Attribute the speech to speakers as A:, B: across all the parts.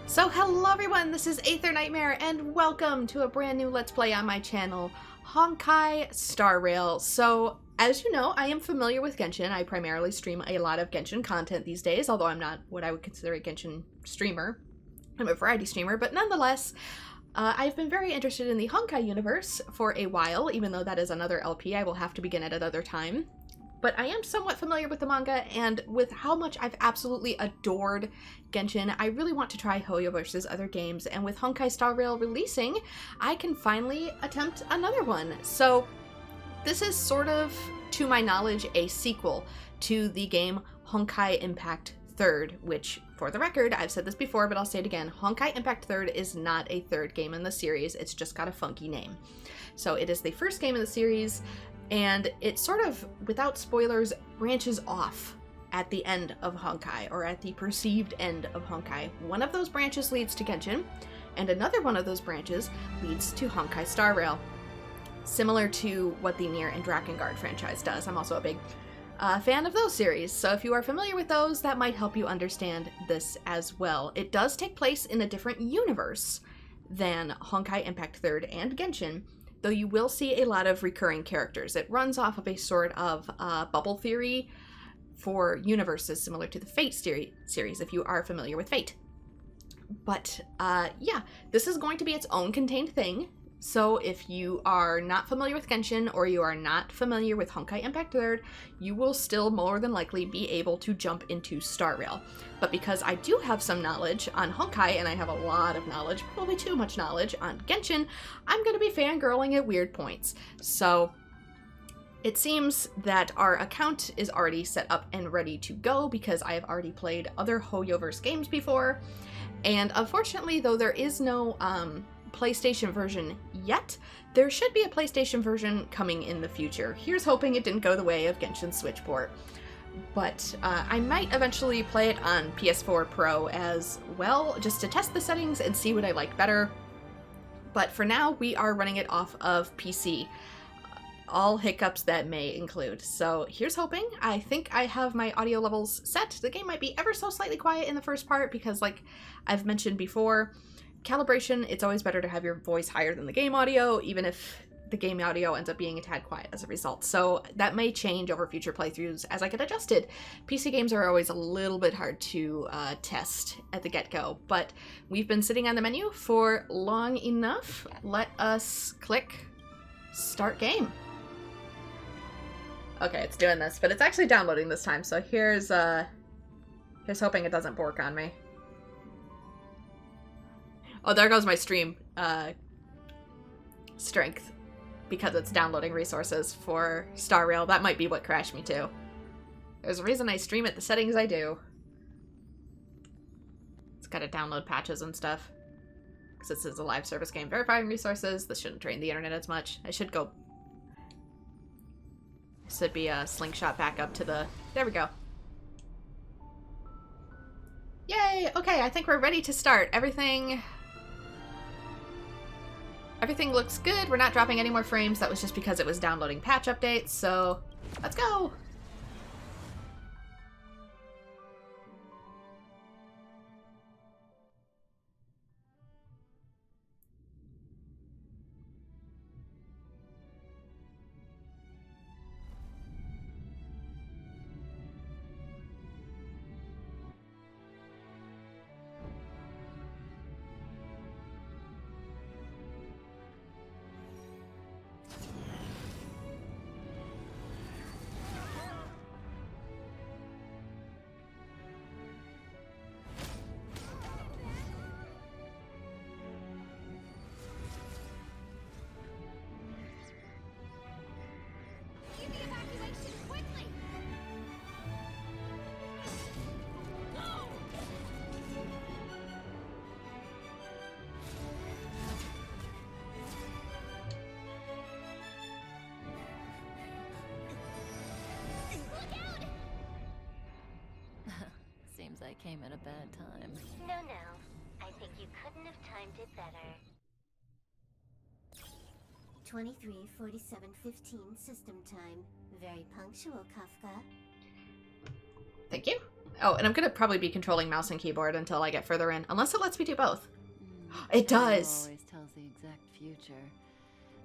A: So hello everyone, this is AetherNightmare and welcome to a brand new Let's Play on my channel, Honkai Star Rail. So as you know, I am familiar with Genshin. I primarily stream a lot of Genshin content these days, although I'm not what I would consider a Genshin streamer. I'm a variety streamer, but nonetheless, I've been very interested in the Honkai universe for a while, even though that is another LP I will have to begin at another time. But I am somewhat familiar with the manga, and with how much I've absolutely adored Genshin, I really want to try Hoyoverse's other games, and with Honkai Star Rail releasing, I can finally attempt another one. So this is sort of, to my knowledge, a sequel to the game Honkai Impact 3rd, which, for the record, I've said this before, but I'll say it again, Honkai Impact 3rd is not a third game in the series, it's just got a funky name. So it is the first game in the series, and it sort of, without spoilers, branches off at the end of Honkai, or at the perceived end of Honkai. One of those branches leads to Genshin, and another one of those branches leads to Honkai Star Rail. Similar to what the Nier and Drakengard franchise does. I'm also a big fan of those series, so if you are familiar with those, that might help you understand this as well. It does take place in a different universe than Honkai Impact 3rd and Genshin, though you will see a lot of recurring characters. It runs off of a sort of bubble theory for universes similar to the Fate series, if you are familiar with Fate. But yeah, this is going to be its own contained thing. So if you are not familiar with Genshin, or you are not familiar with Honkai Impact 3rd, you will still more than likely be able to jump into Star Rail. But because I do have some knowledge on Honkai, and I have a lot of knowledge, probably too much knowledge, on Genshin, I'm going to be fangirling at weird points. So it seems that our account is already set up and ready to go, because I have already played other Hoyoverse games before. And unfortunately, though there is no PlayStation version yet, there should be a PlayStation version coming in the future. Here's hoping it didn't go the way of Genshin's Switch port. But I might eventually play it on PS4 Pro as well, just to test the settings and see what I like better. But for now, we are running it off of PC. All hiccups that may include. So here's hoping. I think I have my audio levels set. The game might be ever so slightly quiet in the first part because, like I've mentioned before, calibration, it's always better to have your voice higher than the game audio, even if the game audio ends up being a tad quiet as a result. So that may change over future playthroughs as I get adjusted. PC games are always a little bit hard to test at the get-go, but we've been sitting on the menu for long enough. Let us click Start Game. Okay, it's doing this, but it's actually downloading this time, so here's hoping it doesn't bork on me. Oh, there goes my stream strength, because it's downloading resources for Star Rail. That might be what crashed me too. There's a reason I stream at the settings I do. It's got to download patches and stuff. Because this is a live service game. Verifying resources. This shouldn't drain the internet as much. I should go... This should be a slingshot back up to the... There we go. Yay! Okay, I think we're ready to start. Everything looks good. We're not dropping any more frames. That was just because it was downloading patch updates, so let's go!
B: Seems I came at a bad time.
C: No. I think you couldn't have timed it better. 23:47:15 system time. Very punctual, Kafka.
A: Thank you. Oh, and I'm gonna probably be controlling mouse and keyboard until I get further in, unless it lets me do both.
B: Mm,
A: It
B: Shadow
A: does.
B: always tells the exact future.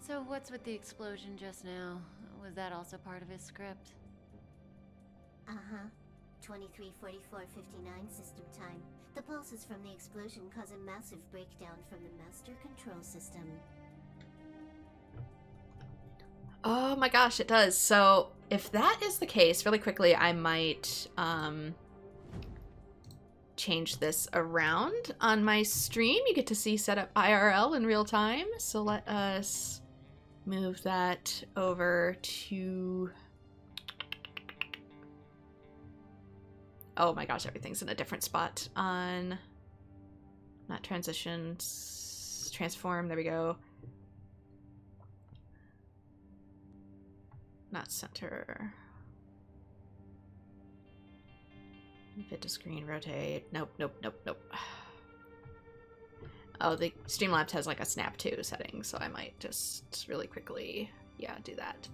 B: So what's with the explosion just now? Was that also part of his script?
C: Uh-huh. 23:44:59 system time. The pulses from the explosion cause a massive breakdown from the master control system.
A: Oh my gosh, it does. So if that is the case, really quickly, I might change this around on my stream. You get to see setup IRL in real time. So let us move that over to... Oh my gosh, everything's in a different spot on... Not transition, transform, there we go. Not center. Fit to screen, rotate. Nope, nope, nope, nope. Oh, the Streamlabs has like a snap to setting, so I might just really quickly, yeah, do that.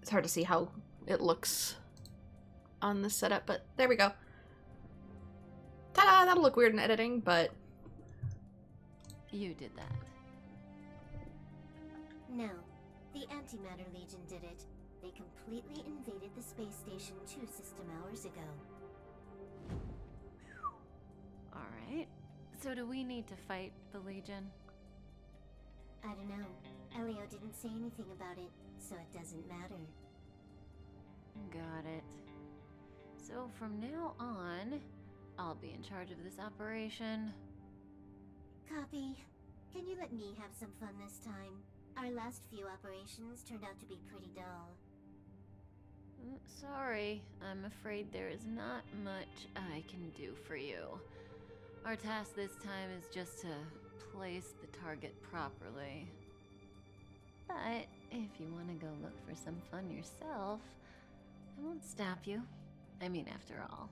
A: It's hard to see how it looks on the setup, but there we go. Ta-da! That'll look weird in editing, but...
B: You did that.
C: No, the Antimatter Legion did it. They completely invaded the space station 2 system hours ago.
B: Alright. So do we need to fight the Legion?
C: I don't know. Elio didn't say anything about it, so it doesn't matter.
B: Got it. So from now on, I'll be in charge of this operation.
C: Copy. Can you let me have some fun this time? Our last few operations turned out to be pretty dull.
B: Sorry, I'm afraid there is not much I can do for you. Our task this time is just to place the target properly. But if you want to go look for some fun yourself, I won't stop you. I mean, after all.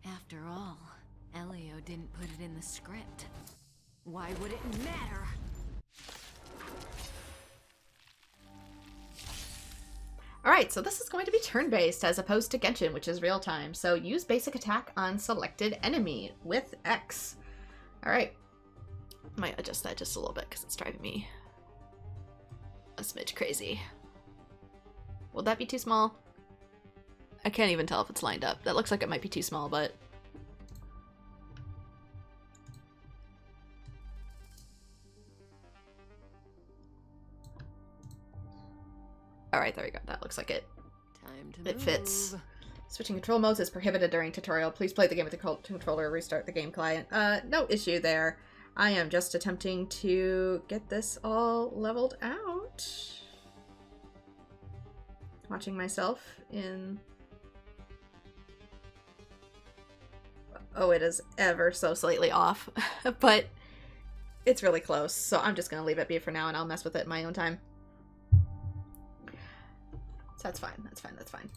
B: After all, Elio didn't put it in the script. Why would it matter?
A: Alright, so this is going to be turn-based as opposed to Genshin, which is real-time. So use basic attack on selected enemy with X. Alright. Might adjust that just a little bit because it's driving me a smidge crazy. Will that be too small? I can't even tell if it's lined up. That looks like it might be too small, but... Alright, there we go. That looks like it.
B: Time to
A: It
B: move.
A: fits. Switching control modes is prohibited during tutorial. Please play the game with the controller or restart the game client. No issue there. I am just attempting to get this all leveled out. Watching myself in... Oh, it is ever so slightly off. But it's really close, so I'm just going to leave it be for now and I'll mess with it in my own time. So that's fine, that's fine, that's fine.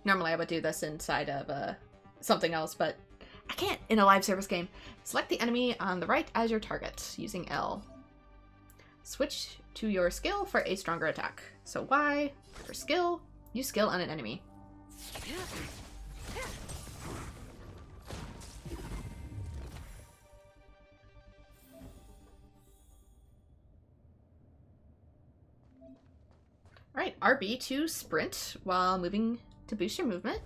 A: Normally I would do this inside of something else, but I can't in a live service game. Select the enemy on the right as your target using L. Switch to your skill for a stronger attack. So Y for skill, use skill on an enemy. Alright, RB to sprint while moving to boost your movement.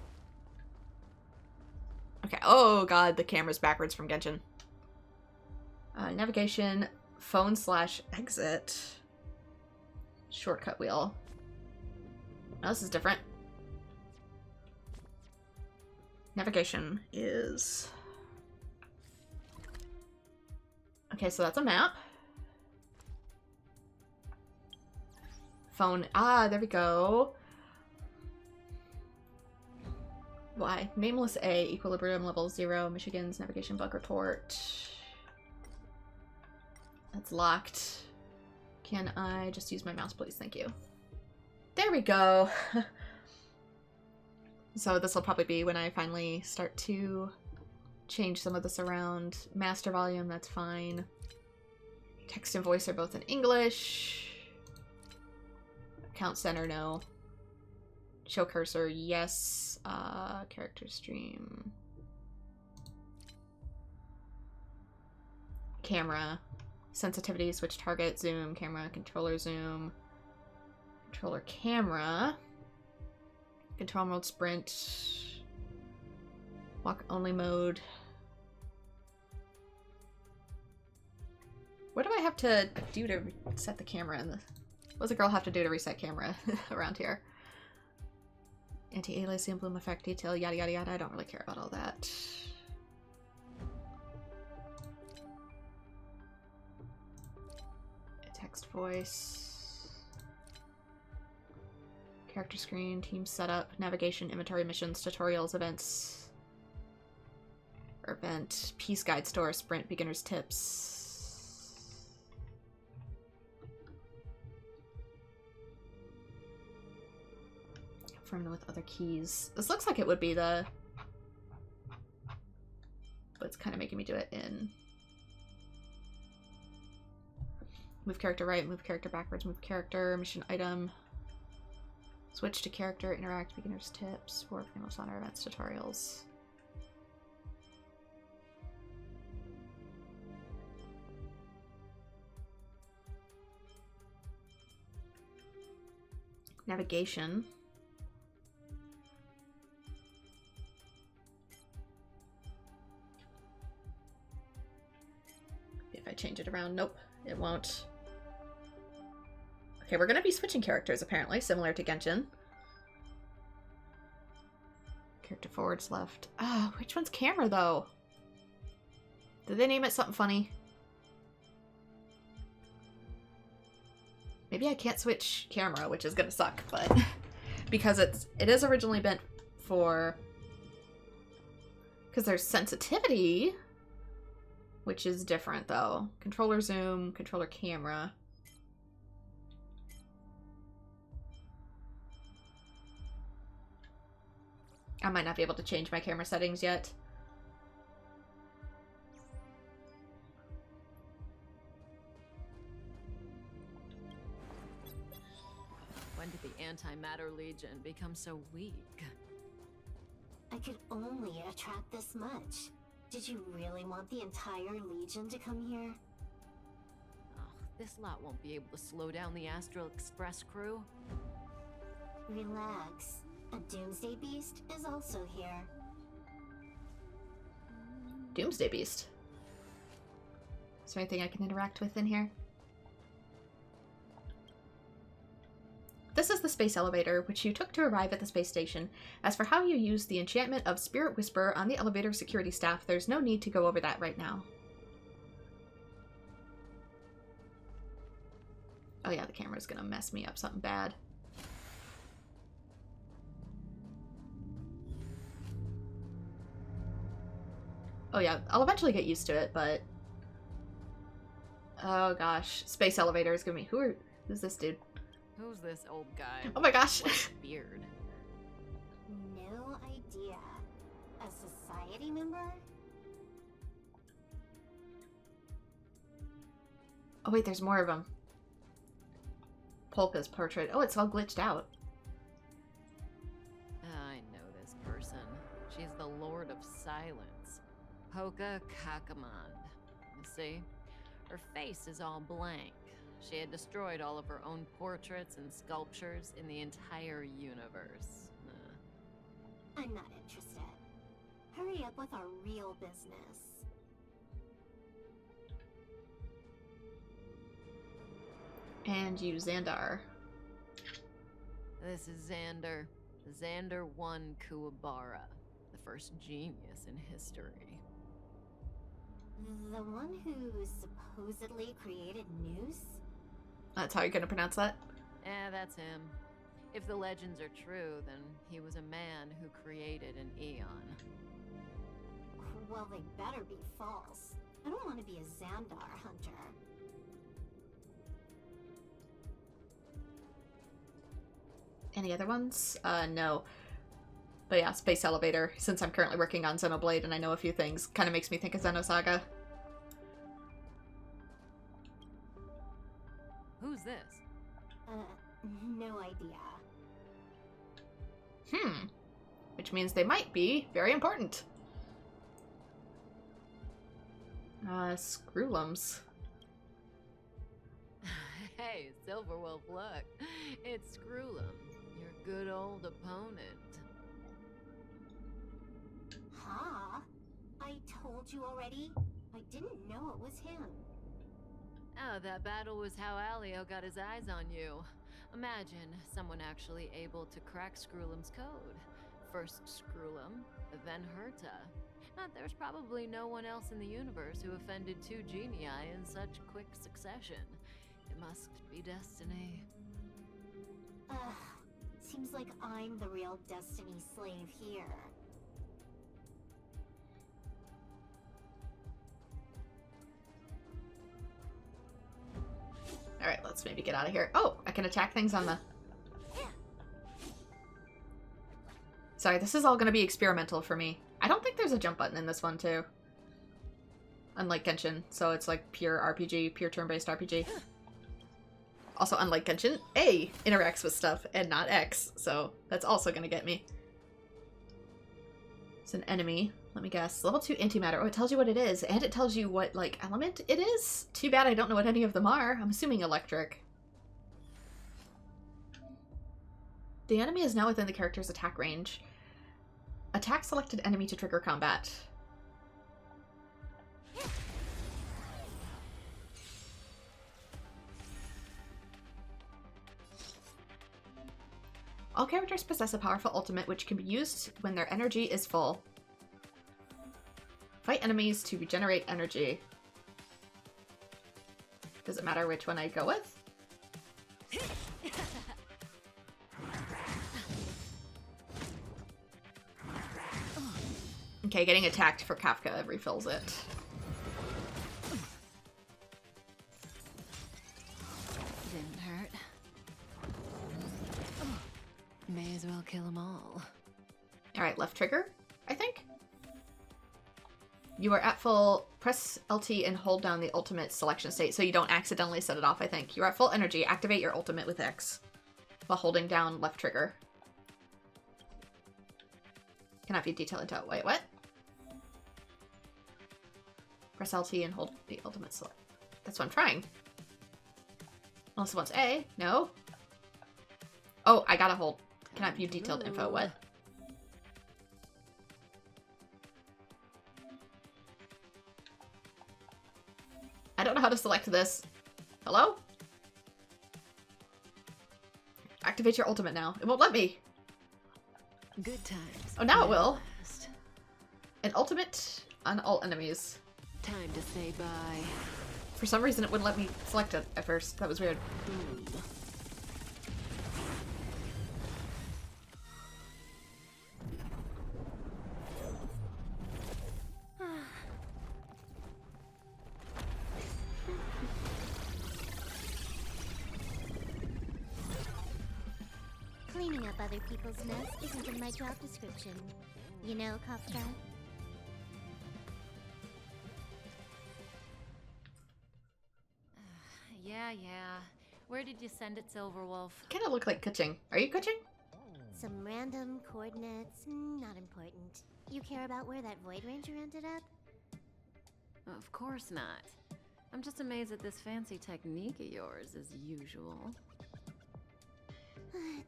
A: Okay, oh god, the camera's backwards from Genshin. Navigation, phone/exit. Shortcut wheel. Oh, this is different. Navigation is... Okay, so that's a map. Phone, there we go. Y, nameless A, equilibrium level 0, Michigan's navigation bug report. That's locked. Can I just use my mouse, please? Thank you. There we go. So this will probably be when I finally start to change some of this around. Master volume, that's fine. Text and voice are both in English. Account center, no. Show cursor, yes. Character stream. Camera. Sensitivity, switch target, zoom, camera, controller zoom. Controller camera. Control mode sprint. Walk only mode. What do I have to do to set the camera in the... What does a girl have to do to reset camera around here? Anti-aliasing, bloom effect, detail, yada yada yada. I don't really care about all that. Text voice. Character screen, team setup, navigation, inventory, missions, tutorials, events. Event, peace guide, store, sprint, beginner's tips. Confirmed with other keys. This looks like it would be the... But it's kind of making me do it in... Move character right, move character backwards, move character, mission item. Switch to character, interact, beginner's tips, for famous honor events, tutorials. Navigation. If I change it around, nope, it won't. Okay, we're gonna be switching characters apparently, similar to Genshin. Character forwards, left. Ah, which one's camera though? Did they name it something funny? Maybe I can't switch camera, which is gonna suck, but because it is originally meant for, because there's sensitivity, which is different though. Controller zoom, controller camera. I might not be able to change my camera settings yet.
B: When did the Antimatter Legion become so weak?
C: I could only attract this much. Did you really want the entire Legion to come here?
B: Oh, this lot won't be able to slow down the Astral Express crew.
C: Relax. A Doomsday Beast is also here.
A: Doomsday Beast. Is there anything I can interact with in here? This is the space elevator, which you took to arrive at the space station. As for how you use the enchantment of Spirit Whisperer on the elevator security staff, there's no need to go over that right now. Oh yeah, the camera's gonna mess me up something bad. Oh yeah, I'll eventually get used to it, but... Oh gosh, space elevator is gonna be... Who's this dude?
B: Who's this old guy?
A: Oh my gosh!
B: With a beard.
C: No idea. A society member?
A: Oh wait, there's more of them. Polka's portrait. Oh, it's all glitched out.
B: I know this person. She's the Lord of Silence. Polka Kakamand. You see? Her face is all blank. She had destroyed all of her own portraits and sculptures in the entire universe.
C: I'm not interested. Hurry up with our real business.
A: And you, Xandar.
B: This is Xander. Xander 1 Kuwabara. The first genius in history.
C: The one who supposedly created news?
A: That's how you're gonna pronounce that?
B: Eh, that's him. If the legends are true, then he was a man who created an eon.
C: Well, they better be false. I don't want to be a Xandar hunter.
A: Any other ones? No. But yeah, space elevator, since I'm currently working on Xenoblade and I know a few things, kind of makes me think of Xenosaga.
B: Who's this?
C: No idea.
A: Which means they might be very important. Screwlums.
B: Hey, Silverwolf, look. It's Screwlum, your good old opponent.
C: Huh? I told you already? I didn't know it was him.
B: Oh, that battle was how Alio got his eyes on you. Imagine someone actually able to crack Screwlum's code. First Screwlum, then Herta. There's probably no one else in the universe who offended two genii in such quick succession. It must be destiny.
C: Seems like I'm the real destiny slave here.
A: Alright, let's maybe get out of here. Oh, I can attack things on the... Sorry, this is all going to be experimental for me. I don't think there's a jump button in this one, too. Unlike Genshin, so it's like pure RPG, pure turn-based RPG. Also, unlike Genshin, A interacts with stuff and not X, so that's also going to get me. It's an enemy. Let me guess. Level 2 antimatter. Oh, it tells you what it is, and it tells you what, like, element it is? Too bad I don't know what any of them are. I'm assuming electric. The enemy is now within the character's attack range. Attack selected enemy to trigger combat. All characters possess a powerful ultimate which can be used when their energy is full. Fight enemies to regenerate energy. Does it matter which one I go with? Okay, getting attacked for Kafka refills it.
B: Didn't hurt. May as well kill them all.
A: Alright, left trigger, I think? You are at full. Press LT and hold down the ultimate selection state so you don't accidentally set it off, I think. You are at full energy. Activate your ultimate with X while holding down left trigger. Cannot be detailed into it. Wait, what? Press LT and hold the ultimate select. That's what I'm trying. Unless it wants A. No. Oh, I gotta hold. Cannot view detailed info. What? I don't know how to select this. Hello? Activate your ultimate now. It won't let me.
B: Good times.
A: Oh, now it will. An ultimate on all enemies.
B: Time to say bye.
A: For some reason, it wouldn't let me select it at first. That was weird.
C: Cleaning up other people's mess isn't in my job description. You know, Kafka?
B: Yeah. Where did you send it, Silverwolf?
A: Kind of look like Kuching. Are you Kuching?
C: Some random coordinates, not important. You care about where that Void Ranger ended up?
B: Of course not. I'm just amazed at this fancy technique of yours, as usual.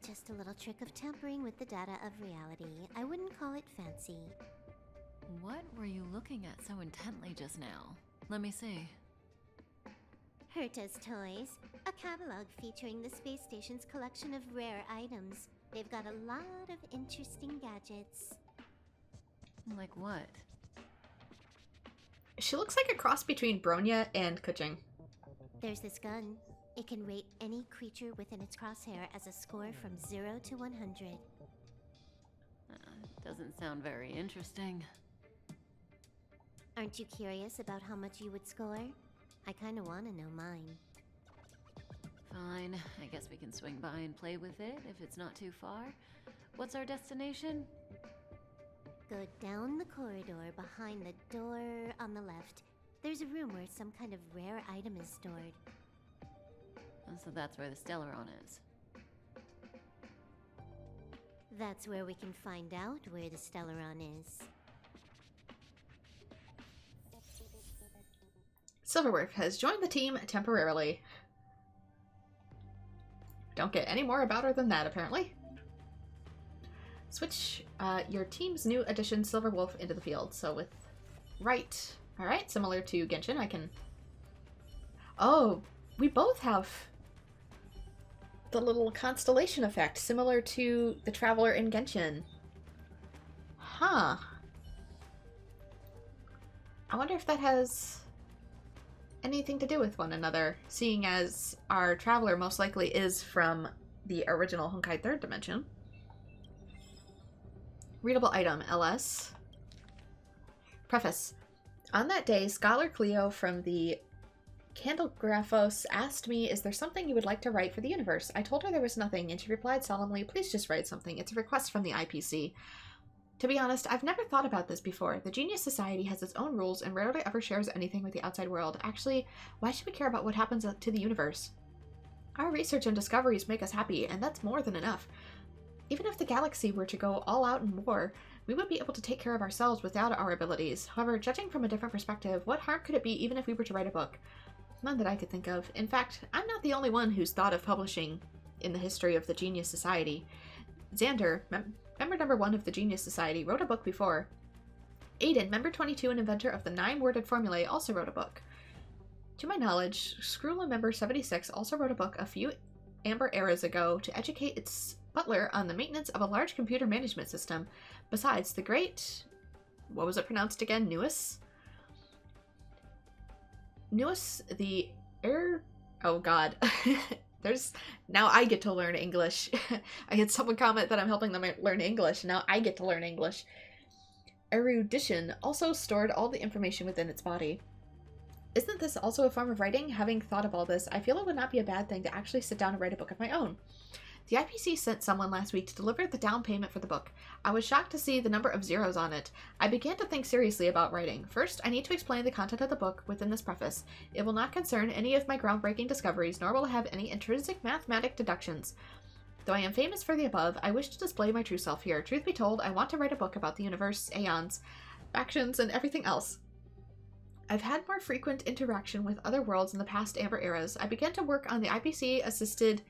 C: Just a little trick of tampering with the data of reality. I wouldn't call it fancy.
B: What were you looking at so intently just now? Let me see.
C: Herta's Toys, a catalog featuring the space station's collection of rare items. They've got a lot of interesting gadgets.
B: Like what?
A: She looks like a cross between Bronya and Kuching.
C: There's this gun. It can rate any creature within its crosshair as a score from 0 to 100.
B: Doesn't sound very interesting.
C: Aren't you curious about how much you would score? I kinda wanna know mine.
B: Fine, I guess we can swing by and play with it if it's not too far. What's our destination?
C: Go down the corridor behind the door on the left. There's a room where some kind of rare item is stored.
B: Oh, so that's where the Stellaron is.
C: That's where we can find out where the Stellaron is.
A: Silverworth has joined the team temporarily. Don't get any more about her than that, apparently. Switch your team's new addition, Silverwolf, into the field. So with right. Alright, similar to Genshin, I can... Oh, we both have the little constellation effect, similar to the Traveler in Genshin. Huh. I wonder if that has anything to do with one another, seeing as our Traveler most likely is from the original Honkai 3rd Dimension. Readable item, LS. Preface. On that day, Scholar Cleo from the Candlegraphos asked me, is there something you would like to write for the universe? I told her there was nothing, and she replied solemnly, please just write something. It's a request from the IPC. To be honest, I've never thought about this before. The Genius Society has its own rules and rarely ever shares anything with the outside world. Actually, why should we care about what happens to the universe? Our research and discoveries make us happy, and that's more than enough. Even if the galaxy were to go all out in war, we would be able to take care of ourselves without our abilities. However, judging from a different perspective, what harm could it be even if we were to write a book? None that I could think of. In fact, I'm not the only one who's thought of publishing in the history of the Genius Society. Xander, member number 1 of the Genius Society, wrote a book before. Aiden, member 22 and inventor of the 9-worded formulae, also wrote a book. To my knowledge, Screwla member 76 also wrote a book a few amber eras ago to educate its butler on the maintenance of a large computer management system. Besides, the great... what was it pronounced again? Nuis, the oh god. There's... now I get to learn English. I had someone comment that I'm helping them learn English. Now I get to learn English. Erudition also stored all the information within its body. Isn't this also a form of writing? Having thought of all this, I feel it would not be a bad thing to actually sit down and write a book of my own. The IPC sent someone last week to deliver the down payment for the book. I was shocked to see the number of zeros on it. I began to think seriously about writing. First, I need to explain the content of the book within this preface. It will not concern any of my groundbreaking discoveries, nor will it have any intrinsic mathematic deductions. Though I am famous for the above, I wish to display my true self here. Truth be told, I want to write a book about the universe, aeons, factions, and everything else. I've had more frequent interaction with other worlds in the past Amber eras. I began to work on the IPC-assisted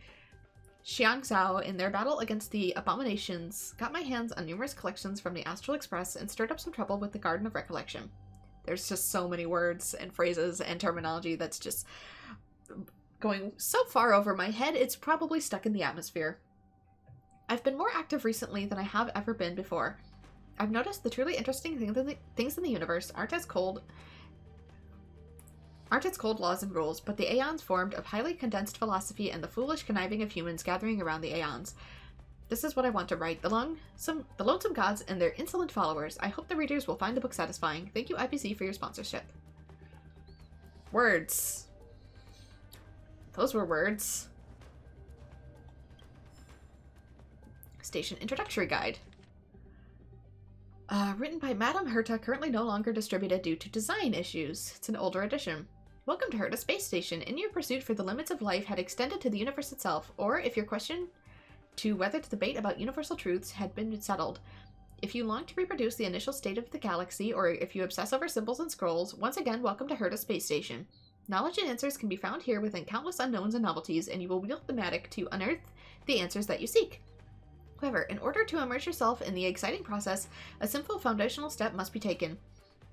A: Xiangzhou in their battle against the abominations, got my hands on numerous collections from the Astral Express, and stirred up some trouble with the Garden of Recollection. There's just so many words and phrases and terminology that's just going so far over my head, it's probably stuck in the atmosphere. I've been more active recently than I have ever been before. I've noticed the truly interesting things in the universe aren't its cold laws and rules, but the aeons formed of highly condensed philosophy and the foolish conniving of humans gathering around the aeons. This is what I want to write. The lonesome gods and their insolent followers. I hope the readers will find the book satisfying. Thank you, IPC, for your sponsorship. Words. Those were words. Station Introductory Guide. Written by Madame Herta, currently no longer distributed due to design issues. It's an older edition. Welcome to Herta Space Station. In your pursuit for the limits of life had extended to the universe itself, or if your question to whether the debate about universal truths had been settled. If you long to reproduce the initial state of the galaxy, or if you obsess over symbols and scrolls, once again, welcome to Herta Space Station. Knowledge and answers can be found here within countless unknowns and novelties, and you will wield the matic to unearth the answers that you seek. However, in order to immerse yourself in the exciting process, a simple foundational step must be taken.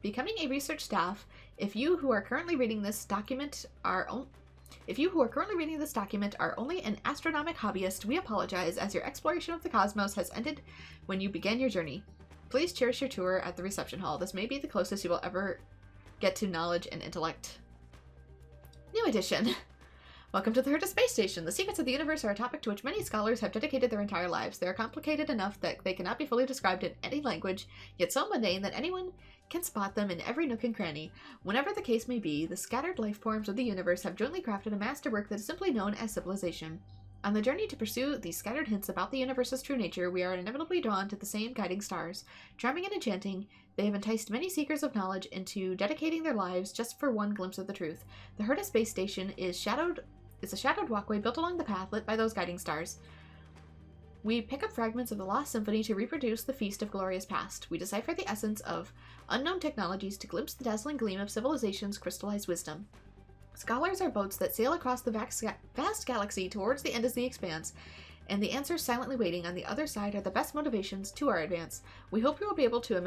A: Becoming a research staff, if you who are currently reading this document are only an astronomic hobbyist, we apologize as your exploration of the cosmos has ended when you began your journey. Please cherish your tour at the reception hall. This may be the closest you will ever get to knowledge and intellect. New edition. Welcome to the Herta Space Station. The secrets of the universe are a topic to which many scholars have dedicated their entire lives. They are complicated enough that they cannot be fully described in any language, yet so mundane that anyone can spot them in every nook and cranny. Whenever the case may be, the scattered life forms of the universe have jointly crafted a masterwork that is simply known as civilization. On the journey to pursue these scattered hints about the universe's true nature, we are inevitably drawn to the same guiding stars. Charming and enchanting, they have enticed many seekers of knowledge into dedicating their lives just for one glimpse of the truth. The Herta space station is a shadowed walkway built along the path lit by those guiding stars. We pick up fragments of the Lost Symphony to reproduce the feast of glorious past. We decipher the essence of unknown technologies to glimpse the dazzling gleam of civilization's crystallized wisdom. Scholars are boats that sail across the vast galaxy towards the end of the expanse, and the answers silently waiting on the other side are the best motivations to our advance. We hope you will be able to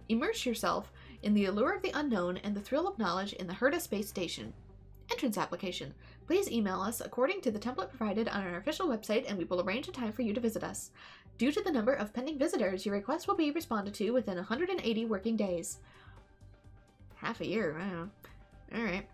A: immerse yourself in the allure of the unknown and the thrill of knowledge in the Herta space station. Entrance application. Please email us according to the template provided on our official website, and we will arrange a time for you to visit us. Due to the number of pending visitors, your request will be responded to within 180 working days. Half a year, wow. Alright.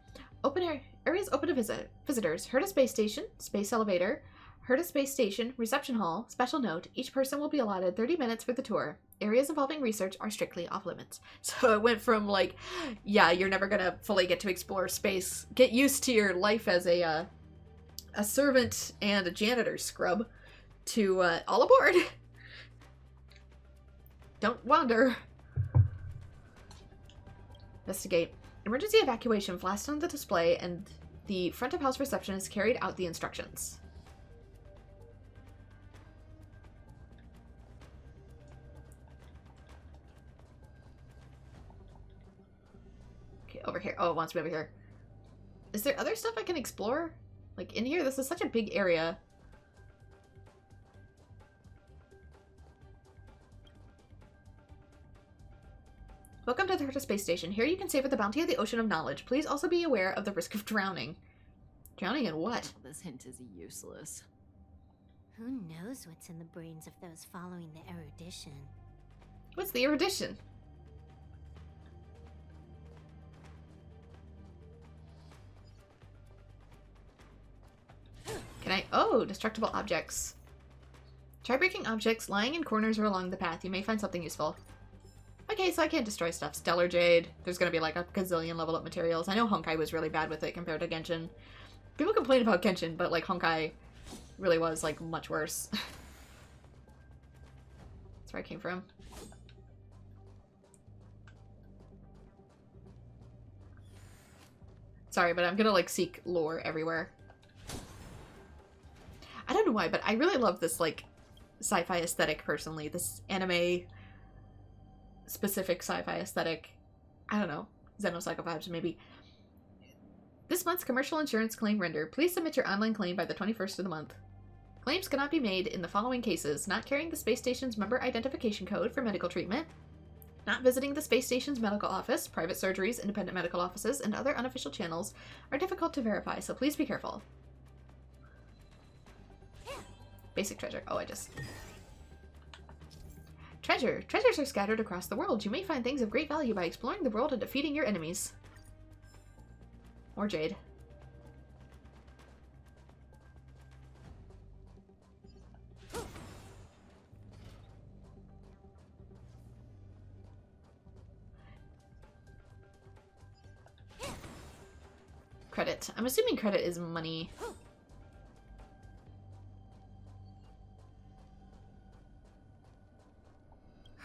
A: Areas open to visitors. Herta Space Station, Space Elevator, Herta Space Station, Reception Hall. Special note, each person will be allotted 30 minutes for the tour. Areas involving research are strictly off limits. So it went from like, yeah, you're never gonna fully get to explore space. Get used to your life as a servant and a janitor scrub to all aboard. Don't wander. Investigate. Emergency evacuation flashed on the display, and the front of house receptionist carried out the instructions. Okay, over here. Oh, it wants me over here. Is there other stuff I can explore? Like in here? This is such a big area. Welcome to the Herta Space Station. Here you can savor the bounty of the ocean of knowledge. Please also be aware of the risk of drowning. Drowning in what?
B: This hint is useless.
C: Who knows what's in the brains of those following the erudition?
A: What's the erudition? Can I? Oh, destructible objects. Try breaking objects lying in corners or along the path. You may find something useful. Okay, so I can't destroy stuff. Stellar Jade. There's gonna be like a gazillion level up materials. I know Honkai was really bad with it compared to Genshin. People complain about Genshin, but like Honkai really was like much worse. That's where I came from. Sorry, but I'm gonna like seek lore everywhere. I don't know why, but I really love this like sci-fi aesthetic personally. This anime specific sci-fi aesthetic. I don't know. Xenocycle vibes, maybe. This month's commercial insurance claim render. Please submit your online claim by the 21st of the month. Claims cannot be made in the following cases: not carrying the space station's member identification code for medical treatment, not visiting the space station's medical office, private surgeries, independent medical offices, and other unofficial channels are difficult to verify, so please be careful. Basic treasure. Oh, I just... Treasure. Treasures are scattered across the world. You may find things of great value by exploring the world and defeating your enemies. More jade. Credit. I'm assuming credit is money.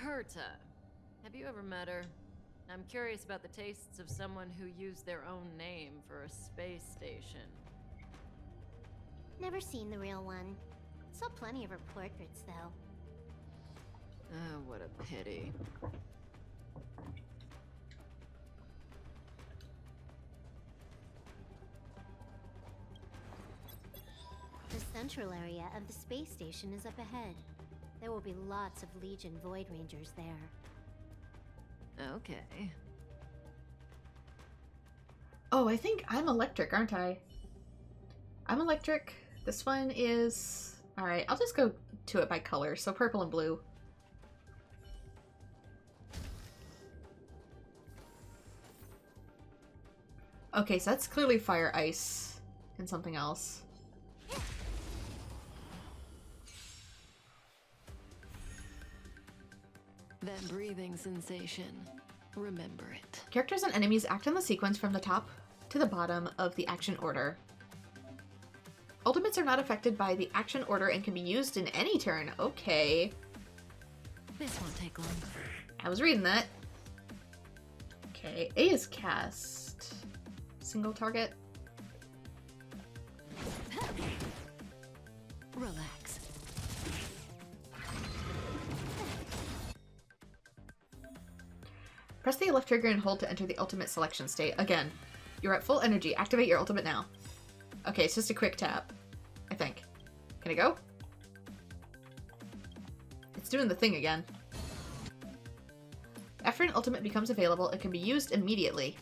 B: Herta. Have you ever met her? I'm curious about the tastes of someone who used their own name for a space station.
C: Never seen the real one. Saw plenty of her portraits, though.
B: Oh, what a pity.
C: The central area of the space station is up ahead. There will be lots of Legion Void Rangers there.
B: Okay.
A: Oh, I think I'm electric, aren't I? I'm electric. This one is... Alright, I'll just go to it by color. So purple and blue. Okay, so that's clearly fire, ice, and something else.
B: That breathing sensation. Remember it.
A: Characters and enemies act on the sequence from the top to the bottom of the action order. Ultimates are not affected by the action order and can be used in any turn. Okay.
B: This won't take long.
A: I was reading that. Okay, A is cast. Single target.
B: Relax.
A: Press the left trigger and hold to enter the ultimate selection state. Again, you're at full energy. Activate your ultimate now. Okay, it's just a quick tap, I think. Can I go? It's doing the thing again. After an ultimate becomes available, it can be used immediately.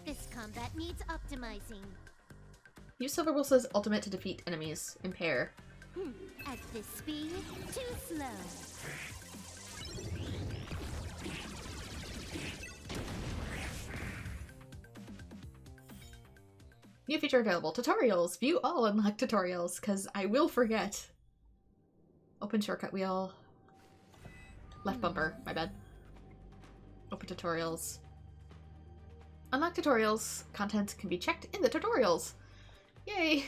C: This combat needs optimizing.
A: Use Silverwolf's ultimate to defeat enemies. Impair.
C: At this speed, too slow.
A: New feature available. Tutorials. View all unlocked tutorials, because I will forget. Open shortcut wheel. Left bumper. My bad. Open tutorials. Unlock tutorials. Content can be checked in the tutorials. Yay!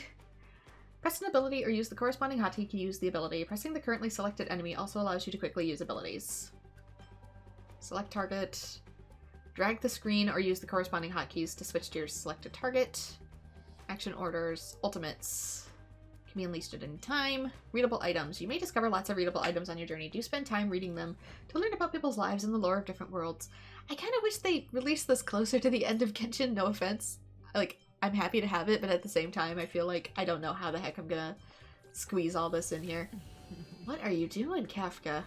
A: Press an ability or use the corresponding hotkey to use the ability. Pressing the currently selected enemy also allows you to quickly use abilities. Select target. Drag the screen or use the corresponding hotkeys to switch to your selected target. Action orders. Ultimates. Can be unleashed at any time. Readable items. You may discover lots of readable items on your journey. Do spend time reading them to learn about people's lives and the lore of different worlds. I kind of wish they released this closer to the end of Genshin, no offense. Like, I'm happy to have it, but at the same time, I feel like I don't know how the heck I'm gonna squeeze all this in here. What are you doing, Kafka?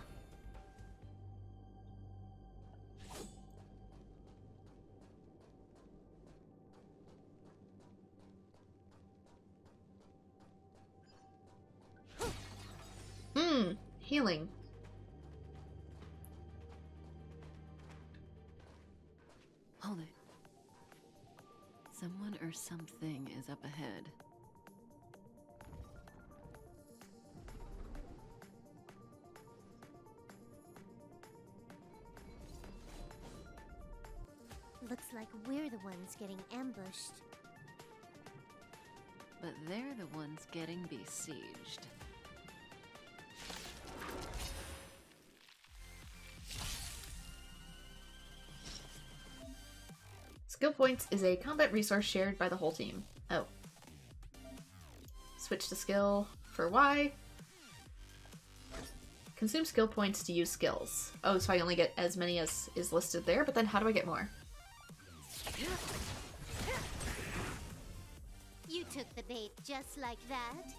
A: Healing.
B: Hold it. Someone or something is up ahead.
C: Looks like we're the ones getting ambushed.
B: But they're the ones getting besieged.
A: Skill points is a combat resource shared by the whole team. Oh. Switch to skill for Y. Consume skill points to use skills. Oh, so I only get as many as is listed there, but then how do I get more?
C: You took the bait just like that.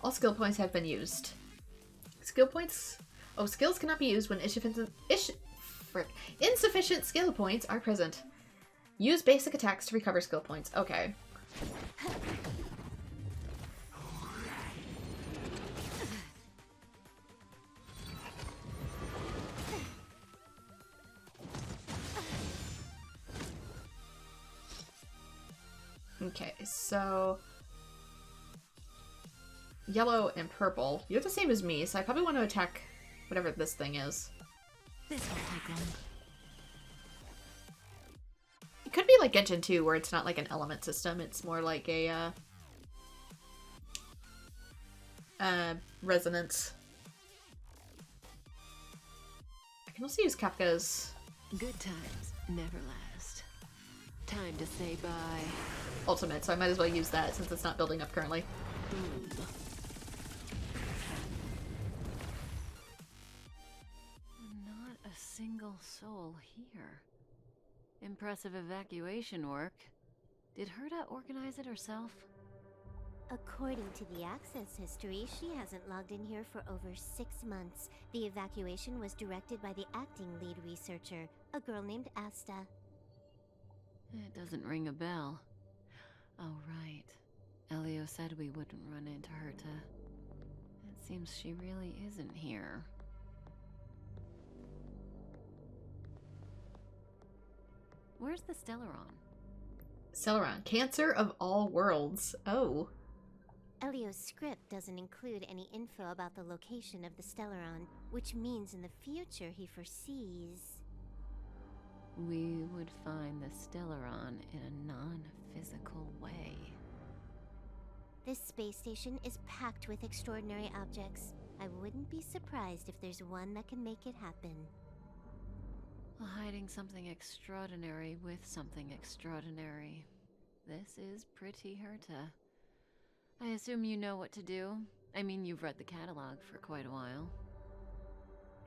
A: All skill points have been used. Skill points? Oh, skills cannot be used when insufficient skill points are present. Use basic attacks to recover skill points. Okay. Okay, so yellow and purple. You're the same as me, so I probably want to attack whatever this thing is.
B: This won't take long.
A: It could be like Genshin 2, where it's not like an element system. It's more like a resonance. I can also use Kafka's
B: Good times never last. Time to say bye.
A: ultimate, so I might as well use that since it's not building up currently.
B: Boom. Not a single soul here. Impressive evacuation work. Did Herta organize it herself?
C: According to the access history, she hasn't logged in here for over 6 months. The evacuation was directed by the acting lead researcher, a girl named Asta.
B: It doesn't ring a bell. Oh, right. Elio said we wouldn't run into Herta. It seems she really isn't here. Where's the Stellaron?
A: Stellaron, Cancer of all worlds. Oh.
C: Elio's script doesn't include any info about the location of the Stellaron, which means in the future he foresees...
B: we would find the Stellaron in a non-physical way.
C: This space station is packed with extraordinary objects. I wouldn't be surprised if there's one that can make it happen.
B: Hiding something extraordinary with something extraordinary. This is pretty Herta. I assume you know what to do? I mean, you've read the catalog for quite a while.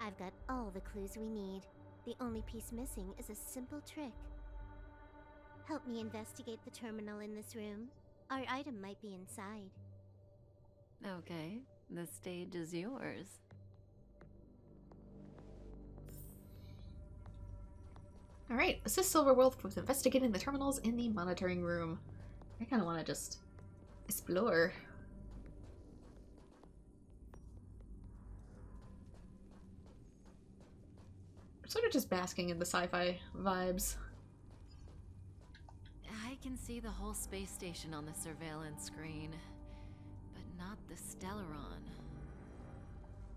C: I've got all the clues we need. The only piece missing is a simple trick. Help me investigate the terminal in this room. Our item might be inside.
B: Okay, the stage is yours.
A: Alright, assist Silverwolf with investigating the terminals in the monitoring room. I kind of want to just explore. I'm sort of just basking in the sci-fi vibes.
B: I can see the whole space station on the surveillance screen, but not the Stellaron.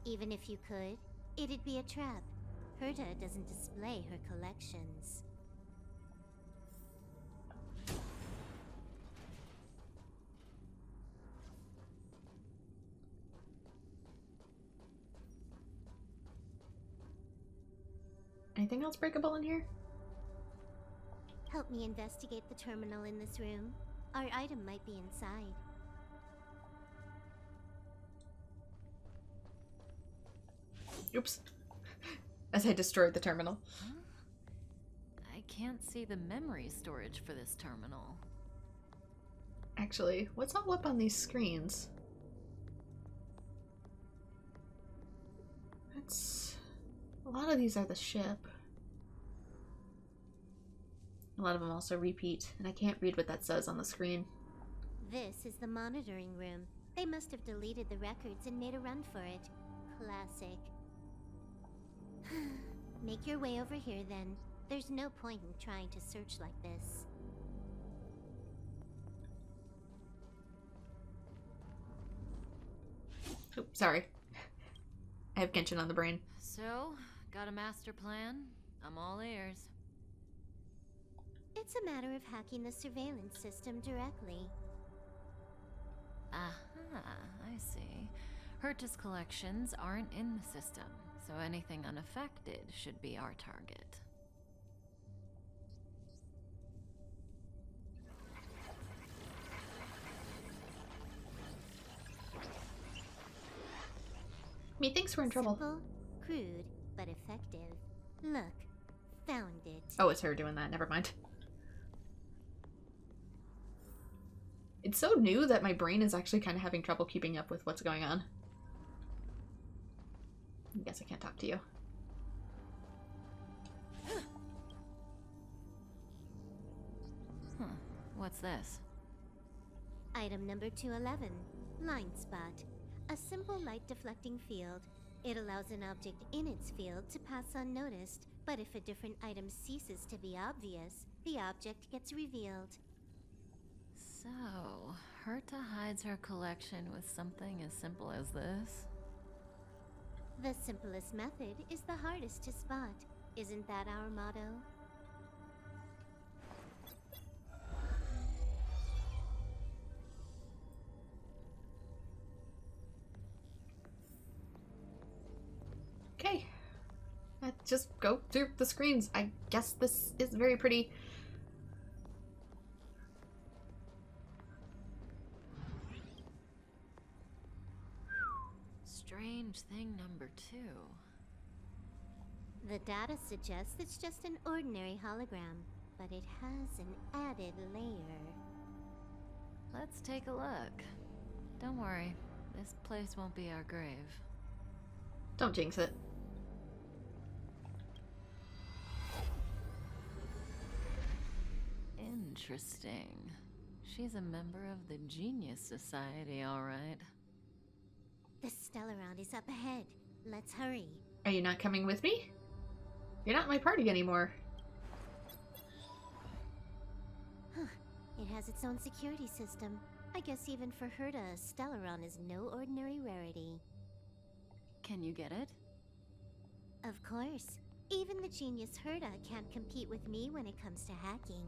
C: Even if you could, it'd be a trap. Herta doesn't display her collections.
A: Anything else breakable in here?
C: Help me investigate the terminal in this room. Our item might be inside.
A: Oops. As I destroyed the terminal.
B: Huh? I can't see the memory storage for this terminal.
A: Actually, what's all up on these screens? That's... A lot of these are the ship. A lot of them also repeat, and I can't read what that says on the screen.
C: This is the monitoring room. They must have deleted the records and made a run for it. Classic. Make your way over here then. There's no point in trying to search like this.
A: Oh, sorry. I have Genshin on the brain.
B: So, got a master plan? I'm all ears.
C: It's a matter of hacking the surveillance system directly.
B: Aha, I see. Herta's collections aren't in the system, so anything unaffected should be our target.
A: Methinks we're in trouble.
C: Simple, crude, but effective. Look, found it.
A: Oh, it's her doing that. Never mind. It's so new that my brain is actually kind of having trouble keeping up with what's going on. I guess I can't talk to you.
B: Huh, what's this?
C: Item number 211, line spot. A simple light deflecting field. It allows an object in its field to pass unnoticed, but if a different item ceases to be obvious, the object gets revealed.
B: So, Herta hides her collection with something as simple as this?
C: The simplest method is the hardest to spot. Isn't that our motto?
A: Okay. Let's just go through the screens. I guess this is very pretty.
B: Strange thing number 2.
C: The data suggests it's just an ordinary hologram, but it has an added layer.
B: Let's take a look. Don't worry, this place won't be our grave.
A: Don't jinx it.
B: Interesting. She's a member of the Genius Society, all right.
C: The Stellaron is up ahead. Let's hurry.
A: Are you not coming with me? You're not in my party anymore.
C: Huh. It has its own security system. I guess even for Herta, Stellaron is no ordinary rarity.
B: Can you get it?
C: Of course. Even the genius Herda can't compete with me when it comes to hacking.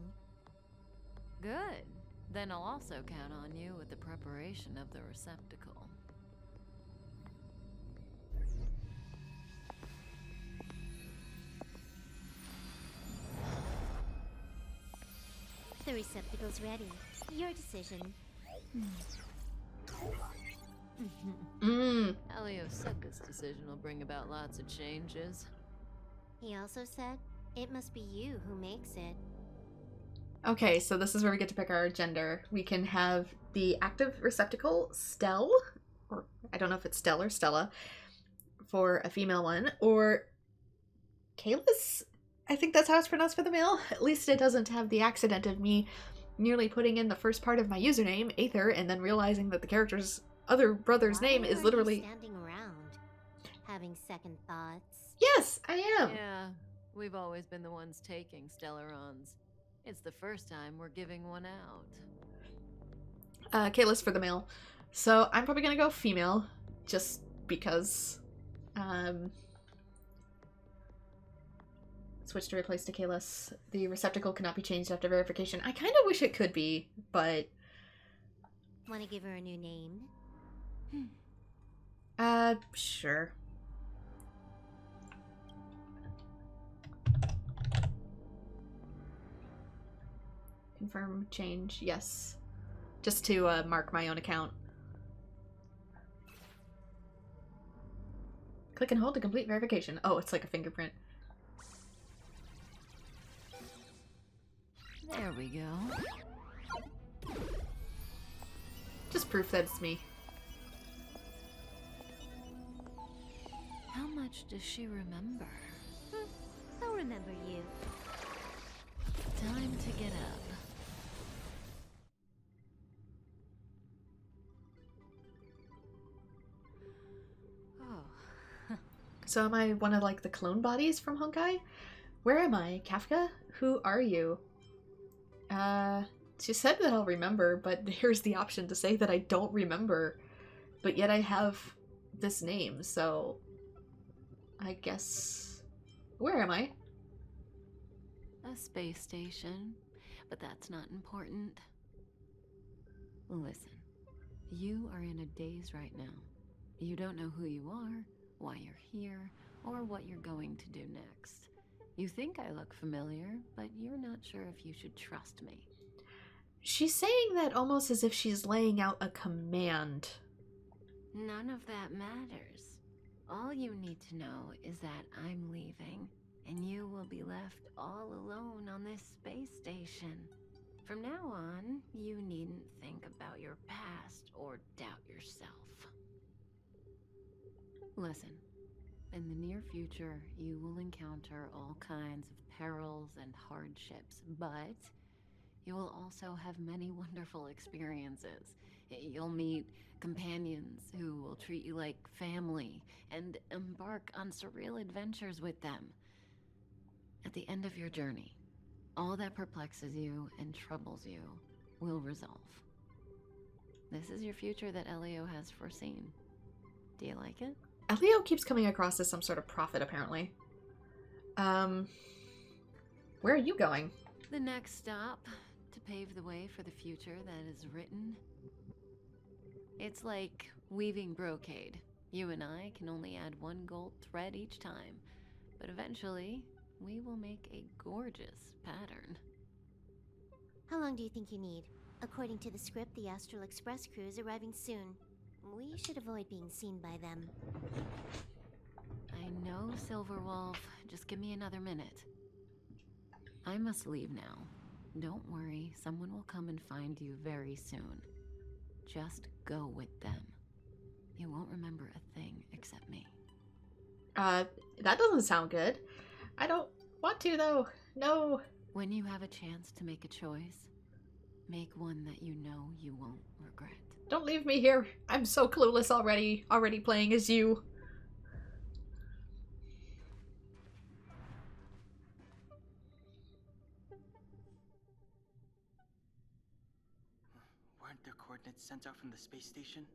B: Good. Then I'll also count on you with the preparation of the receptacle.
C: The receptacle's ready. Your decision.
B: Elio said this decision will bring about lots of changes.
C: He also said, it must be you who makes it.
A: Okay, so this is where we get to pick our gender. We can have the active receptacle, Stell, or I don't know if it's Stell or Stella, for a female one, or Kalis? I think that's how it's pronounced for the male. At least it doesn't have the accident of me nearly putting in the first part of my username, Aether, and then realizing that the character's other brother's name is literally...
C: Why are you standing around, having second thoughts?
A: Yes, I am!
B: Yeah, we've always been the ones taking Stellarons. It's the first time we're giving one out.
A: Kalis for the male. So I'm probably gonna go female, just because. Switch to replace to Kalis. The receptacle cannot be changed after verification. I kind of wish it could be, but...
C: Want to give her a new name?
A: Sure. Confirm change, yes. Just to mark my own account. Click and hold to complete verification. Oh, it's like a fingerprint.
B: There we go.
A: Just proof that it's me.
B: How much does she remember?
C: I'll remember you.
B: Time to get up. Oh.
A: So am I one of like the clone bodies from Honkai? Where am I? Kafka? Who are you? She said that I'll remember, but here's the option to say that I don't remember. But yet I have this name, so... I guess... Where am I?
B: A space station, but that's not important. Listen, you are in a daze right now. You don't know who you are, why you're here, or what you're going to do next. You think I look familiar, but you're not sure if you should trust me.
A: She's saying that almost as if she's laying out a command.
B: None of that matters. All you need to know is that I'm leaving, and you will be left all alone on this space station. From now on, you needn't think about your past or doubt yourself. Listen, in the near future, you will encounter all kinds of perils and hardships, but you will also have many wonderful experiences. You'll meet companions who will treat you like family and embark on surreal adventures with them. At the end of your journey, all that perplexes you and troubles you will resolve. This is your future that Elio has foreseen. Do you like it?
A: Elio keeps coming across as some sort of prophet, apparently. Where are you going?
B: The next stop, to pave the way for the future that is written. It's like weaving brocade. You and I can only add one gold thread each time, but eventually, we will make a gorgeous pattern.
C: How long do you think you need? According to the script, the Astral Express crew is arriving soon. We should avoid being seen by them.
B: I know, Silverwolf. Just give me another minute. I must leave now. Don't worry, someone will come and find you very soon. Just go with them. You won't remember a thing except me.
A: That doesn't sound good. I don't want to, though. No.
B: When you have a chance to make a choice, make one that you know you won't regret.
A: Don't leave me here. I'm so clueless already playing as you.
D: Weren't the coordinates sent out from the space station?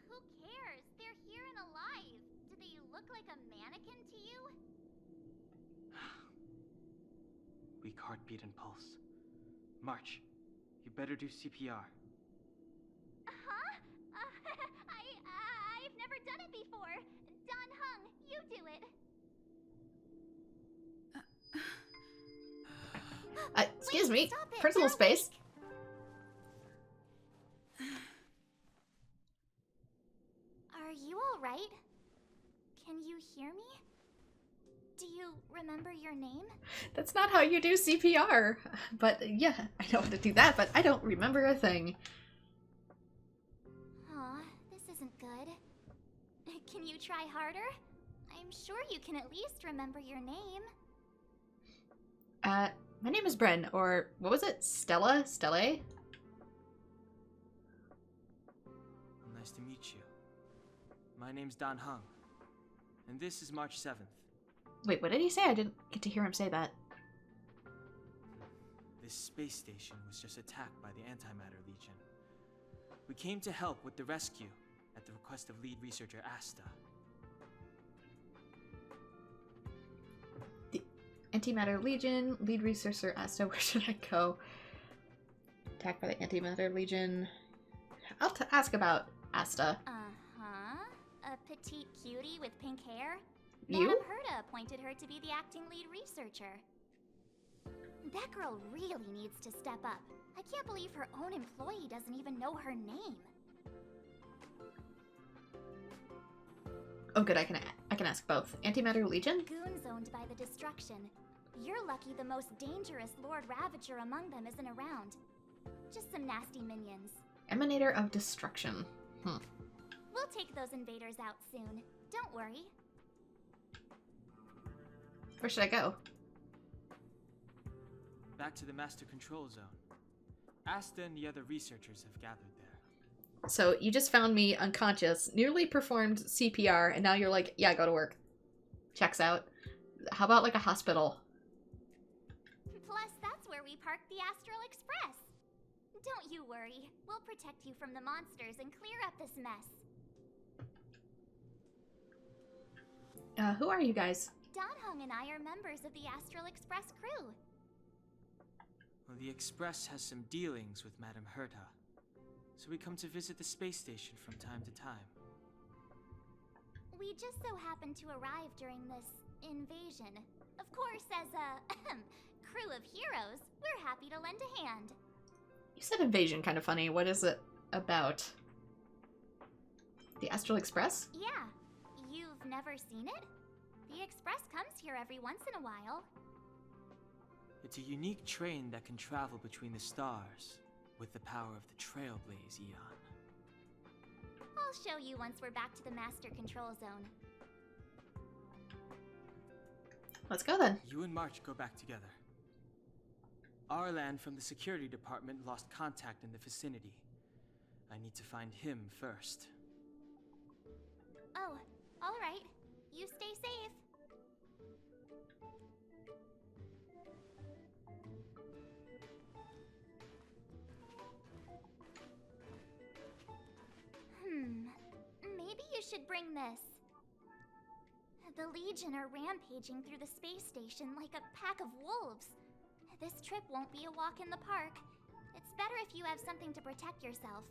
C: Who cares? They're here and alive. Do they look like a mannequin to you?
D: weak heartbeat and pulse. March, you better do CPR.
E: Huh? I've never done it before. Don Hung, you do it.
A: Excuse me,
E: Stop it,
A: personal
E: they're
A: space.
E: Are you alright? Can you hear me? Do you remember your name?
A: That's not how you do CPR. But yeah, I know how to do that, but I don't remember a thing.
E: Aw, this isn't good. Can you try harder? I'm sure you can at least remember your name.
A: My name is Bren, or what was it? Stella? Stella?
D: Nice to meet you. My name's Don Hung, and this is March 7th.
A: Wait, what did he say? I didn't get to hear him say that.
D: This space station was just attacked by the Antimatter Legion. We came to help with the rescue at the request of lead researcher Asta.
A: The Antimatter Legion, lead researcher Asta, where should I go? Attacked by the Antimatter Legion. I'll ask about Asta.
E: Uh-huh. A petite cutie with pink hair?
A: You?
E: Madame Herta appointed her to be the acting lead researcher. That girl really needs to step up. I can't believe her own employee doesn't even know her name.
A: Oh good, I can ask both. Antimatter Legion?
E: Goons owned by the destruction. You're lucky the most dangerous Lord Ravager among them isn't around. Just some nasty minions.
A: Emanator of Destruction.
E: We'll take those invaders out soon. Don't worry.
A: Where should I go?
D: Back to the Master Control Zone. Asta and the other researchers have gathered there.
A: So you just found me unconscious, nearly performed CPR, and now you're like, yeah, go to work. Checks out. How about like a hospital?
E: Plus, that's where we parked the Astral Express. Don't you worry. We'll protect you from the monsters and clear up this mess.
A: Who are you guys?
E: Don Hung and I are members of the Astral Express crew.
D: Well, the Express has some dealings with Madame Herta, so we come to visit the space station from time to time.
E: We just so happened to arrive during this invasion. Of course, as a crew of heroes, we're happy to lend a hand.
A: You said invasion kind of funny. What is it about? The Astral Express?
E: Yeah. You've never seen it? The Express comes here every once in a while.
D: It's a unique train that can travel between the stars with the power of the Trailblaze Eon.
E: I'll show you once we're back to the Master Control Zone.
A: Let's go then.
D: You and March go back together. Arlan from the security department lost contact in the vicinity. I need to find him first.
E: Oh, all right. You stay safe. Maybe you should bring this. The Legion are rampaging through the space station like a pack of wolves. This trip won't be a walk in the park. It's better if you have something to protect yourself.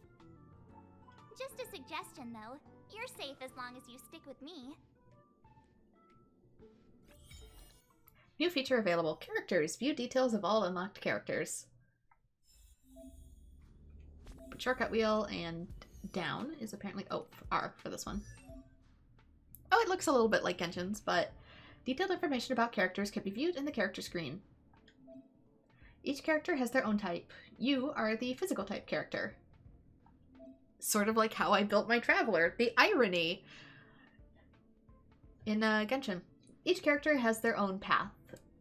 E: Just a suggestion, though. You're safe as long as you stick with me.
A: New feature available. Characters. View details of all unlocked characters. Shortcut wheel and down is apparently... Oh, R for this one. Oh, it looks a little bit like Genshin's, but detailed information about characters can be viewed in the character screen. Each character has their own type. You are the physical type character. Sort of like how I built my Traveler. The irony in Genshin. Each character has their own path.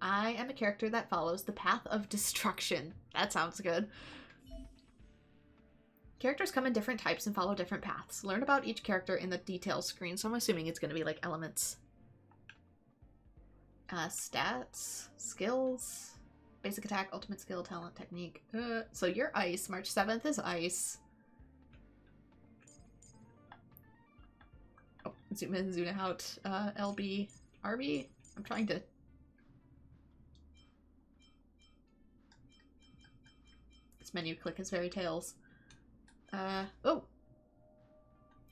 A: I am a character that follows the path of destruction. That sounds good. Characters come in different types and follow different paths. Learn about each character in the details screen, so I'm assuming it's going to be like elements. Stats, skills, basic attack, ultimate skill, talent, technique. So you're ice. March 7th is ice. Oh, zoom in, zoom out. LB, RB. I'm trying to... This menu click is fairy tales. Oh.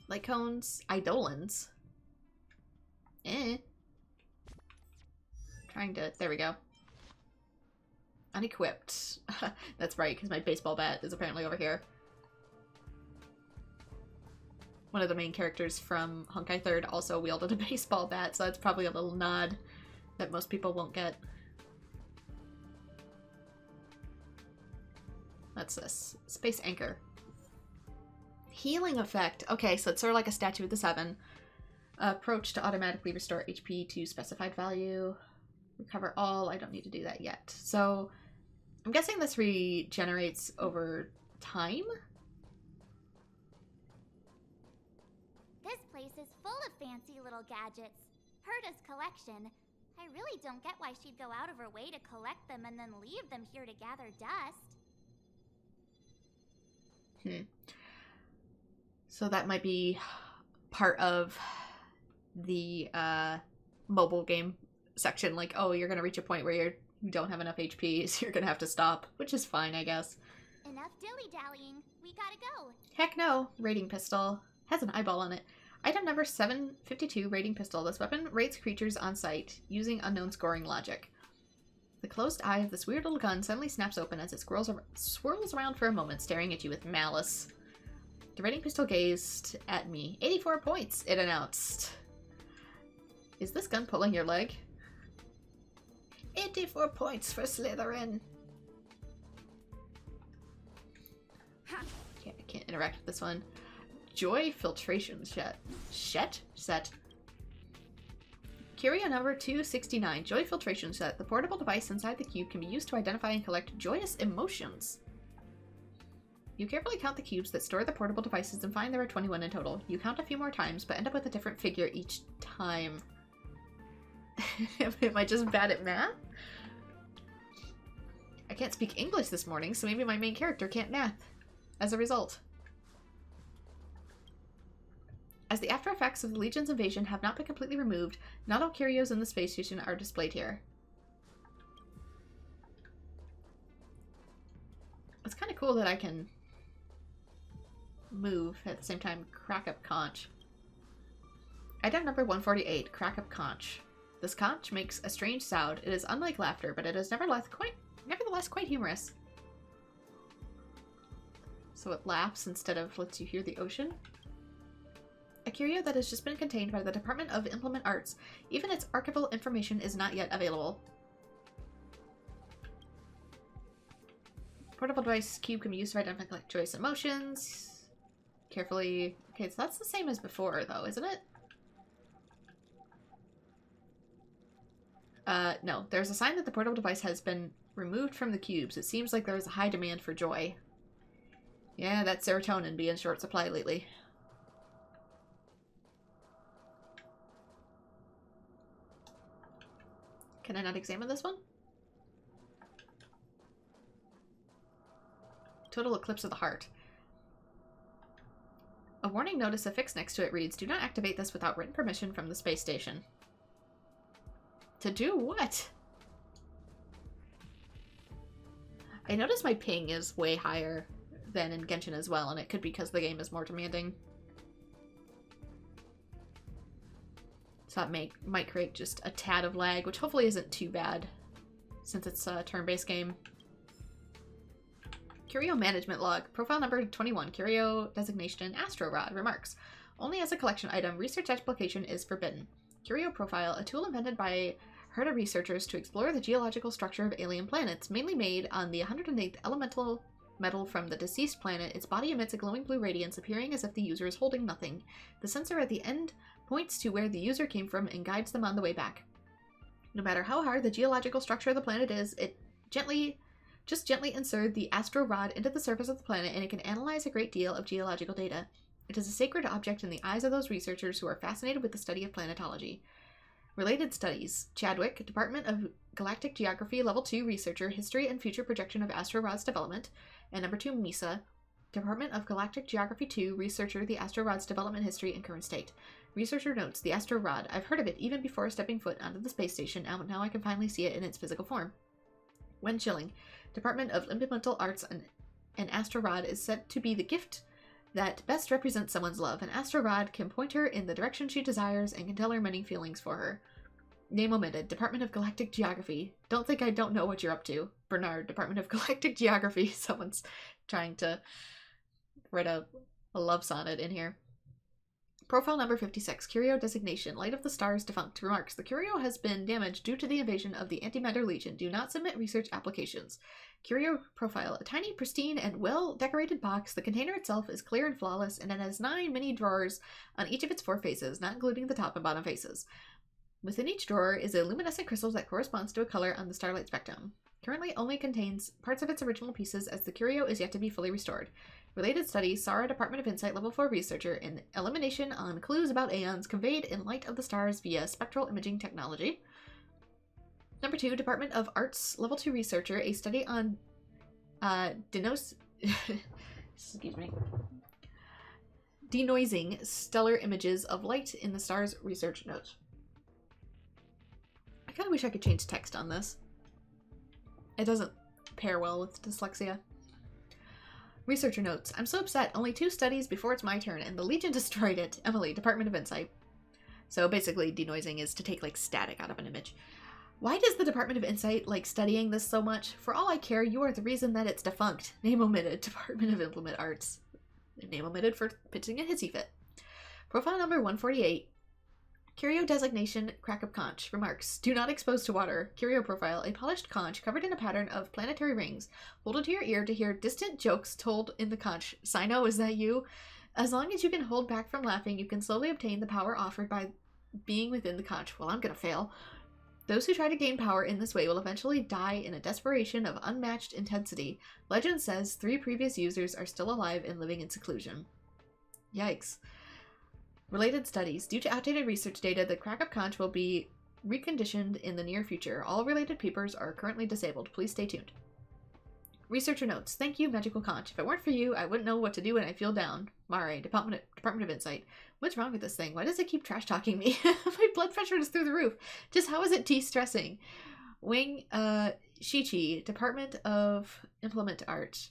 A: Light cones. Eidolons. Trying to... There we go. Unequipped. That's right, because my baseball bat is apparently over here. One of the main characters from Honkai 3rd also wielded a baseball bat, so that's probably a little nod that most people won't get. What's this? Space Anchor. Healing effect. Okay, so it's sort of like a Statue of the Seven. Approach to automatically restore HP to specified value. Recover all. I don't need to do that yet. So I'm guessing this regenerates over time?
E: This place is full of fancy little gadgets. Herta's collection. I really don't get why she'd go out of her way to collect them and then leave them here to gather dust.
A: So that might be part of the mobile game section. Like, oh, you're going to reach a point where you don't have enough HP, so you're going to have to stop. Which is fine, I guess.
E: Enough dilly-dallying. We gotta go.
A: Heck no. Raiding pistol. Has an eyeball on it. Item number 752, raiding pistol. This weapon rates creatures on sight using unknown scoring logic. The closed eye of this weird little gun suddenly snaps open as it swirls around for a moment, staring at you with malice. The raiding pistol gazed at me. 84 points, it announced. Is this gun pulling your leg? 84 points for Stellaron. Okay, I can't interact with this one. Joy filtration set. Curio number 269. Joy filtration set. The portable device inside the cube can be used to identify and collect joyous emotions. You carefully count the cubes that store the portable devices and find there are 21 in total. You count a few more times, but end up with a different figure each time. Am I just bad at math? I can't speak English this morning, so maybe my main character can't math as a result. As the after effects of the Legion's invasion have not been completely removed, not all curios in the space station are displayed here. It's kind of cool that I can move at the same time. Crack up conch. Item number 148, crack up conch. This conch makes a strange sound. It is unlike laughter, but it is nevertheless quite humorous. So it laughs instead of lets you hear the ocean. A curio that has just been contained by the Department of Implement Arts. Even its archival information is not yet available. Portable device cube can be used to identify joyous emotions. Carefully. Okay, so that's the same as before, though, isn't it? No. There's a sign that the portable device has been removed from the cubes. It seems like there is a high demand for joy. Yeah, that serotonin be in short supply lately. Can I not examine this one? Total eclipse of the heart. A warning notice affixed next to it reads, "Do not activate this without written permission from the space station." To do what? I notice my ping is way higher than in Genshin as well, and it could be because the game is more demanding. So that might create just a tad of lag, which hopefully isn't too bad since it's a turn-based game. Curio Management Log. Profile number 21. Curio Designation Astro Rod. Remarks. Only as a collection item, research application is forbidden. Curio Profile. A tool invented by Herta researchers to explore the geological structure of alien planets, mainly made on the 108th elemental metal from the deceased planet. Its body emits a glowing blue radiance, appearing as if the user is holding nothing. The sensor at the end points to where the user came from and guides them on the way back. No matter how hard the geological structure of the planet is, it gently insert the astro rod into the surface of the planet and it can analyze a great deal of geological data. It is a sacred object in the eyes of those researchers who are fascinated with the study of planetology. Related studies. Chadwick, Department of Galactic Geography, Level 2 Researcher, History and Future Projection of Astro Rod's Development. And number 2, Misa, Department of Galactic Geography 2, Researcher, the Astro Rod's Development History and Current State. Researcher notes, the Astro Rod. I've heard of it even before stepping foot onto the space station, and now I can finally see it in its physical form. When chilling. Department of Implemental Arts an Astro Rod is said to be the gift that best represents someone's love. An Astro Rod can point her in the direction she desires and can tell her many feelings for her. Name omitted. Department of Galactic Geography. Don't think I don't know what you're up to. Bernard, Department of Galactic Geography. Someone's trying to write a love sonnet in here. Profile number 56. Curio designation. Light of the Stars defunct. Remarks. The Curio has been damaged due to the invasion of the Antimatter Legion. Do not submit research applications. Curio profile. A tiny, pristine, and well-decorated box. The container itself is clear and flawless, and it has 9 mini drawers on each of its 4 faces, not including the top and bottom faces. Within each drawer is a luminescent crystal that corresponds to a color on the starlight spectrum. Currently only contains parts of its original pieces, as the Curio is yet to be fully restored. Related study, Sara, Department of Insight Level 4 researcher in elimination on clues about aeons conveyed in light of the stars via spectral imaging technology. Number 2, Department of Arts Level 2 researcher, a study on denoising stellar images of light in the stars research note. I kind of wish I could change text on this. It doesn't pair well with dyslexia. Researcher notes. I'm so upset. Only 2 studies before it's my turn, and the Legion destroyed it. Emily, Department of Insight. So basically, denoising is to take, like, static out of an image. Why does the Department of Insight like studying this so much? For all I care, you are the reason that it's defunct. Name omitted. Department of Implement Arts. Name omitted for pitching a hissy fit. Profile number 148. Curio designation, crack of conch. Remarks. Do not expose to water. Curio profile. A polished conch covered in a pattern of planetary rings. Hold it to your ear to hear distant jokes told in the conch. Sino, is that you? As long as you can hold back from laughing, you can slowly obtain the power offered by being within the conch. Well, I'm gonna fail. Those who try to gain power in this way will eventually die in a desperation of unmatched intensity. Legend says 3 previous users are still alive and living in seclusion. Yikes. Related studies. Due to outdated research data, the crack of conch will be reconditioned in the near future. All related papers are currently disabled. Please stay tuned. Researcher notes. Thank you, Magical Conch. If it weren't for you, I wouldn't know what to do when I feel down. Mare, Department of Insight. What's wrong with this thing? Why does it keep trash-talking me? My blood pressure is through the roof. Just how is it de-stressing? Wing, Shichi, Department of Implement Art.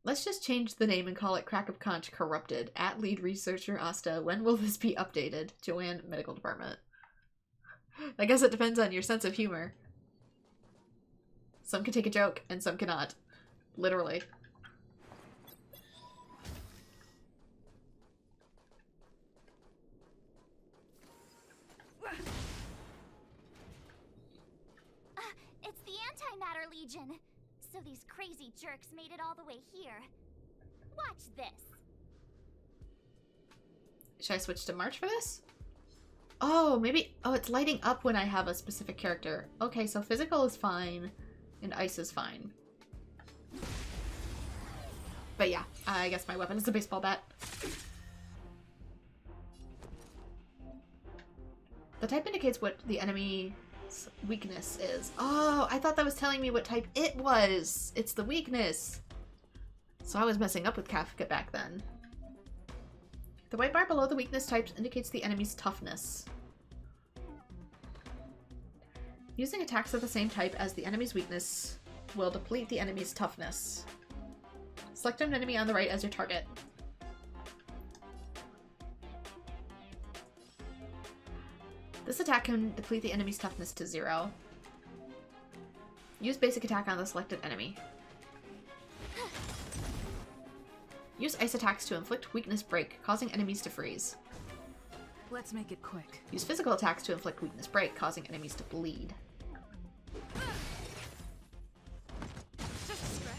A: Let's just change the name and call it Crack of Conch Corrupted. At lead researcher Asta. When will this be updated? Joanne, Medical Department. I guess it depends on your sense of humor. Some can take a joke, and some cannot. Literally.
E: It's the Antimatter Legion. So these crazy jerks made it all the way here. Watch this.
A: Should I switch to March for this? Oh, maybe... Oh, it's lighting up when I have a specific character. Okay, so physical is fine, and ice is fine. But yeah, I guess my weapon is a baseball bat. The type indicates what the enemy's weakness is. Oh, I thought that was telling me what type it was. It's the weakness. So I was messing up with Kafka back then. The white bar below the weakness types indicates the enemy's toughness. Using attacks of the same type as the enemy's weakness will deplete the enemy's toughness. Select an enemy on the right as your target. This attack can deplete the enemy's toughness to 0. Use basic attack on the selected enemy. Use ice attacks to inflict weakness break, causing enemies to freeze.
F: Let's make it quick.
A: Use physical attacks to inflict weakness break, causing enemies to bleed.
F: Just a scratch.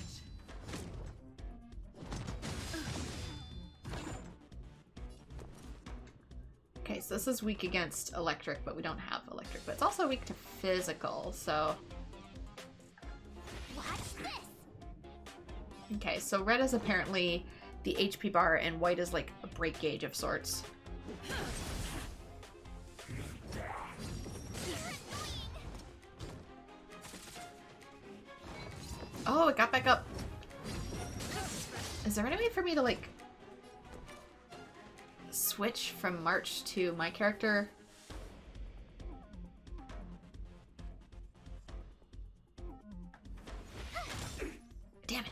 A: Okay, so this is weak against electric, but we don't have electric. But it's also weak to physical, so...
E: Watch this.
A: Okay, so red is apparently the HP bar, and white is like a break gauge of sorts. Oh, it got back up. Is there any way for me to, like, switch from March to my character? Damn it.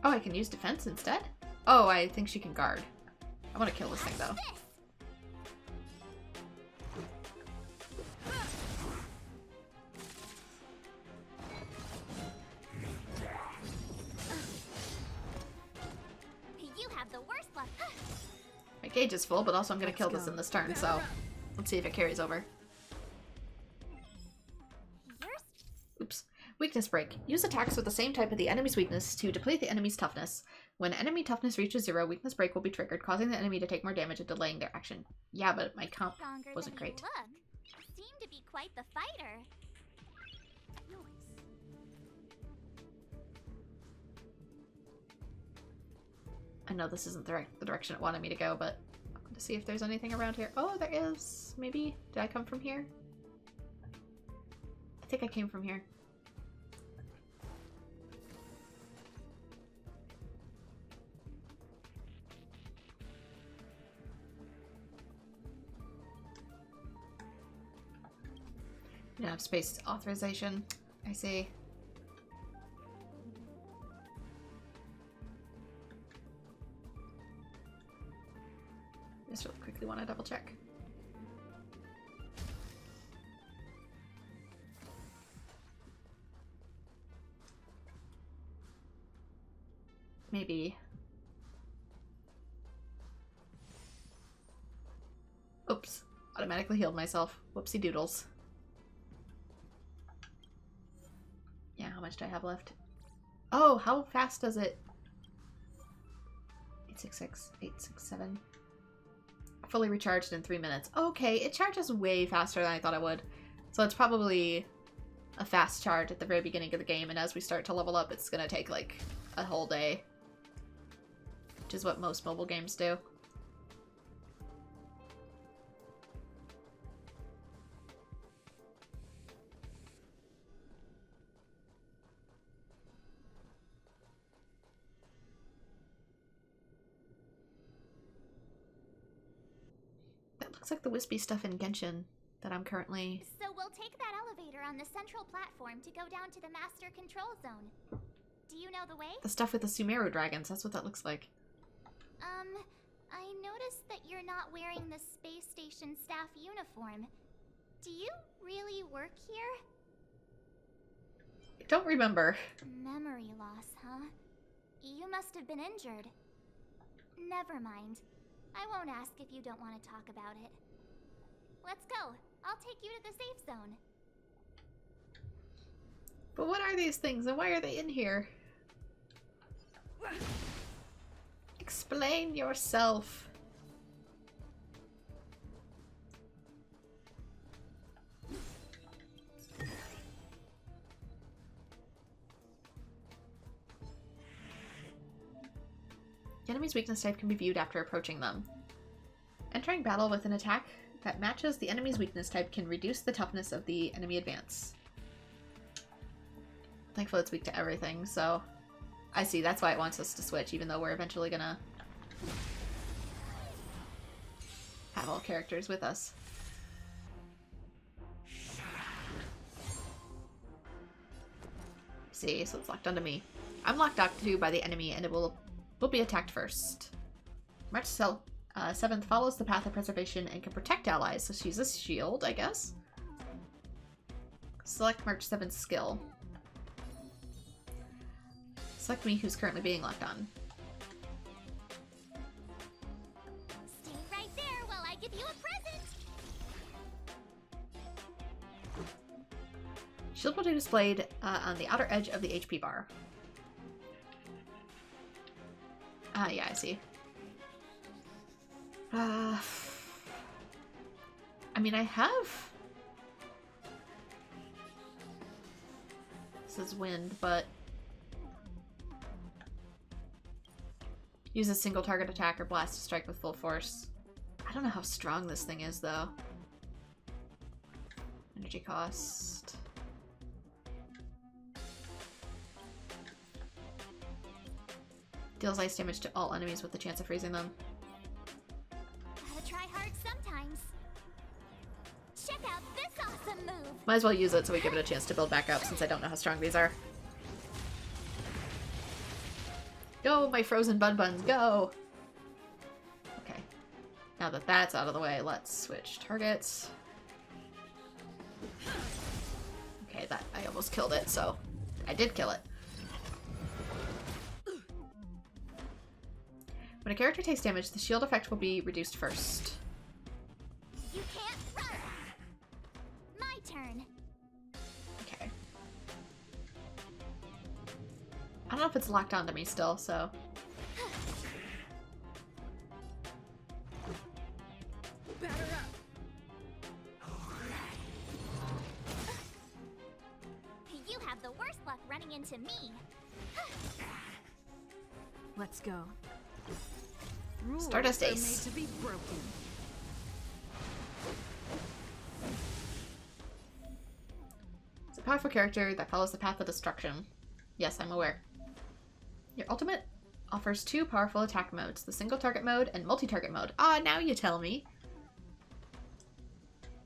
A: Oh, I can use defense instead? Oh, I think she can guard. I want to kill this thing, though.
E: You have the worst luck.
A: My gauge is full, but also I'm going to kill this in this turn, so let's see if it carries over. Oops. Weakness break. Use attacks with the same type of the enemy's weakness to deplete the enemy's toughness. When enemy toughness reaches 0, weakness break will be triggered, causing the enemy to take more damage and delaying their action. Yeah, but my comp wasn't great.
E: Look, you seem to be quite the fighter.
A: I know this isn't the direction it wanted me to go, but I'm going to see if there's anything around here. Oh, there is. Maybe. Did I come from here? I think I came from here. You don't have space authorization. I see. Just really quickly want to double check. Maybe. Oops. Automatically healed myself. Whoopsie doodles. Yeah, how much do I have left? Oh, how fast does it? 866, 867. Fully recharged in 3 minutes. Okay, it charges way faster than I thought it would. So it's probably a fast charge at the very beginning of the game, and as we start to level up, it's gonna take like a whole day. Which is what most mobile games do. Looks like the wispy stuff in Genshin that I'm currently...
E: So we'll take that elevator on the central platform to go down to the master control zone. Do you know the way?
A: The stuff with the Sumeru dragons, that's what that looks like.
E: I noticed that you're not wearing the space station staff uniform. Do you really work here?
A: I don't remember.
E: Memory loss, huh? You must have been injured. Never mind. I won't ask if you don't want to talk about it. Let's go. I'll take you to the safe zone.
A: But what are these things and why are they in here? Explain yourself. The enemy's weakness type can be viewed after approaching them. Entering battle with an attack that matches the enemy's weakness type can reduce the toughness of the enemy advance. Thankfully it's weak to everything, so... I see, that's why it wants us to switch, even though we're eventually gonna have all characters with us. See, so it's locked onto me. I'm locked onto by the enemy and it will be attacked first. March 7th follows the path of preservation and can protect allies, so she's a shield, I guess. Select March 7th skill. Select me who's currently being locked on.
E: Stay right there while I give you a present!
A: Shield will be displayed on the outer edge of the HP bar. Yeah, I see. I mean, I have... This is wind, but... Use a single target attack or blast to strike with full force. I don't know how strong this thing is, though. Energy cost... Deals ice damage to all enemies with the chance of freezing them.
E: Gotta try hard sometimes. Check out this awesome move!
A: Might as well use it so we give it a chance to build back up since I don't know how strong these are. Go, my frozen bun buns, go! Okay. Now that that's out of the way, let's switch targets. Okay, that I almost killed it, so I did kill it. When a character takes damage, the shield effect will be reduced first.
E: You can't run! My turn.
A: Okay. I don't know if it's locked onto me still, so...
F: Batter up.
E: You have the worst luck running into me.
F: Let's go. Rules
A: Stardust
F: are
A: Ace.
F: made to be broken.
A: It's a powerful character that follows the path of destruction. Yes, I'm aware. Your ultimate offers 2 powerful attack modes, the single target mode and multi-target mode. Ah, now you tell me.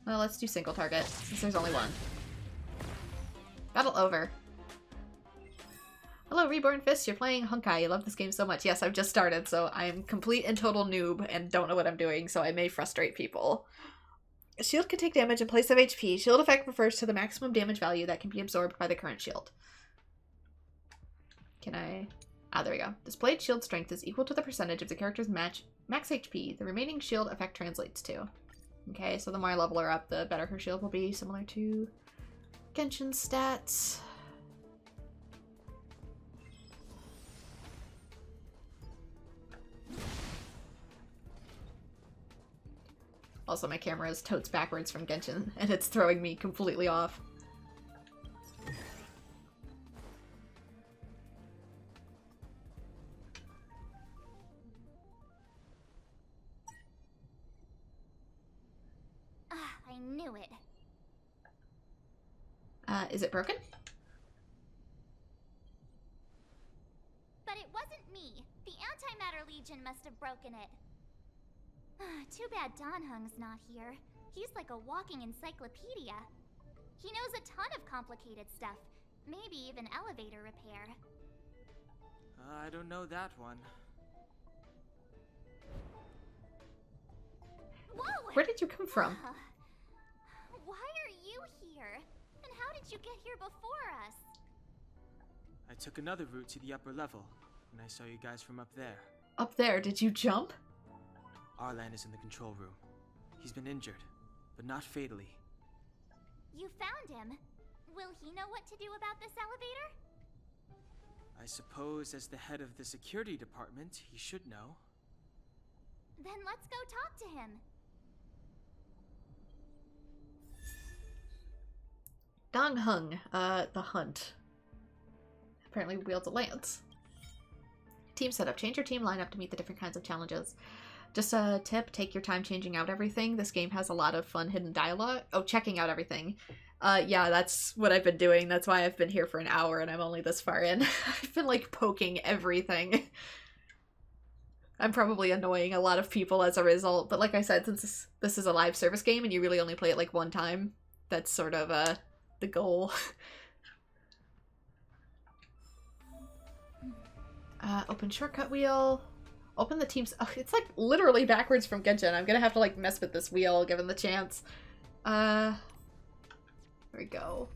A: Well, let's do single target, since there's only one. Battle over. Hello, Reborn Fist. You're playing Honkai. You love this game so much. Yes, I've just started, so I am complete and total noob and don't know what I'm doing, so I may frustrate people. A shield can take damage in place of HP. Shield effect refers to the maximum damage value that can be absorbed by the current shield. Can I... Ah, there we go. Displayed shield strength is equal to the percentage of the character's max HP the remaining shield effect translates to. Okay, so the more I level her up, the better her shield will be, similar to Genshin's stats. Also, my camera is totes backwards from Genshin, and it's throwing me completely off.
E: I knew it.
A: Is it broken?
E: But it wasn't me. The Antimatter Legion must have broken it. Too bad Danhung's not here. He's like a walking encyclopedia. He knows a ton of complicated stuff. Maybe even elevator repair.
D: I don't know that one.
E: Whoa!
A: Where did you come from?
E: Why are you here? And how did you get here before us?
D: I took another route to the upper level, and I saw you guys from up there.
A: Up there, did you jump?
D: Arlan is in the control room. He's been injured, but not fatally.
E: You found him. Will he know what to do about this elevator?
D: I suppose as the head of the security department, he should know.
E: Then let's go talk to him.
A: Danhung, the hunt. Apparently wields a lance. Team setup. Change your team lineup to meet the different kinds of challenges. Just a tip, take your time changing out everything. This game has a lot of fun hidden dialogue. Oh, checking out everything. Yeah, that's what I've been doing. That's why I've been here for an hour and I'm only this far in. I've been, like, poking everything. I'm probably annoying a lot of people as a result, but like I said, since this is a live service game and you really only play it, like, one time, that's sort of, the goal. Open shortcut wheel. Open the team's... Oh, it's like literally backwards from Genshin. I'm gonna have to like mess with this wheel given the chance. There we go.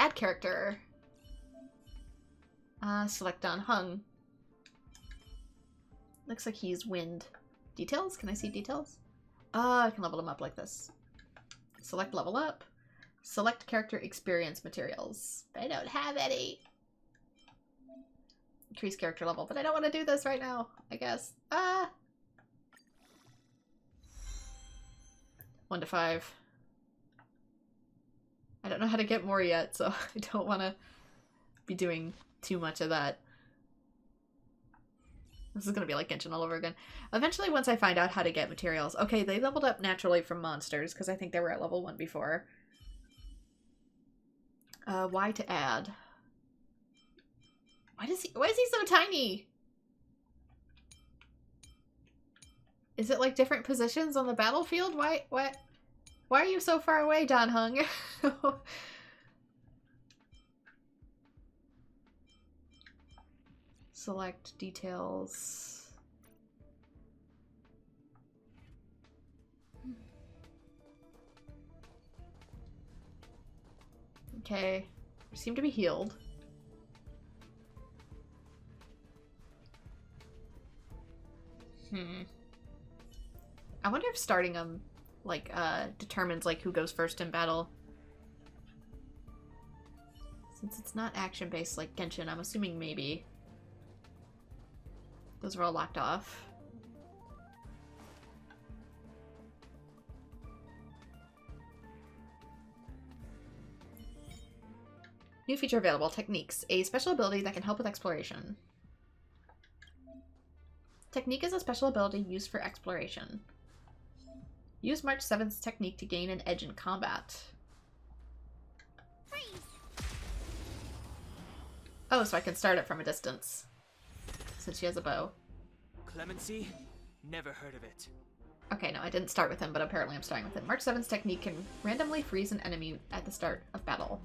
A: Add character. Select Danhung. Looks like he's wind. Details? Can I see details? I can level him up like this. Select level up. Select character experience materials. I don't have any. Increase character level, but I don't want to do this right now, I guess. 1 to 5. I don't know how to get more yet, so I don't want to be doing too much of that. This is going to be like Genshin all over again. Eventually, once I find out how to get materials... Okay, they leveled up naturally from monsters, because I think they were at level 1 before. Y to add. Why is he so tiny? Is it like different positions on the battlefield? Why are you so far away, Danhung? Select details. Okay, we seem to be healed. I wonder if starting them, like, determines, like, who goes first in battle. Since it's not action-based like Genshin, I'm assuming maybe. Those are all locked off. New feature available, Techniques, a special ability that can help with exploration. Technique is a special ability used for exploration. Use March 7th's technique to gain an edge in combat.
E: Freeze!
A: Oh, so I can start it from a distance. Since she has a bow.
D: Clemency? Never heard of it.
A: Okay, no, I didn't start with him, but apparently I'm starting with him. March 7th's technique can randomly freeze an enemy at the start of battle.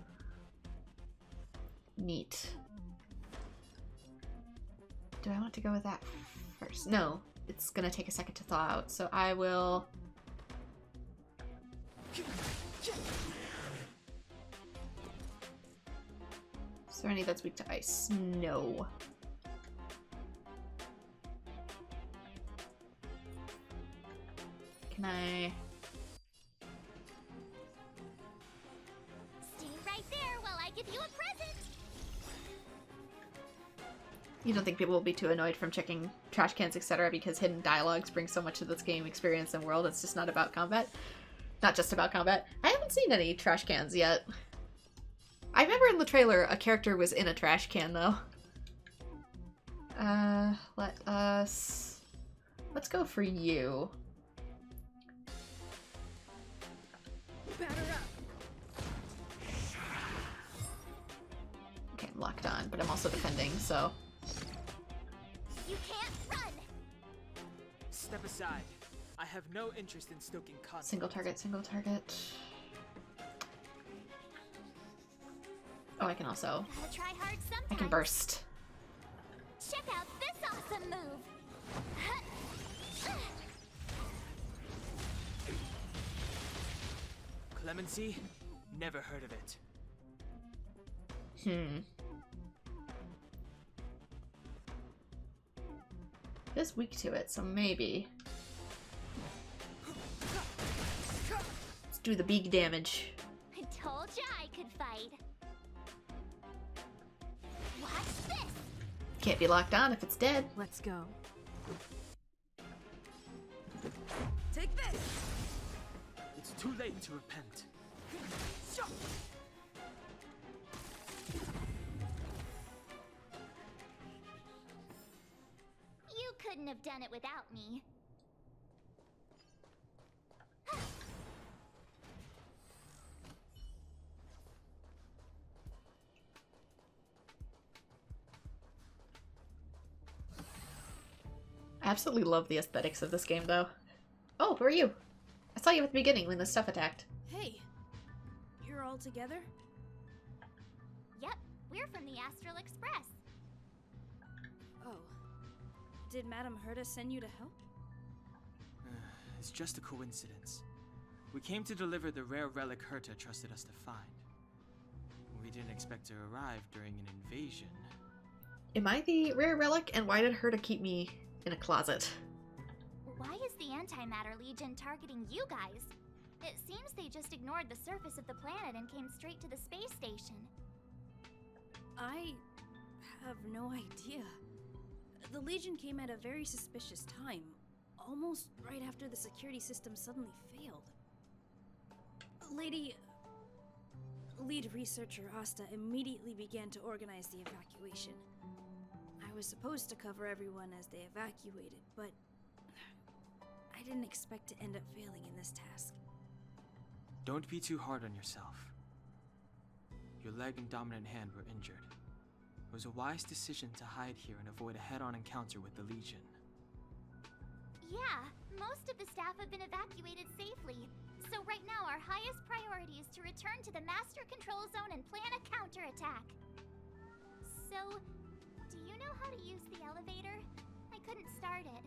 A: Neat. Do I want to go with that first? No, it's gonna take a second to thaw out, so I will... Is there any that's weak to ice? No. Can I...
E: Stay right there while I give you a present!
A: You don't think people will be too annoyed from checking trash cans, etc., because hidden dialogues bring so much to this game experience and world? It's just not about combat. Not just about combat. I haven't seen any trash cans yet. I remember in the trailer a character was in a trash can, though. Let's go for you.
F: Batter up.
A: Okay, I'm locked on, but I'm also defending, so...
E: You can't run!
D: Step aside. I have no interest in stoking conflict.
A: Single target, single target. Oh, I can also...
E: Gotta try hard sometimes.
A: I can burst.
E: Check out this awesome move!
D: Clemency? Never heard of it.
A: It is weak to it, so maybe. Let's do the big damage.
E: I told ya I could fight. Watch this!
A: Can't be locked on if it's dead.
F: Let's go. Take this!
D: It's too late to repent.
E: You couldn't have done it without me.
A: I absolutely love the aesthetics of this game, though. Oh, who are you? I saw you at the beginning when the stuff attacked.
F: Hey, you're all together?
E: Yep, we're from the Astral Express.
F: Oh. Did Madame Herta send you to help?
D: It's just a coincidence. We came to deliver the rare relic Herta trusted us to find. We didn't expect to arrive during an invasion.
A: Am I the rare relic, and why did Herta keep me in a closet?
E: Why is the Antimatter Legion targeting you guys? It seems they just ignored the surface of the planet and came straight to the space station.
F: I have no idea. The Legion came at a very suspicious time, almost right after the security system suddenly failed. Lead researcher Asta immediately began to organize the evacuation. I was supposed to cover everyone as they evacuated, but I didn't expect to end up failing in this task.
D: Don't be too hard on yourself. Your leg and dominant hand were injured. It was a wise decision to hide here and avoid a head-on encounter with the Legion.
E: Yeah, most of the staff have been evacuated safely. So right now our highest priority is to return to the Master Control Zone and plan a counterattack. So, do you know know how to use the elevator? I couldn't start it.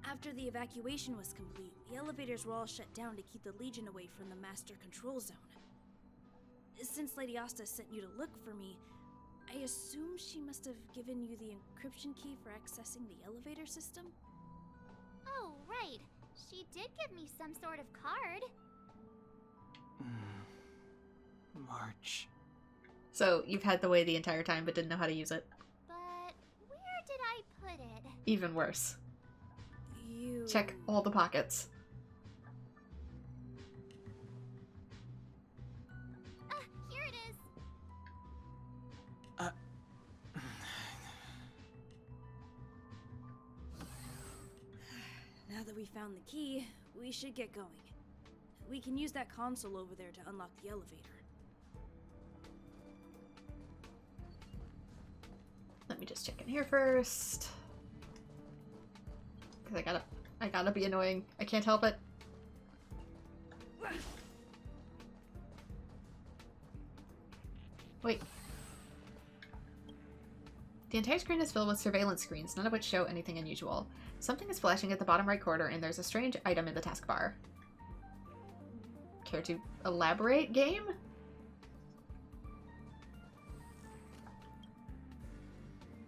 F: After the evacuation was complete, the elevators were all shut down to keep the Legion away from the Master Control Zone. Since Lady Asta sent you to look for me, I assume she must have given you the encryption key for accessing the elevator system?
E: Oh, right. She did give me some sort of card.
D: March.
A: So you've had the way the entire time but didn't know how to use it.
E: But where did I put it?
A: Even worse.
F: You...
A: Check all the pockets.
E: Here it is.
F: Now that we found the key, we should get going. We can use that console over there to unlock the elevator.
A: Let me just check in here first. Because I gotta be annoying. I can't help it. Wait. The entire screen is filled with surveillance screens, none of which show anything unusual. Something is flashing at the bottom right corner, and there's a strange item in the taskbar. Care to elaborate, game?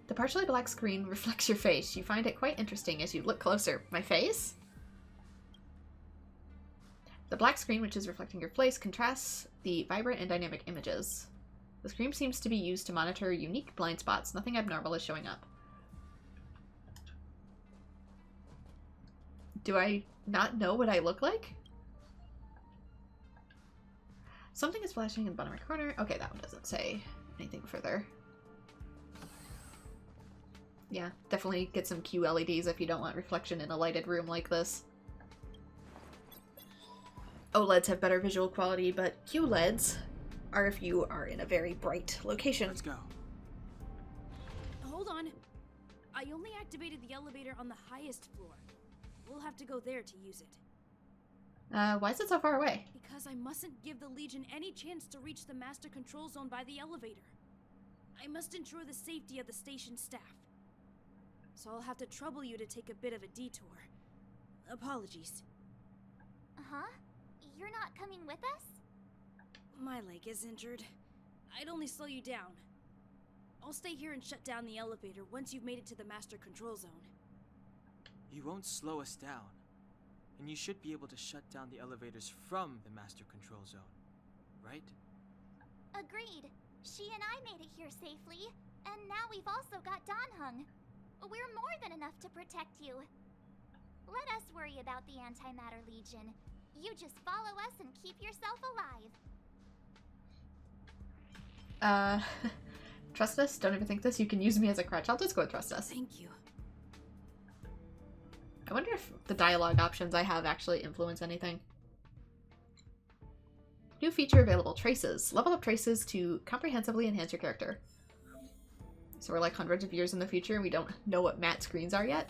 A: The partially black screen reflects your face. You find it quite interesting as you look closer. My face? The black screen, which is reflecting your face, contrasts the vibrant and dynamic images. The screen seems to be used to monitor unique blind spots. Nothing abnormal is showing up. Do I not know what I look like? Something is flashing in the bottom right corner. Okay, that one doesn't say anything further. Yeah, definitely get some QLEDs if you don't want reflection in a lighted room like this. OLEDs have better visual quality, but QLEDs are if you are in a very bright location.
D: Let's go.
F: Hold on. I only activated the elevator on the highest floor. We'll have to go there to use it.
A: Why is it so far away?
F: Because I mustn't give the Legion any chance to reach the Master Control Zone by the elevator. I must ensure the safety of the station staff. So I'll have to trouble you to take a bit of a detour. Apologies.
E: Huh? You're not coming with us?
F: My leg is injured. I'd only slow you down. I'll stay here and shut down the elevator once you've made it to the Master Control Zone.
D: You won't slow us down. And you should be able to shut down the elevators from the Master Control Zone, right?
E: Agreed. She and I made it here safely, and now we've also got Danhung. We're more than enough to protect you. Let us worry about the Antimatter Legion. You just follow us and keep yourself alive.
A: Trust us? Don't even think this. You can use me as a crutch. I'll just go with trust us.
F: Thank you.
A: I wonder if the dialogue options I have actually influence anything. New feature available, traces. Level up traces to comprehensively enhance your character. So we're like hundreds of years in the future and we don't know what matte screens are yet.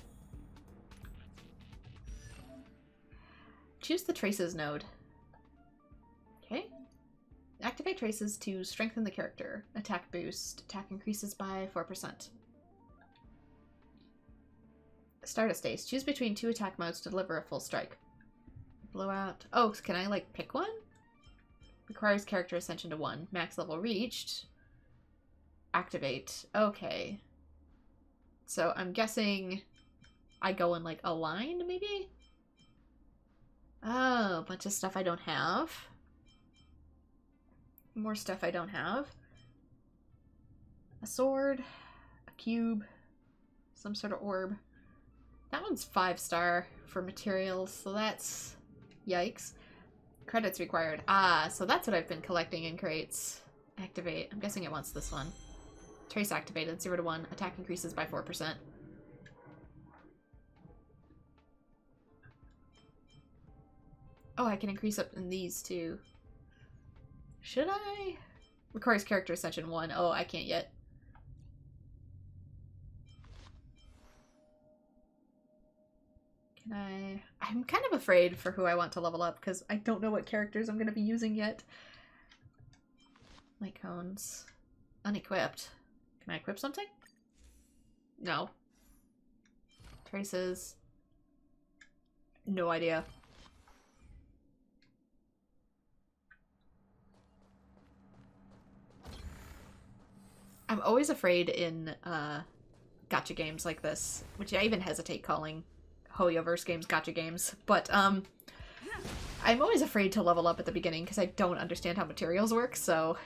A: Choose the traces node. Okay. Activate traces to strengthen the character. Attack boost. Attack increases by 4%. Start a stage. Choose between 2 attack modes to deliver a full strike. Blowout. Oh, can I like pick one? Requires character ascension to 1. Max level reached. Activate. Okay. So I'm guessing I go in like aligned maybe? Oh, a bunch of stuff I don't have. More stuff I don't have. A sword. A cube. Some sort of orb. That one's 5-star for materials, so that's... yikes. Credits required. Ah, so that's what I've been collecting in crates. Activate. I'm guessing it wants this one. Trace activated. 0 to 1. Attack increases by 4%. Oh, I can increase up in these too. Should I? Requires character ascension 1. Oh, I can't yet. I'm kind of afraid for who I want to level up because I don't know what characters I'm going to be using yet. Light cones. Unequipped. Can I equip something? No. Traces. No idea. I'm always afraid in gacha games like this, which I even hesitate calling Hoyoverse games gacha games, but I'm always afraid to level up at the beginning because I don't understand how materials work, so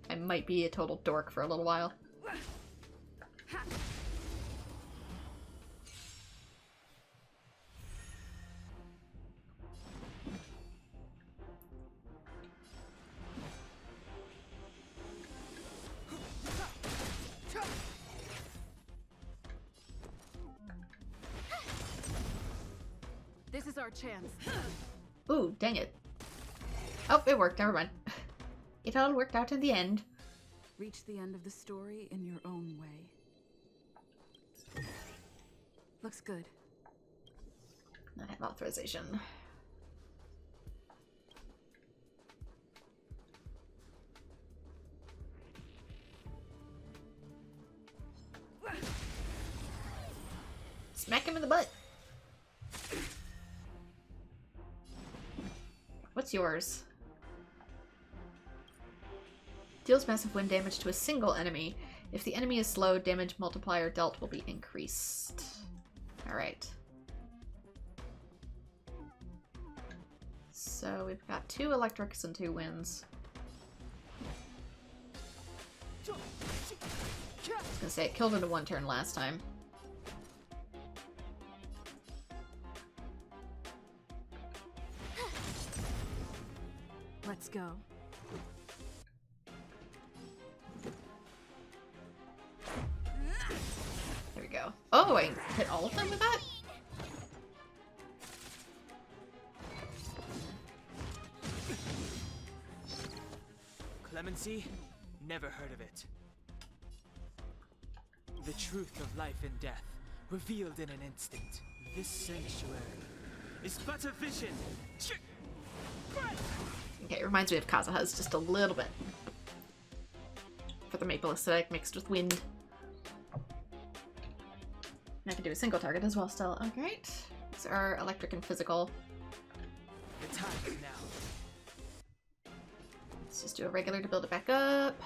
A: I might be a total dork for a little while.
G: This is our chance.
A: Ooh, dang it. Oh, it worked. Never mind. It all worked out in the end.
G: Reach the end of the story in your own way. Looks good.
A: I have authorization. Smack him in the butt. What's yours? Deals massive wind damage to a single enemy. If the enemy is slowed, damage multiplier dealt will be increased. Alright. So we've got 2 electrics and 2 winds. I was gonna say, it killed into 1 turn last time.
G: Let's go.
A: There we go. Oh, I hit all of them with that?
D: Clemency? Never heard of it. The truth of life and death, revealed in an instant. This sanctuary is but a vision.
A: Okay, it reminds me of Kazuha's just a little bit. For the maple aesthetic mixed with wind. And I can do a single target as well still. Alright. These are electric and physical.
D: The time is now.
A: Let's just do a regular to build it back up.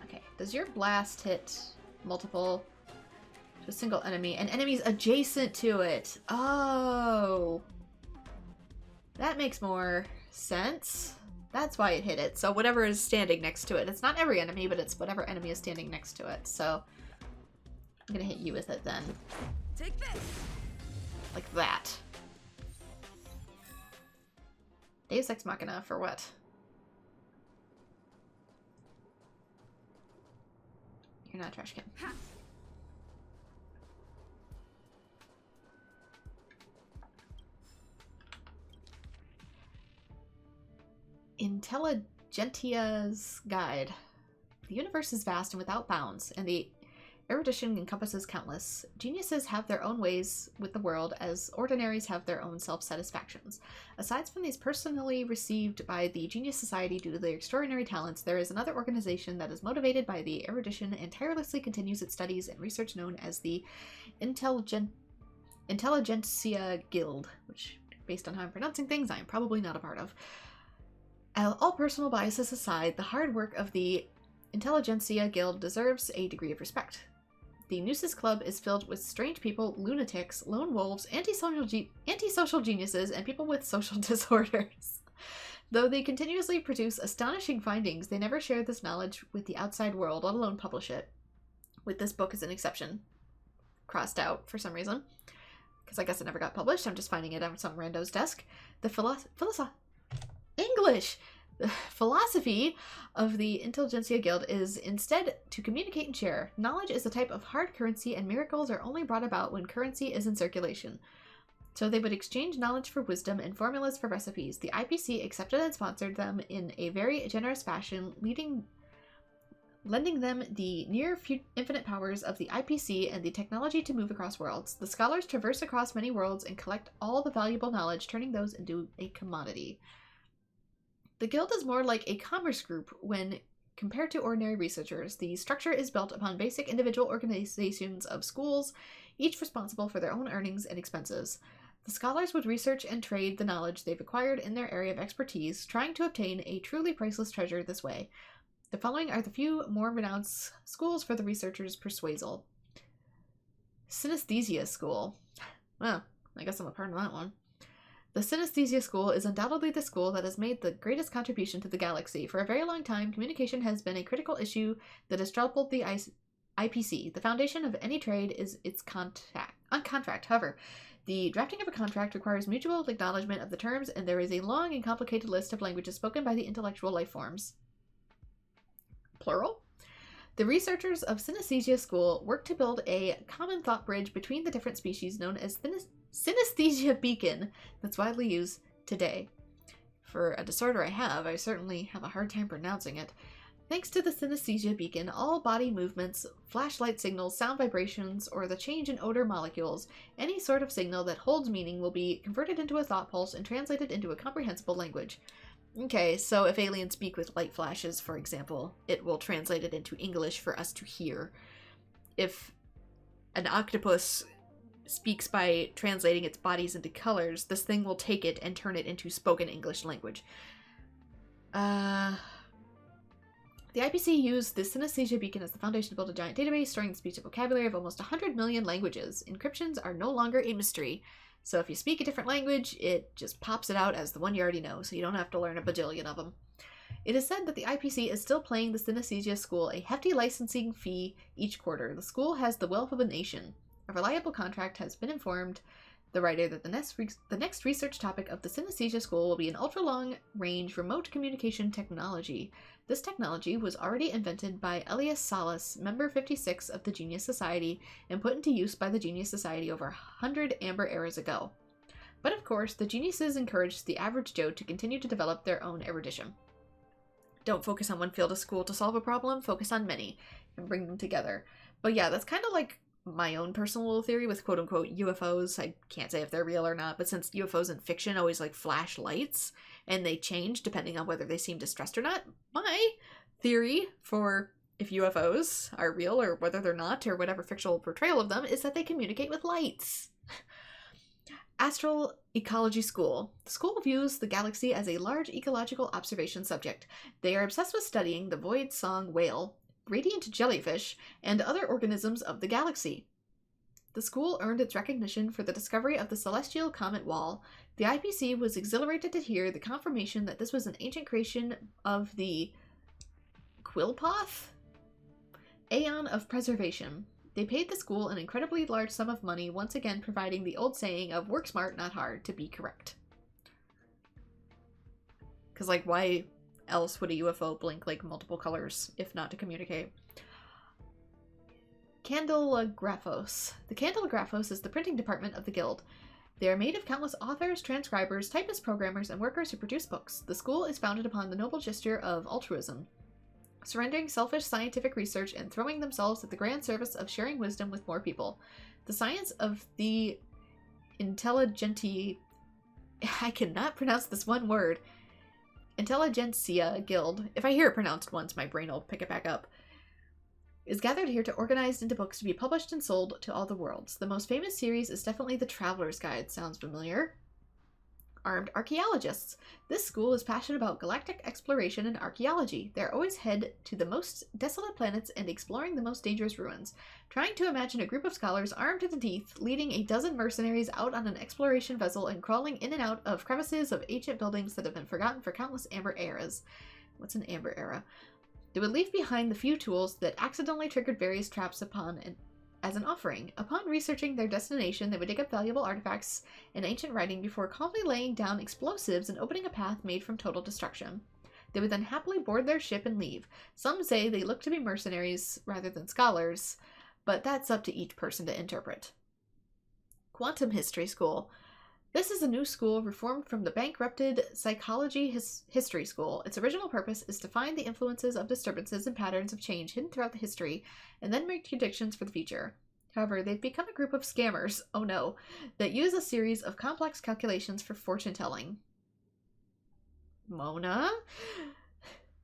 A: Okay, does your blast hit multiple to a single enemy and enemies adjacent to it? Oh, that makes more sense. That's why it hit it. So whatever is standing next to it. It's not every enemy, but it's whatever enemy is standing next to it. So I'm gonna hit you with it then.
F: Take this.
A: Like that. Deus Ex Machina for what? You're not a trash can. Intelligentia's Guide. The universe is vast and without bounds, and the erudition encompasses countless. Geniuses have their own ways with the world, as ordinaries have their own self-satisfactions. Aside from these personally received by the Genius Society due to their extraordinary talents, there is another organization that is motivated by the erudition and tirelessly continues its studies and research known as the Intelligentsia Guild, which, based on how I'm pronouncing things, I am probably not a part of. All personal biases aside, the hard work of the Intelligentsia Guild deserves a degree of respect. The Nooses Club is filled with strange people, lunatics, lone wolves, antisocial geniuses, and people with social disorders. Though they continuously produce astonishing findings, they never share this knowledge with the outside world, let alone publish it. With this book as an exception. Crossed out for some reason. Because I guess it never got published. I'm just finding it on some rando's desk. The English! The philosophy of the Intelligentsia Guild is instead to communicate and share. Knowledge is a type of hard currency, and miracles are only brought about when currency is in circulation. So they would exchange knowledge for wisdom and formulas for recipes. The IPC accepted and sponsored them in a very generous fashion, lending them the near-infinite powers of the IPC and the technology to move across worlds. The scholars traverse across many worlds and collect all the valuable knowledge, turning those into a commodity. The guild is more like a commerce group when compared to ordinary researchers. The structure is built upon basic individual organizations of schools, each responsible for their own earnings and expenses. The scholars would research and trade the knowledge they've acquired in their area of expertise, trying to obtain a truly priceless treasure this way. The following are the few more renowned schools for the researchers' persuasal. Synesthesia School. Well, I guess I'm a part of that one. The Synesthesia School is undoubtedly the school that has made the greatest contribution to the galaxy. For a very long time, communication has been a critical issue that has troubled the IPC. The foundation of any trade is its contract. However, the drafting of a contract requires mutual acknowledgement of the terms, and there is a long and complicated list of languages spoken by the intellectual life forms. Plural? The researchers of Synesthesia School work to build a common thought bridge between the different species known as Synesthesia Beacon that's widely used today. For a disorder I certainly have a hard time pronouncing it. Thanks to the Synesthesia Beacon, all body movements, flashlight signals, sound vibrations, or the change in odor molecules, any sort of signal that holds meaning will be converted into a thought pulse and translated into a comprehensible language. Okay, so if aliens speak with light flashes, for example, it will translate it into English for us to hear. If an octopus speaks by translating its bodies into colors, this thing will take it and turn it into spoken English language. The IPC used the Synesthesia Beacon as the foundation to build a giant database storing the speech and vocabulary of almost 100 million languages. Encryptions are no longer a mystery, so if you speak a different language, it just pops it out as the one you already know, so you don't have to learn a bajillion of them. It is said that the IPC is still paying the Synesthesia School a hefty licensing fee each quarter. The school has the wealth of a nation. A reliable contract has been informed the writer that the next research topic of the Synesthesia School will be an ultra-long-range remote communication technology. This technology was already invented by Elias Salas, member 56 of the Genius Society, and put into use by the Genius Society over 100 Amber Eras ago. But of course, the geniuses encouraged the average Joe to continue to develop their own erudition. Don't focus on one field of school to solve a problem, focus on many, and bring them together. But yeah, that's kind of like my own personal little theory with quote-unquote UFOs. I can't say if they're real or not, but since UFOs in fiction always like flash lights, and they change depending on whether they seem distressed or not, my theory for if UFOs are real or whether they're not, or whatever fictional portrayal of them, is that they communicate with lights. Astral Ecology School. The school views the galaxy as a large ecological observation subject. They are obsessed with studying the void song whale, radiant jellyfish, and other organisms of the galaxy. The school earned its recognition for the discovery of the celestial comet wall. The IPC was exhilarated to hear the confirmation that this was an ancient creation of the Quillpoth Aeon of Preservation. They paid the school an incredibly large sum of money, once again providing the old saying of work smart, not hard, to be correct. Because, like, why else would a UFO blink like multiple colors if not to communicate? Candelagraphos. The Candelagraphos is the printing department of the guild. They are made of countless authors, transcribers, typists, programmers, and workers who produce books. The school is founded upon the noble gesture of altruism, surrendering selfish scientific research and throwing themselves at the grand service of sharing wisdom with more people. The science of the I cannot pronounce this one word. Intelligentsia Guild, if I hear it pronounced once, my brain will pick it back up, is gathered here to organize into books to be published and sold to all the worlds. The most famous series is definitely The Traveler's Guide. Sounds familiar? Armed Archaeologists. This school is passionate about galactic exploration and archaeology. They always head to the most desolate planets and exploring the most dangerous ruins. Trying to imagine a group of scholars armed to the teeth, leading a dozen mercenaries out on an exploration vessel and crawling in and out of crevices of ancient buildings that have been forgotten for countless Amber Eras. What's an Amber Era? They would leave behind the few tools that accidentally triggered various traps as an offering. Upon researching their destination, they would dig up valuable artifacts and ancient writing before calmly laying down explosives and opening a path made from total destruction. They would then happily board their ship and leave. Some say they look to be mercenaries rather than scholars, but that's up to each person to interpret. Quantum History School. This is a new school reformed from the bankrupted Psychology History School. Its original purpose is to find the influences of disturbances and patterns of change hidden throughout the history, and then make predictions for the future. However, they've become a group of scammers, oh no, that use a series of complex calculations for fortune-telling. Mona?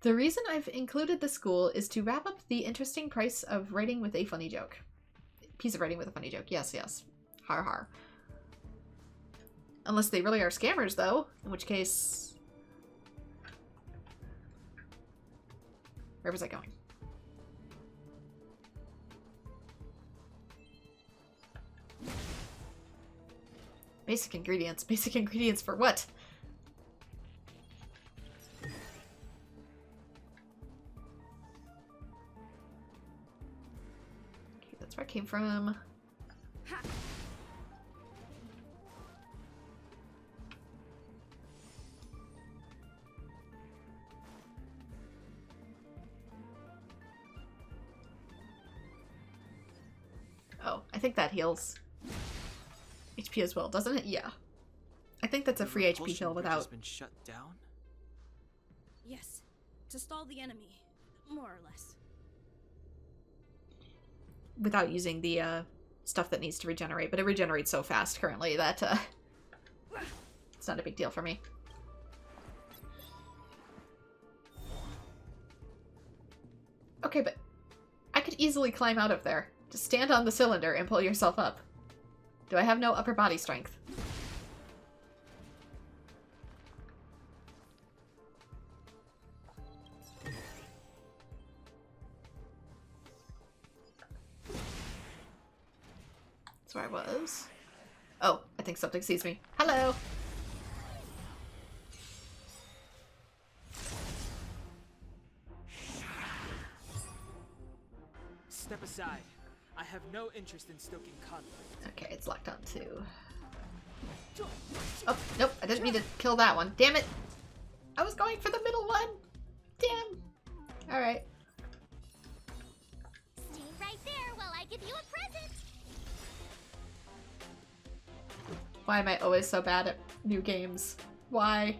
A: The reason I've included the school is to wrap up the interesting price of writing with a funny joke. Piece of writing with a funny joke. Yes, yes. Har har. Unless they really are scammers, though. In which case... Where was I going? Basic ingredients. Basic ingredients for what? Okay, that's where I came from. Oh, I think that heals HP as well, doesn't it? Yeah. I think that's a free HP heal
D: Has
A: without...
D: been shut down?
F: Yes, to stall the enemy, more or less.
A: without using the stuff that needs to regenerate, but it regenerates so fast currently that it's not a big deal for me. Okay, but I could easily climb out of there. Just stand on the cylinder and pull yourself up. Do I have no upper body strength? That's where I was. Oh, I think something sees me. Hello!
D: Step aside. I have no interest in stoking conflict.
A: Okay, it's locked on too. Oh, nope, I didn't mean to kill that one. Damn it! I was going for the middle one! Damn! Alright.
E: Stay right there while I give you a present.
A: Why am I always so bad at new games? Why?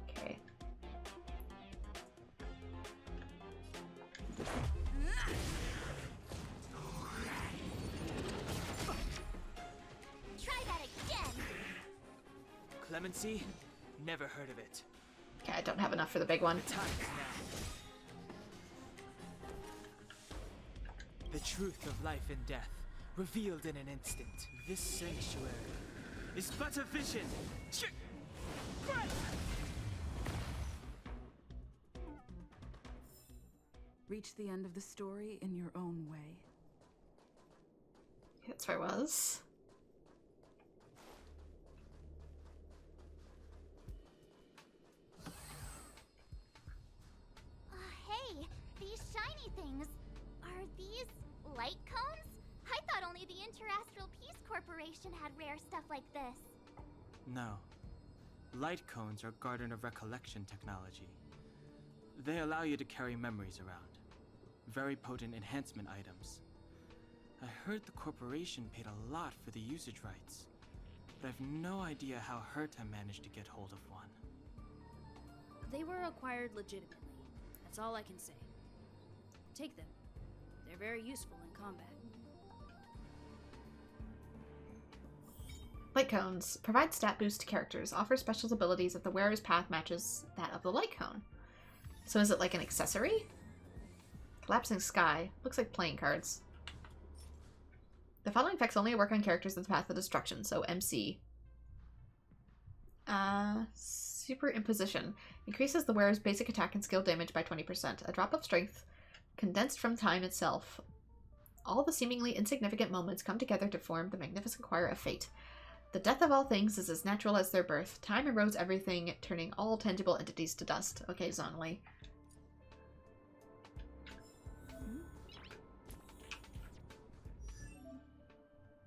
A: Okay.
E: Try that again.
D: Clemency? Never heard of it.
A: Okay, I don't have enough for the big one.
D: The time is now. The truth of life and death, revealed in an instant. This sanctuary is but a vision.
G: Reach the end of the story in your own way.
A: That's where I was.
E: Hey, these shiny things. Are these light cones? I thought only the Interastral Peace Corporation had rare stuff like this.
D: No. Light cones are Garden of Recollection technology. They allow you to carry memories around. Very potent enhancement items. I heard the corporation paid a lot for the usage rights, but I've no idea how Herta managed to get hold of one.
F: They were acquired legitimately. That's all I can say. Take them. They're very useful in combat.
A: Light cones. Provide stat boost to characters. Offer special abilities if the wearer's path matches that of the light cone. So is it like an accessory? Collapsing sky. Looks like playing cards. The following effects only work on characters in the path of destruction, so MC. Superimposition. Increases the wearer's basic attack and skill damage by 20%. A drop of strength condensed from time itself. All the seemingly insignificant moments come together to form the magnificent choir of fate. The death of all things is as natural as their birth. Time erodes everything, turning all tangible entities to dust. Okay, Zonli.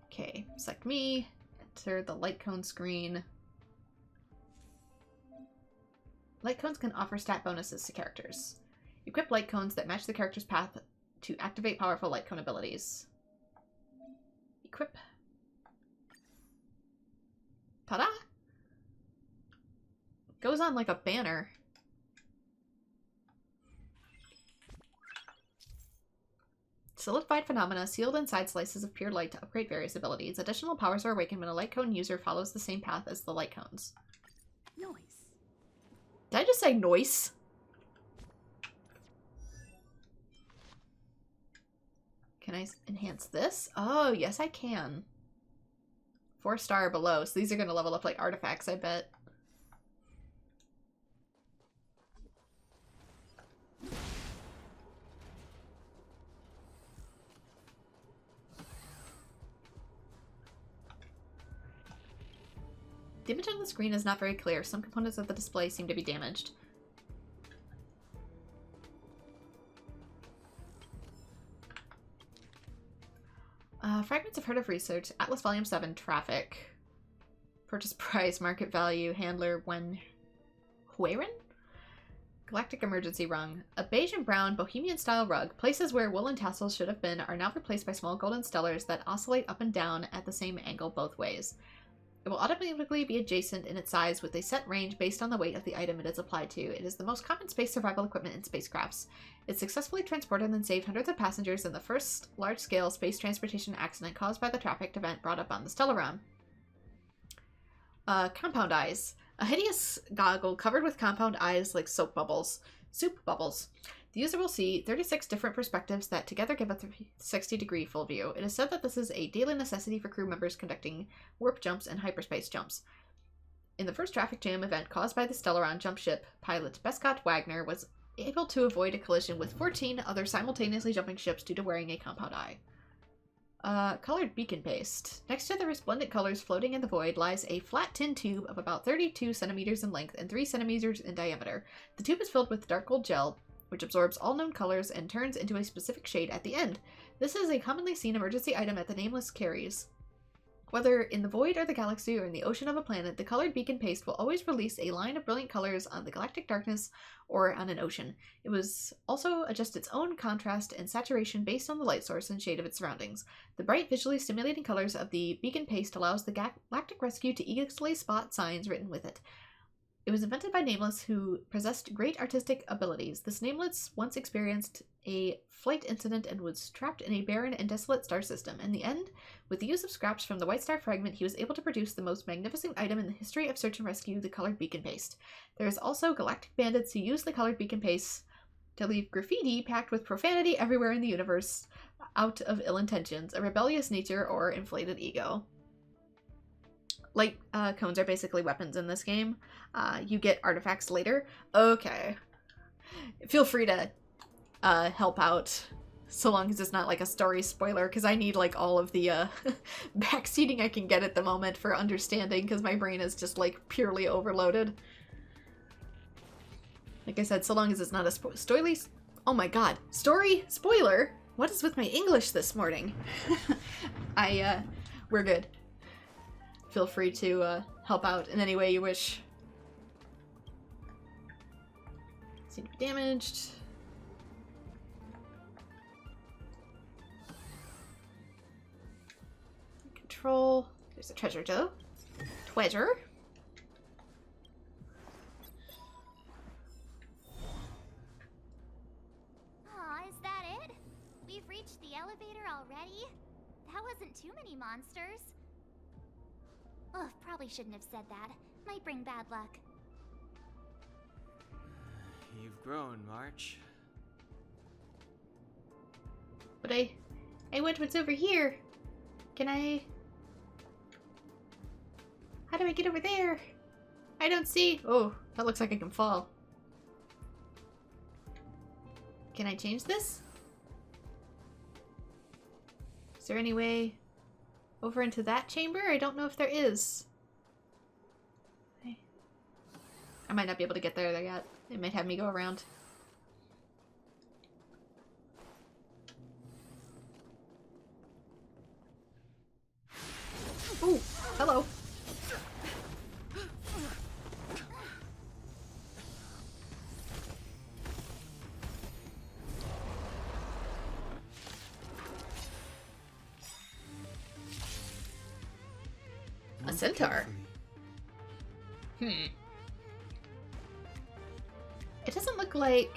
A: Okay, select me. Enter the light cone screen. Light cones can offer stat bonuses to characters. Equip light cones that match the character's path to activate powerful light cone abilities. Equip. Ta-da! Goes on like a banner. Solidified phenomena sealed inside slices of pure light to upgrade various abilities. Additional powers are awakened when a light cone user follows the same path as the light cones.
G: Noise.
A: Did I just say say noise? Can I enhance this? Oh, yes I can. 4-star below, so these are going to level up like artifacts, I bet. The image on the screen is not very clear. Some components of the display seem to be damaged. Fragments of Heart of Research, Atlas Volume 7, Traffic. Purchase price, market value, handler, Hueren? Galactic Emergency Rung. A beige and brown bohemian-style rug. Places where woolen tassels should have been are now replaced by small golden stellars that oscillate up and down at the same angle both ways. It will automatically be adjacent in its size with a set range based on the weight of the item it is applied to. It is the most common space survival equipment in spacecrafts. It successfully transported and saved hundreds of passengers in the first large-scale space transportation accident caused by the traffic event brought up on the Stellaron. Compound eyes. A hideous goggle covered with compound eyes like soup bubbles. The user will see 36 different perspectives that together give a 360-degree full view. It is said that this is a daily necessity for crew members conducting warp jumps and hyperspace jumps. In the first traffic jam event caused by the Stellaron jump ship, pilot Bescott Wagner was able to avoid a collision with 14 other simultaneously jumping ships due to wearing a compound eye. Colored beacon paste. Next to the resplendent colors floating in the void lies a flat tin tube of about 32 centimeters in length and 3 centimeters in diameter. The tube is filled with dark gold gel, which absorbs all known colors and turns into a specific shade at the end. This is a commonly seen emergency item at the Nameless carries. Whether in the void or the galaxy or in the ocean of a planet, the colored beacon paste will always release a line of brilliant colors on the galactic darkness or on an ocean. It will also adjust its own contrast and saturation based on the light source and shade of its surroundings. The bright, visually stimulating colors of the beacon paste allows the galactic rescue to easily spot signs written with it. It was invented by Nameless, who possessed great artistic abilities. This Nameless once experienced a flight incident and was trapped in a barren and desolate star system. In the end, with the use of scraps from the White Star fragment, he was able to produce the most magnificent item in the history of search and rescue, the colored beacon paste. There is also galactic bandits who use the colored beacon paste to leave graffiti packed with profanity everywhere in the universe out of ill intentions, a rebellious nature, or inflated ego. Light cones are basically weapons in this game. You get artifacts later. Okay. Feel free to help out, so long as it's not like a story spoiler, because I need like all of the backseating I can get at the moment for understanding, because my brain is just like purely overloaded. Like I said, so long as it's not a story. Oh my god, story spoiler. What is with my English this morning? We're good. Feel free to help out in any way you wish. Seem to be damaged. Control. There's a treasure though. Treasure.
E: Aw, is that it? We've reached the elevator already? That wasn't too many monsters. Ugh, probably shouldn't have said that. Might bring bad luck.
D: You've grown, March.
A: But I went what's over here. Can I... How do I get over there? I don't see... Oh, that looks like I can fall. Can I change this? Is there any way over into that chamber? I don't know if there is. Okay. I might not be able to get there yet. It might have me go around. Ooh, hello. A centaur. It doesn't look like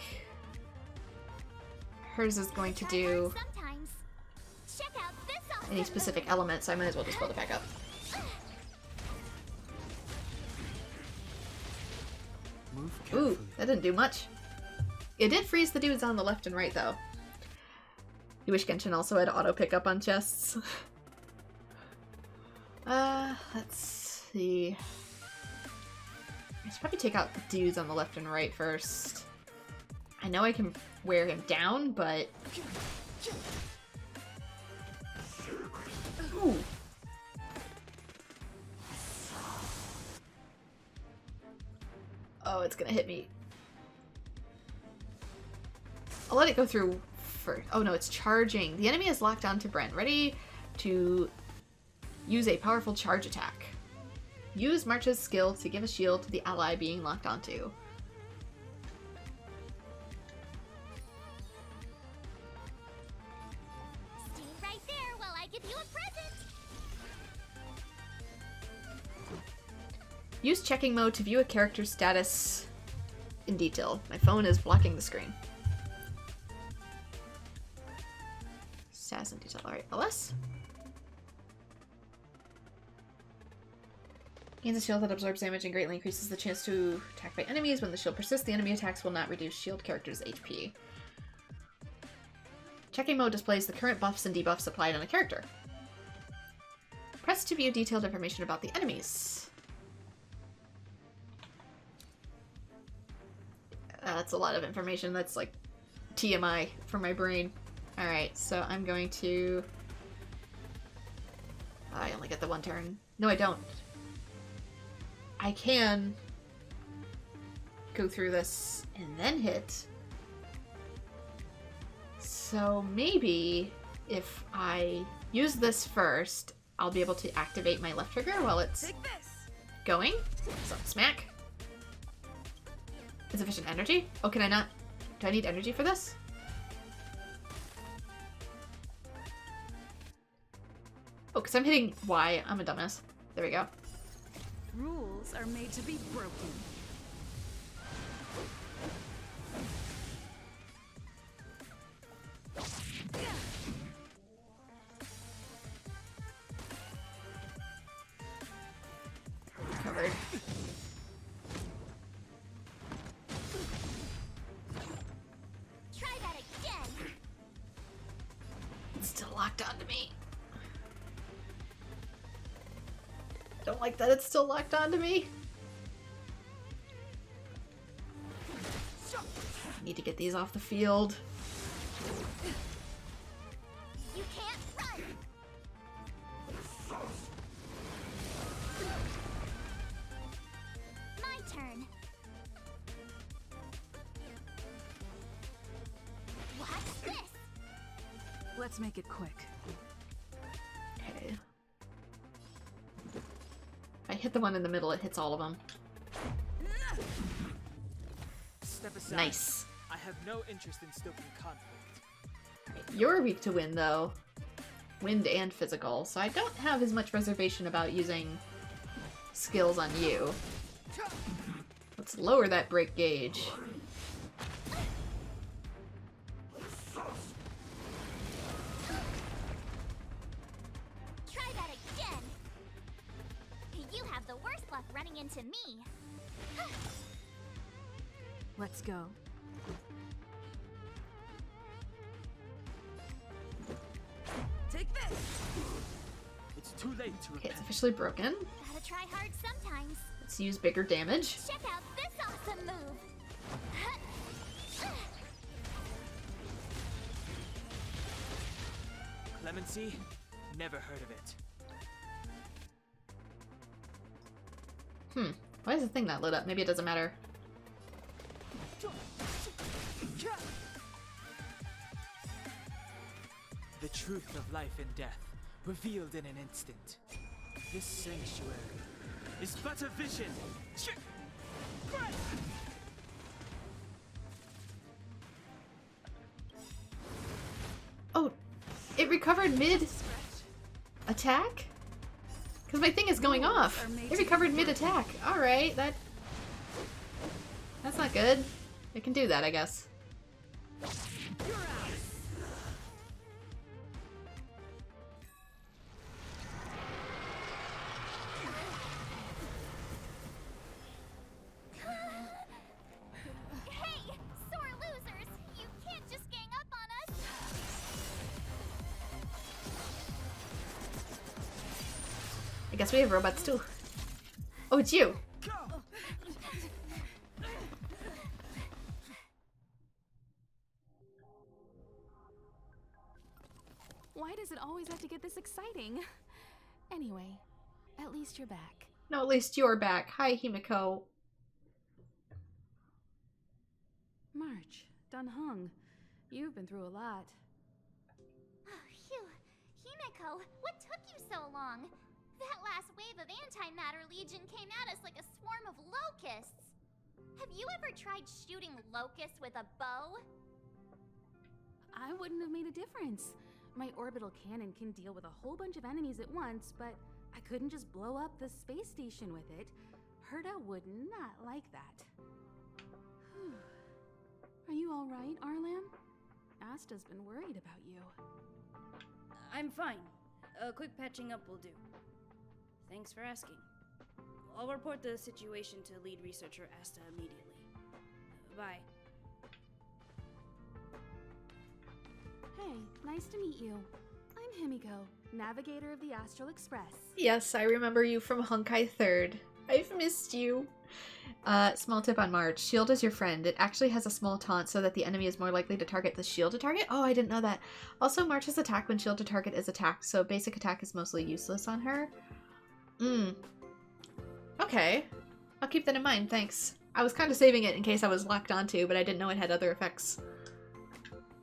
A: hers is going to do
E: Sometimes. Check out this
A: any specific element, so I might as well just build it back up.
D: Move carefully.
A: Ooh, that didn't do much. It did freeze the dudes on the left and right, though. You wish Genshin also had auto pickup on chests. Let's see. I should probably take out the dudes on the left and right first. I know I can wear him down, but... Ooh. Oh, it's gonna hit me. I'll let it go through first. Oh no, it's charging. The enemy is locked onto Brent, ready to use a powerful charge attack. Use March's skill to give a shield to the ally being locked onto.
E: Stay right there while I give you a present.
A: Use checking mode to view a character's status in detail. My phone is blocking the screen. Status in detail. Alright, LS. Gains a shield that absorbs damage and greatly increases the chance to attack by enemies. When the shield persists, the enemy attacks will not reduce shield character's HP. Checking mode displays the current buffs and debuffs applied on a character. Press to view detailed information about the enemies. That's a lot of information. That's like TMI for my brain. Alright, so I'm going to... I only get the one turn. No, I don't. I can go through this and then hit. So maybe if I use this first, I'll be able to activate my left trigger while it's going. So smack. Insufficient energy? Oh, can I not? Do I need energy for this? Oh, because I'm hitting Y. I'm a dumbass. There we go.
G: Rules are made to be broken.
A: Covered.
E: Try that again.
A: It's still locked onto me. Don't like that it's still locked onto me. Need to get these off the field.
E: You can't run. My turn. Watch this.
G: Let's make it quick.
A: Okay. If I hit the one in the middle, it hits all of them.
D: Step aside.
A: Nice.
D: I have no interest in stoking conflict.
A: You're weak to wind, though. Wind and physical, so I don't have as much reservation about using skills on you. Let's lower that break gauge.
E: Try that again. You have the worst luck running into me.
G: Let's go. Take this!
D: It's too late to
A: Okay, it's
D: repent.
A: officially broken.
E: Gotta try hard sometimes.
A: Let's use bigger damage.
E: Check out this awesome move.
D: Clemency? Never heard of it.
A: Why is the thing not lit up? Maybe it doesn't matter.
D: The truth of life and death, revealed in an instant. This sanctuary is but a vision.
A: Oh, it recovered mid-attack? Because my thing is going off. It recovered mid-attack. Alright, that's not good. It can do that, I guess. guess we have robots too. Oh, it's you.
G: Why does it always have to get this exciting? Anyway, at least you're back.
A: No, at least you're back. Hi, Himeko.
G: March, Dunhung, you've been through a lot.
E: Phew. Himeko, what took you so long? That last wave of antimatter legion came at us like a swarm of locusts. Have you ever tried shooting locusts with a bow?
G: I wouldn't have made a difference. My orbital cannon can deal with a whole bunch of enemies at once, but I couldn't just blow up the space station with it. Herta would not like that. Are you all right, Arlan? Asta's been worried about you.
F: I'm fine. A quick patching up will do. Thanks for asking. I'll report the situation to lead researcher Asta immediately. Bye.
G: Hey, nice to meet you. I'm Himeko, navigator of the Astral Express.
A: Yes, I remember you from Honkai 3rd. I've missed you. Small tip on March. Shield is your friend. It actually has a small taunt so that the enemy is more likely to target the shielded target. Oh, I didn't know that. Also, March's attack when shielded target is attacked, so basic attack is mostly useless on her. Okay. I'll keep that in mind, thanks. I was kind of saving it in case I was locked onto, but I didn't know it had other effects.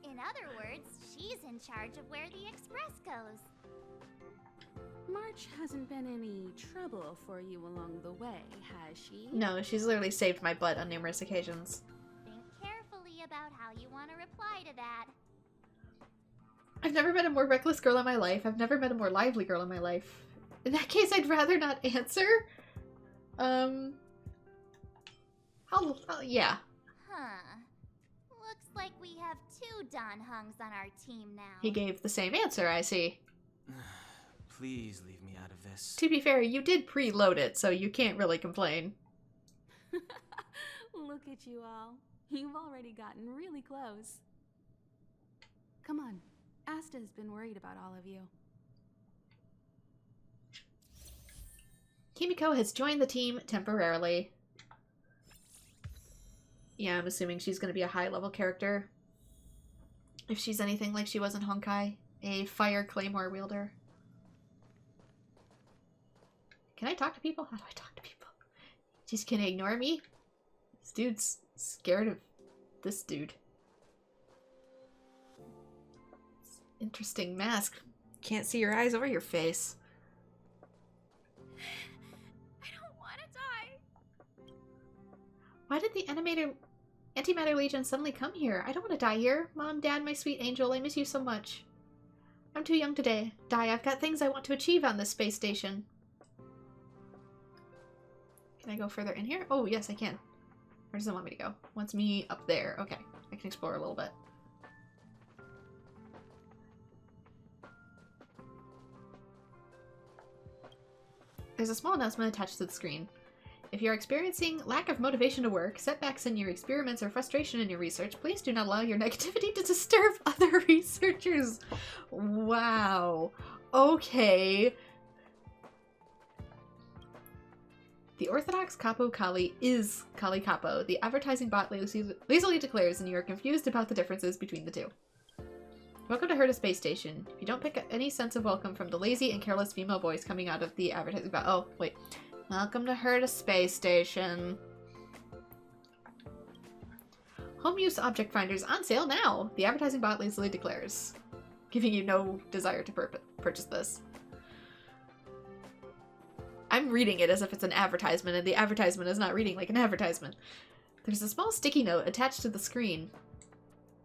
E: In other words, she's in charge of where the express goes.
G: March hasn't been any trouble for you along the way, has she?
A: No, she's literally saved my butt on numerous occasions.
E: Think carefully about how you want to reply to that.
A: I've never met a more reckless girl in my life. I've never met a more lively girl in my life. In that case, I'd rather not answer. Yeah.
E: Huh. Looks like we have 2 Donhungs on our team now.
A: He gave the same answer, I see.
D: Please leave me out of this.
A: To be fair, you did preload it, so you can't really complain.
G: Look at you all. You've already gotten really close. Come on. Asta's been worried about all of you.
A: Himeko has joined the team temporarily. Yeah, I'm assuming she's going to be a high-level character. If she's anything like she was in Honkai. A fire claymore wielder. Can I talk to people? How do I talk to people? Just gonna ignore me? This dude's scared of this dude. Interesting mask. Can't see your eyes or your face.
E: I don't want to die.
A: Why did the Antimatter Legion suddenly come here? I don't want to die here. Mom, Dad, my sweet angel, I miss you so much. I'm too young to die. I've got things I want to achieve on this space station. Can I go further in here? Oh, yes, I can. Where does it want me to go? Wants me up there. Okay, I can explore a little bit. There's a small announcement attached to the screen. If you're experiencing lack of motivation to work, setbacks in your experiments, or frustration in your research, please do not allow your negativity to disturb other researchers. Wow. Okay. The Orthodox Capo Kali is Kali Capo. The advertising bot lazily declares, and you are confused about the differences between the two. Welcome to Herta Space Station. If you don't pick up any sense of welcome from the lazy and careless female voice coming out of the advertising bot— oh, wait. Welcome to Herta Space Station. Home use object finders on sale now. The advertising bot lazily declares, giving you no desire to purchase this. I'm reading it as if it's an advertisement, and the advertisement is not reading like an advertisement. There's a small sticky note attached to the screen.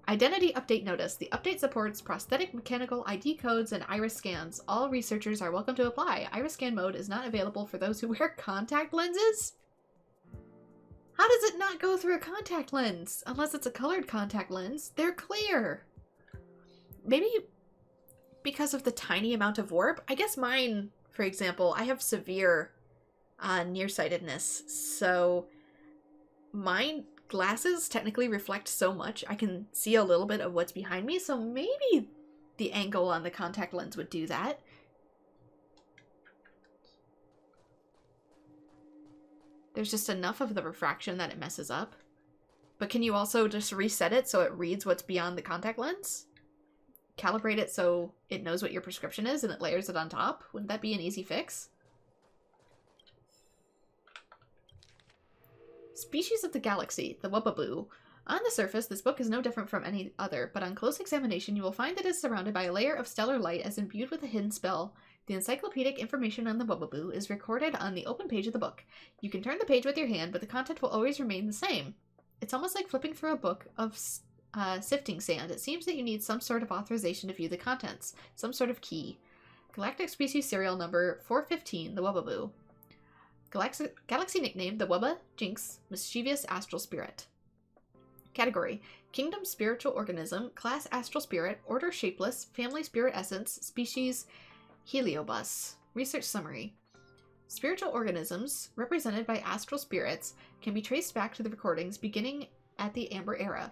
A: Identity update notice. The update supports prosthetic mechanical ID codes and iris scans. All researchers are welcome to apply. Iris scan mode is not available for those who wear contact lenses? How does it not go through a contact lens? Unless it's a colored contact lens. They're clear. Maybe because of the tiny amount of warp? I guess mine, for example, I have severe nearsightedness, so my glasses technically reflect so much I can see a little bit of what's behind me, so maybe the angle on the contact lens would do that. there's just enough of the refraction that it messes up. But can you also just reset it so it reads what's beyond the contact lens? Calibrate it so it knows what your prescription is and it layers it on top? Wouldn't that be an easy fix? Species of the Galaxy, the Wubbaboo. On the surface, this book is no different from any other, but on close examination you will find that it is surrounded by a layer of stellar light as imbued with a hidden spell. The encyclopedic information on the Wubbaboo is recorded on the open page of the book. You can turn the page with your hand, but the content will always remain the same. It's almost like flipping through a book of sifting sand. It seems that you need some sort of authorization to view the contents, some sort of key. Galactic Species Serial Number 415, the Wubbaboo. Galaxy nickname, the Wubba, Jinx, Mischievous Astral Spirit. Category: Kingdom Spiritual Organism, Class Astral Spirit, Order Shapeless, Family Spirit Essence, Species Heliobus. Research Summary. Spiritual organisms, represented by astral spirits, can be traced back to the recordings beginning at the Amber Era.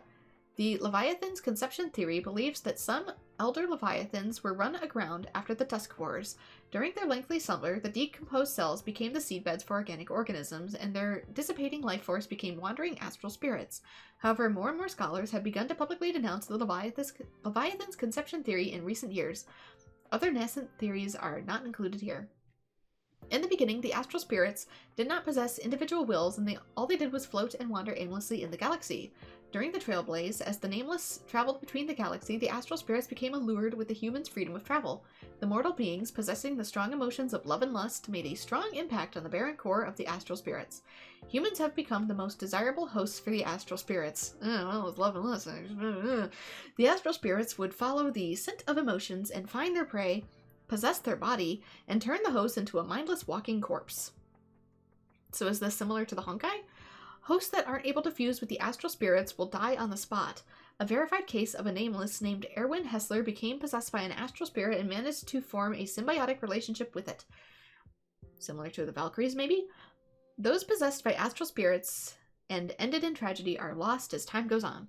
A: The Leviathan's conception theory believes that some elder Leviathans were run aground after the Dusk Wars. During their lengthy slumber, the decomposed cells became the seedbeds for organic organisms, and their dissipating life force became wandering astral spirits. However, more and more scholars have begun to publicly denounce the Leviathan's conception theory in recent years. Other nascent theories are not included here. In the beginning, the astral spirits did not possess individual wills, and all they did was float and wander aimlessly in the galaxy. During the Trailblaze, as the Nameless traveled between the galaxy, the astral spirits became allured with the human's freedom of travel. The mortal beings, possessing the strong emotions of love and lust, made a strong impact on the barren core of the astral spirits. Humans have become the most desirable hosts for the astral spirits. Well, with love and lust. The astral spirits would follow the scent of emotions and find their prey, possess their body, and turn the host into a mindless walking corpse. So is this similar to the Honkai? Hosts that aren't able to fuse with the astral spirits will die on the spot. A verified case of a Nameless named Erwin Hessler became possessed by an astral spirit and managed to form a symbiotic relationship with it. Similar to the Valkyries, maybe? Those possessed by astral spirits and ended in tragedy are lost as time goes on.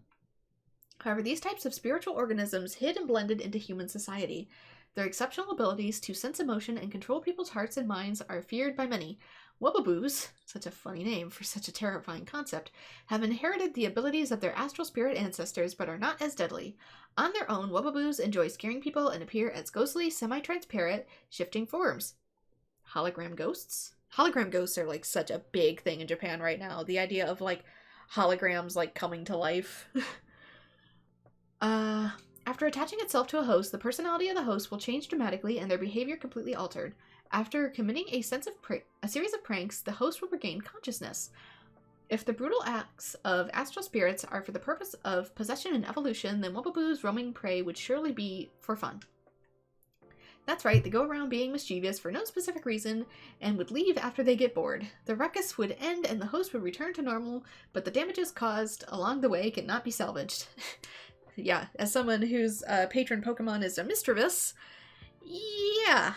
A: However, these types of spiritual organisms hid and blended into human society. Their exceptional abilities to sense emotion and control people's hearts and minds are feared by many. Wubbaboos, such a funny name for such a terrifying concept, have inherited the abilities of their astral spirit ancestors but are not as deadly. On their own, Wubbaboos enjoy scaring people and appear as ghostly, semi-transparent, shifting forms. Hologram ghosts? Hologram ghosts are like such a big thing in Japan right now. The idea of like holograms like coming to life. After attaching itself to a host, the personality of the host will change dramatically and their behavior completely altered. After committing a series of pranks, the host will regain consciousness. If the brutal acts of astral spirits are for the purpose of possession and evolution, then Wubbaboo's roaming prey would surely be for fun. That's right, they go around being mischievous for no specific reason, and would leave after they get bored. The ruckus would end and the host would return to normal, but the damages caused along the way cannot be salvaged. Yeah, as someone whose patron Pokemon is a Mischievous, yeah.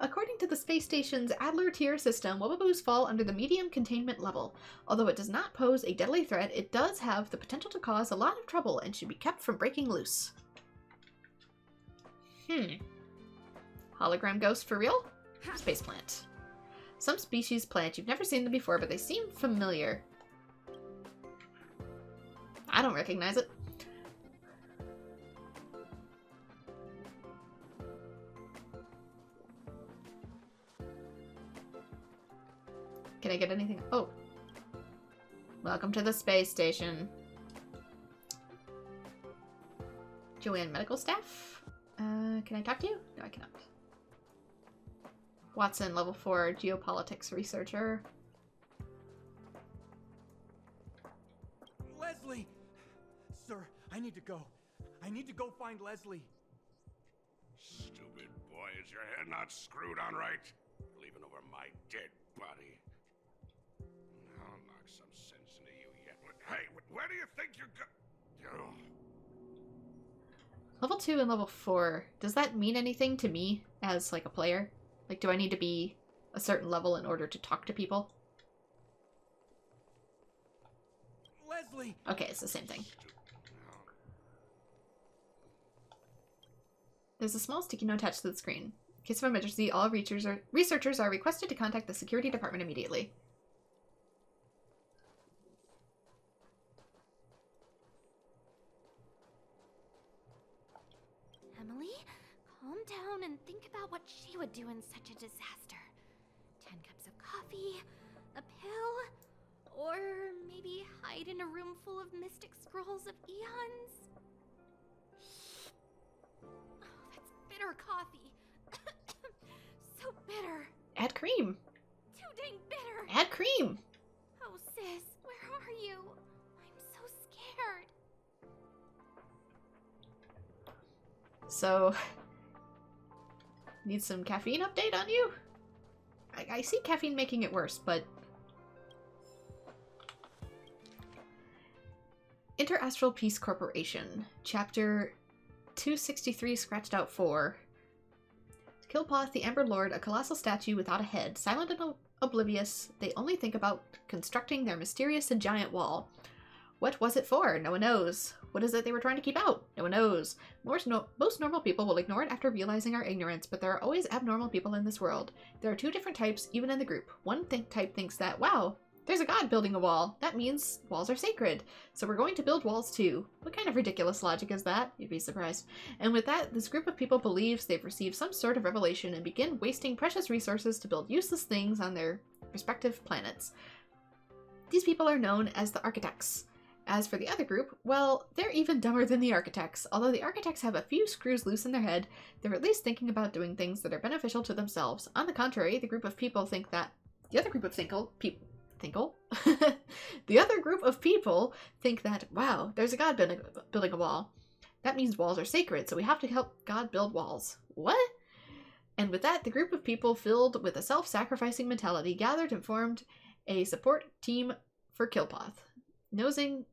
A: According to the space station's Adler tier system, Wubbaboos fall under the medium containment level. Although it does not pose a deadly threat, it does have the potential to cause a lot of trouble and should be kept from breaking loose. Hologram ghost for real? Space plant. Some species plant, you've never seen them before, but they seem familiar. I don't recognize it. Can I get anything? Oh. Welcome to the space station. Joanne, medical staff? Can I talk to you? No, I cannot. Watson, level 4, geopolitics researcher.
H: Leslie! Sir, I need to go. I need to go find Leslie.
I: Stupid boy, is your head not screwed on right? Leaving over my dead body. I'll knock some sense into you yet. Hey, where do you think you're go?
A: Level 2 and level 4. Does that mean anything to me as, like, a player? Like, do I need to be a certain level in order to talk to people?
H: Leslie!
A: Okay, it's the same thing. There's a small sticky note attached to the screen. In case of emergency, all researchers are requested to contact the security department immediately.
E: Emily, calm down and think about what she would do in such a disaster. 10 cups of coffee, a pill, or maybe hide in a room full of mystic scrolls of eons? Oh, that's bitter coffee. So bitter.
A: Add cream.
E: Too dang bitter.
A: Add cream.
E: Oh, sis, where are you? I'm so scared.
A: So, need some caffeine update on you? I see caffeine making it worse, but... Interastral Peace Corporation, Chapter 263, Scratched Out 4. Kilpoth, the Amber Lord, a colossal statue without a head, silent and oblivious, they only think about constructing their mysterious and giant wall. What was it for? No one knows. What is it they were trying to keep out? No one knows. Most normal people will ignore it after realizing our ignorance, but there are always abnormal people in this world. There are two different types, even in the group. One type thinks that, wow, there's a god building a wall. That means walls are sacred. So we're going to build walls too. What kind of ridiculous logic is that? You'd be surprised. And with that, this group of people believes they've received some sort of revelation and begin wasting precious resources to build useless things on their respective planets. These people are known as the Architects. As for the other group, well, they're even dumber than the Architects. Although the Architects have a few screws loose in their head, they're at least thinking about doing things that are beneficial to themselves. On the contrary, the group of people think that... The other group of the other group of people think that, wow, there's a god building a wall. That means walls are sacred, so we have to help God build walls. What? And with that, the group of people filled with a self-sacrificing mentality gathered and formed a support team for Kilpoth. Knowing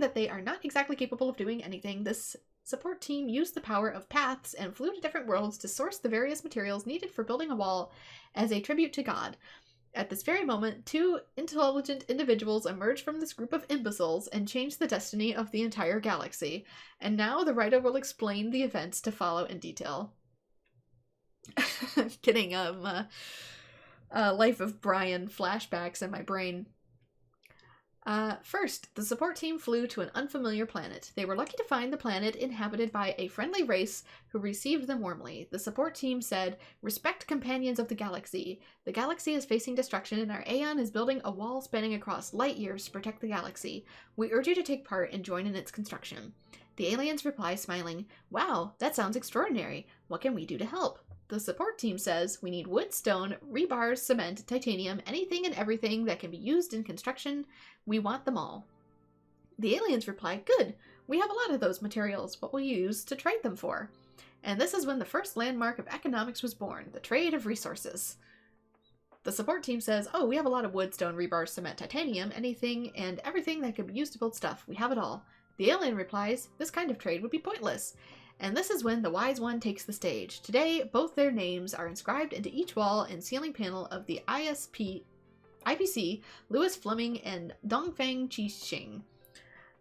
A: that they are not exactly capable of doing anything, this support team used the power of paths and flew to different worlds to source the various materials needed for building a wall as a tribute to God. At this very moment, two intelligent individuals emerged from this group of imbeciles and changed the destiny of the entire galaxy. And now the writer will explain the events to follow in detail. Kidding, Life of Brian flashbacks in my brain. First, the support team flew to an unfamiliar planet. They were lucky to find the planet inhabited by a friendly race who received them warmly. The support team said, "Respect companions of the galaxy. The galaxy is facing destruction and our Aeon is building a wall spanning across light years to protect the galaxy. We urge you to take part and join in its construction." The aliens reply, smiling, "Wow, that sounds extraordinary. What can we do to help?" The support team says, "We need wood, stone, rebars, cement, titanium, anything and everything that can be used in construction. We want them all." The aliens reply, "Good. We have a lot of those materials. What will you use to trade them for?" And this is when the first landmark of economics was born, the trade of resources. The support team says, "Oh, we have a lot of wood, stone, rebar, cement, titanium, anything and everything that could be used to build stuff. We have it all." The alien replies, "This kind of trade would be pointless." And this is when the Wise One takes the stage. Today, both their names are inscribed into each wall and ceiling panel of the IPC, Louis Fleming and Dongfang Qixing.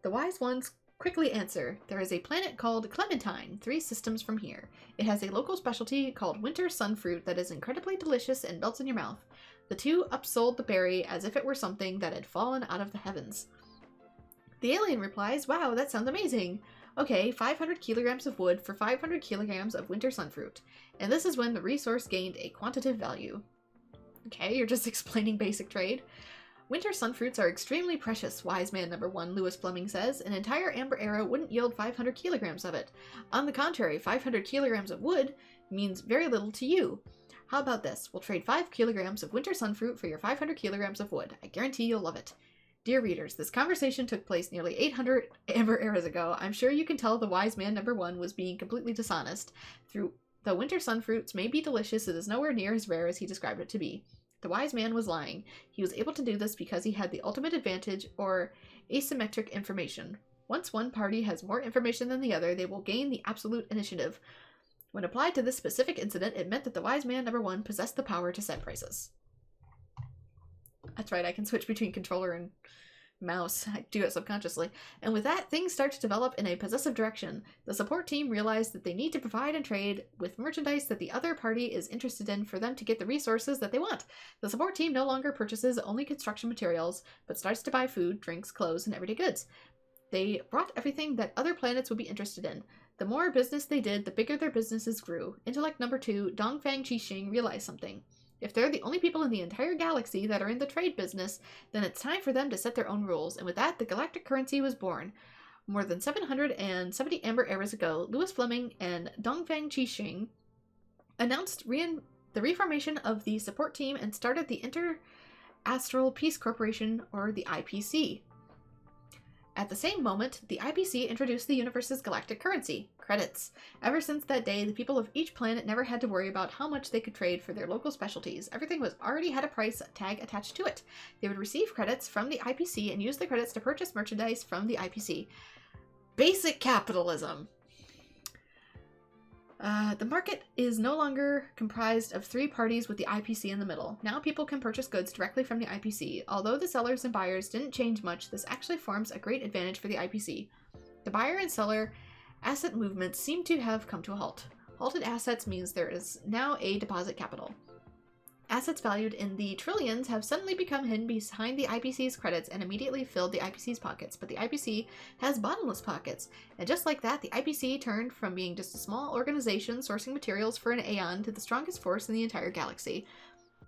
A: The Wise Ones quickly answer, "There is a planet called Clementine, 3 systems from here. It has a local specialty called winter sunfruit that is incredibly delicious and melts in your mouth." The two upsold the berry as if it were something that had fallen out of the heavens. The alien replies, "Wow, that sounds amazing. Okay, 500 kilograms of wood for 500 kilograms of winter sunfruit." And this is when the resource gained a quantitative value. Okay, you're just explaining basic trade. "Winter sunfruits are extremely precious, Wise Man number 1, Louis Fleming says. An entire amber arrow wouldn't yield 500 kilograms of it. On the contrary, 500 kilograms of wood means very little to you. How about this? We'll trade 5 kilograms of winter sunfruit for your 500 kilograms of wood. I guarantee you'll love it." Dear readers, this conversation took place nearly 800 amber eras ago. I'm sure you can tell the Wise Man number 1 was being completely dishonest. Though winter sunfruits may be delicious, it is nowhere near as rare as he described it to be. The Wise Man was lying. He was able to do this because he had the ultimate advantage, or asymmetric information. Once one party has more information than the other, they will gain the absolute initiative. When applied to this specific incident, it meant that the Wise Man number 1 possessed the power to set prices. That's right, I can switch between controller and mouse. I do it subconsciously. And with that, things start to develop in a possessive direction. The support team realized that they need to provide and trade with merchandise that the other party is interested in for them to get the resources that they want. The support team no longer purchases only construction materials, but starts to buy food, drinks, clothes, and everyday goods. They brought everything that other planets would be interested in. The more business they did, the bigger their businesses grew. Intellect number 2, Dongfang Qixing, realized something. If they're the only people in the entire galaxy that are in the trade business, then it's time for them to set their own rules, and with that, the galactic currency was born. More than 770 amber eras ago, Louis Fleming and Dongfang Qixing announced the reformation of the support team and started the Inter-Astral Peace Corporation, or the IPC. At the same moment, the IPC introduced the universe's galactic currency, credits. Ever since that day, the people of each planet never had to worry about how much they could trade for their local specialties. Everything was already had a price tag attached to it. They would receive credits from the IPC and use the credits to purchase merchandise from the IPC. Basic capitalism. The market is no longer comprised of 3 parties with the IPC in the middle. Now people can purchase goods directly from the IPC. Although the sellers and buyers didn't change much, this actually forms a great advantage for the IPC. The buyer and seller asset movements seem to have come to a halt. Halted assets means there is now a deposit capital. Assets valued in the trillions have suddenly become hidden behind the IPC's credits and immediately filled the IPC's pockets, but the IPC has bottomless pockets. And just like that, the IPC turned from being just a small organization sourcing materials for an aeon to the strongest force in the entire galaxy.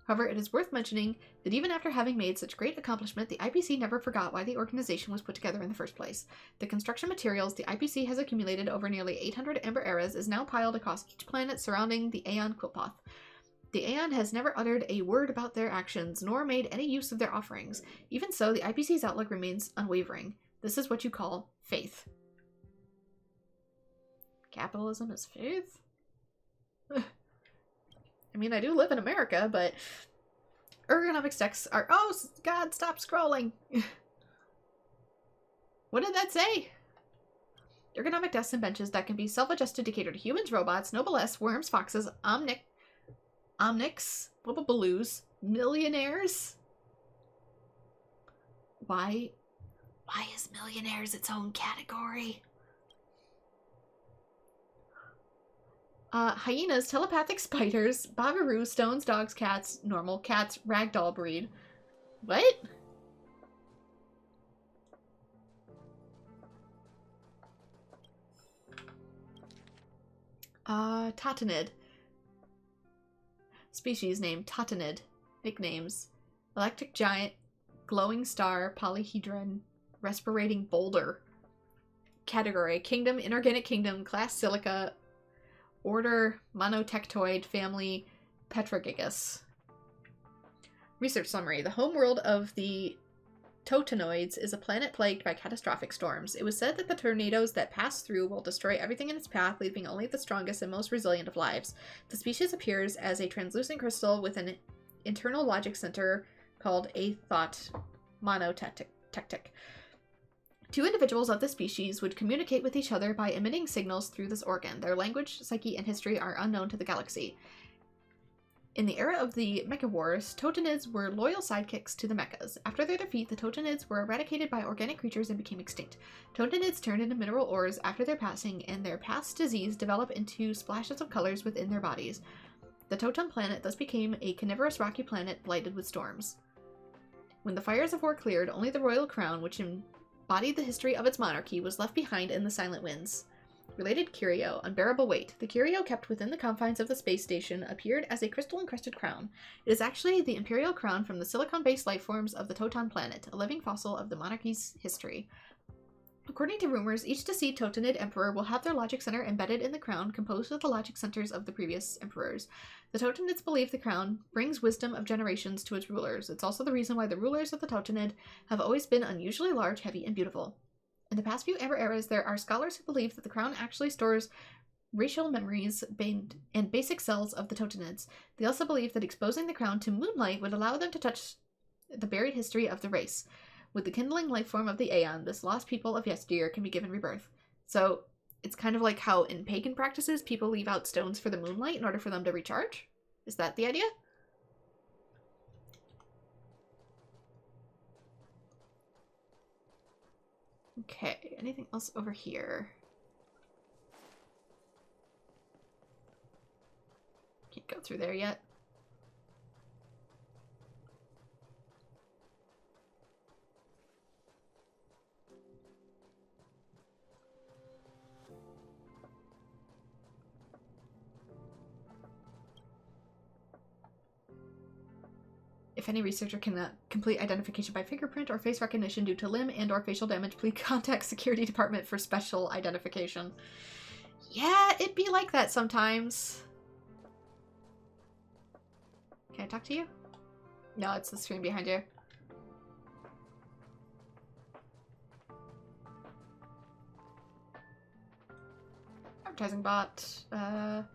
A: However, it is worth mentioning that even after having made such great accomplishment, the IPC never forgot why the organization was put together in the first place. The construction materials the IPC has accumulated over nearly 800 amber eras is now piled across each planet surrounding the Aeon Quilpath. The Aeon has never uttered a word about their actions, nor made any use of their offerings. Even so, the IPC's outlook remains unwavering. This is what you call faith. Capitalism is faith? I mean, I do live in America, but ergonomics decks are— oh, God, stop scrolling! What did that say? Ergonomic desks and benches that can be self-adjusted to cater to humans, robots, noblesse, worms, foxes, omnics, baloos, millionaires? Why is millionaires its own category? Hyenas, telepathic spiders, bagaroo, stones, dogs, cats, normal cats, ragdoll breed. What? Totanid. Species name, Totanid. Nicknames: Electric Giant, Glowing Star, Polyhedron, Respirating Boulder. Category: Kingdom, Inorganic Kingdom, Class Silica, Order, Monotectoid, Family, Petrogigas. Research summary: the homeworld of the Totanoids is a planet plagued by catastrophic storms. It was said that the tornadoes that pass through will destroy everything in its path, leaving only the strongest and most resilient of lives. The species appears as a translucent crystal with an internal logic center called a thought monotectic. 2 individuals of the species would communicate with each other by emitting signals through this organ. Their language, psyche, and history are unknown to the galaxy. In the era of the Mecha Wars, Totanids were loyal sidekicks to the Mechas. After their defeat, the Totanids were eradicated by organic creatures and became extinct. Totanids turned into mineral ores after their passing, and their past disease developed into splashes of colors within their bodies. The Totem planet thus became a carnivorous rocky planet blighted with storms. When the fires of war cleared, only the royal crown, which embodied the history of its monarchy, was left behind in the Silent Winds. Related curio, unbearable weight. The curio kept within the confines of the space station appeared as a crystal-encrusted crown. It is actually the imperial crown from the silicon-based lifeforms of the Totan planet, a living fossil of the monarchy's history. According to rumors, each deceased Totanid emperor will have their logic center embedded in the crown, composed of the logic centers of the previous emperors. The Totanids believe the crown brings wisdom of generations to its rulers. It's also the reason why the rulers of the Totanid have always been unusually large, heavy, and beautiful. In the past few Amber eras, there are scholars who believe that the crown actually stores racial memories and basic cells of the Totanids. They also believe that exposing the crown to moonlight would allow them to touch the buried history of the race. With the kindling life form of the Aeon, this lost people of yesteryear can be given rebirth. So, it's kind of like how in pagan practices, people leave out stones for the moonlight in order for them to recharge? Is that the idea? Okay, anything else over here? Can't go through there yet. If any researcher cannot complete identification by fingerprint or face recognition due to limb and or facial damage, please contact Security Department for special identification. Yeah, it'd be like that sometimes. Can I talk to you? No, it's the screen behind you. Advertising bot. Oh,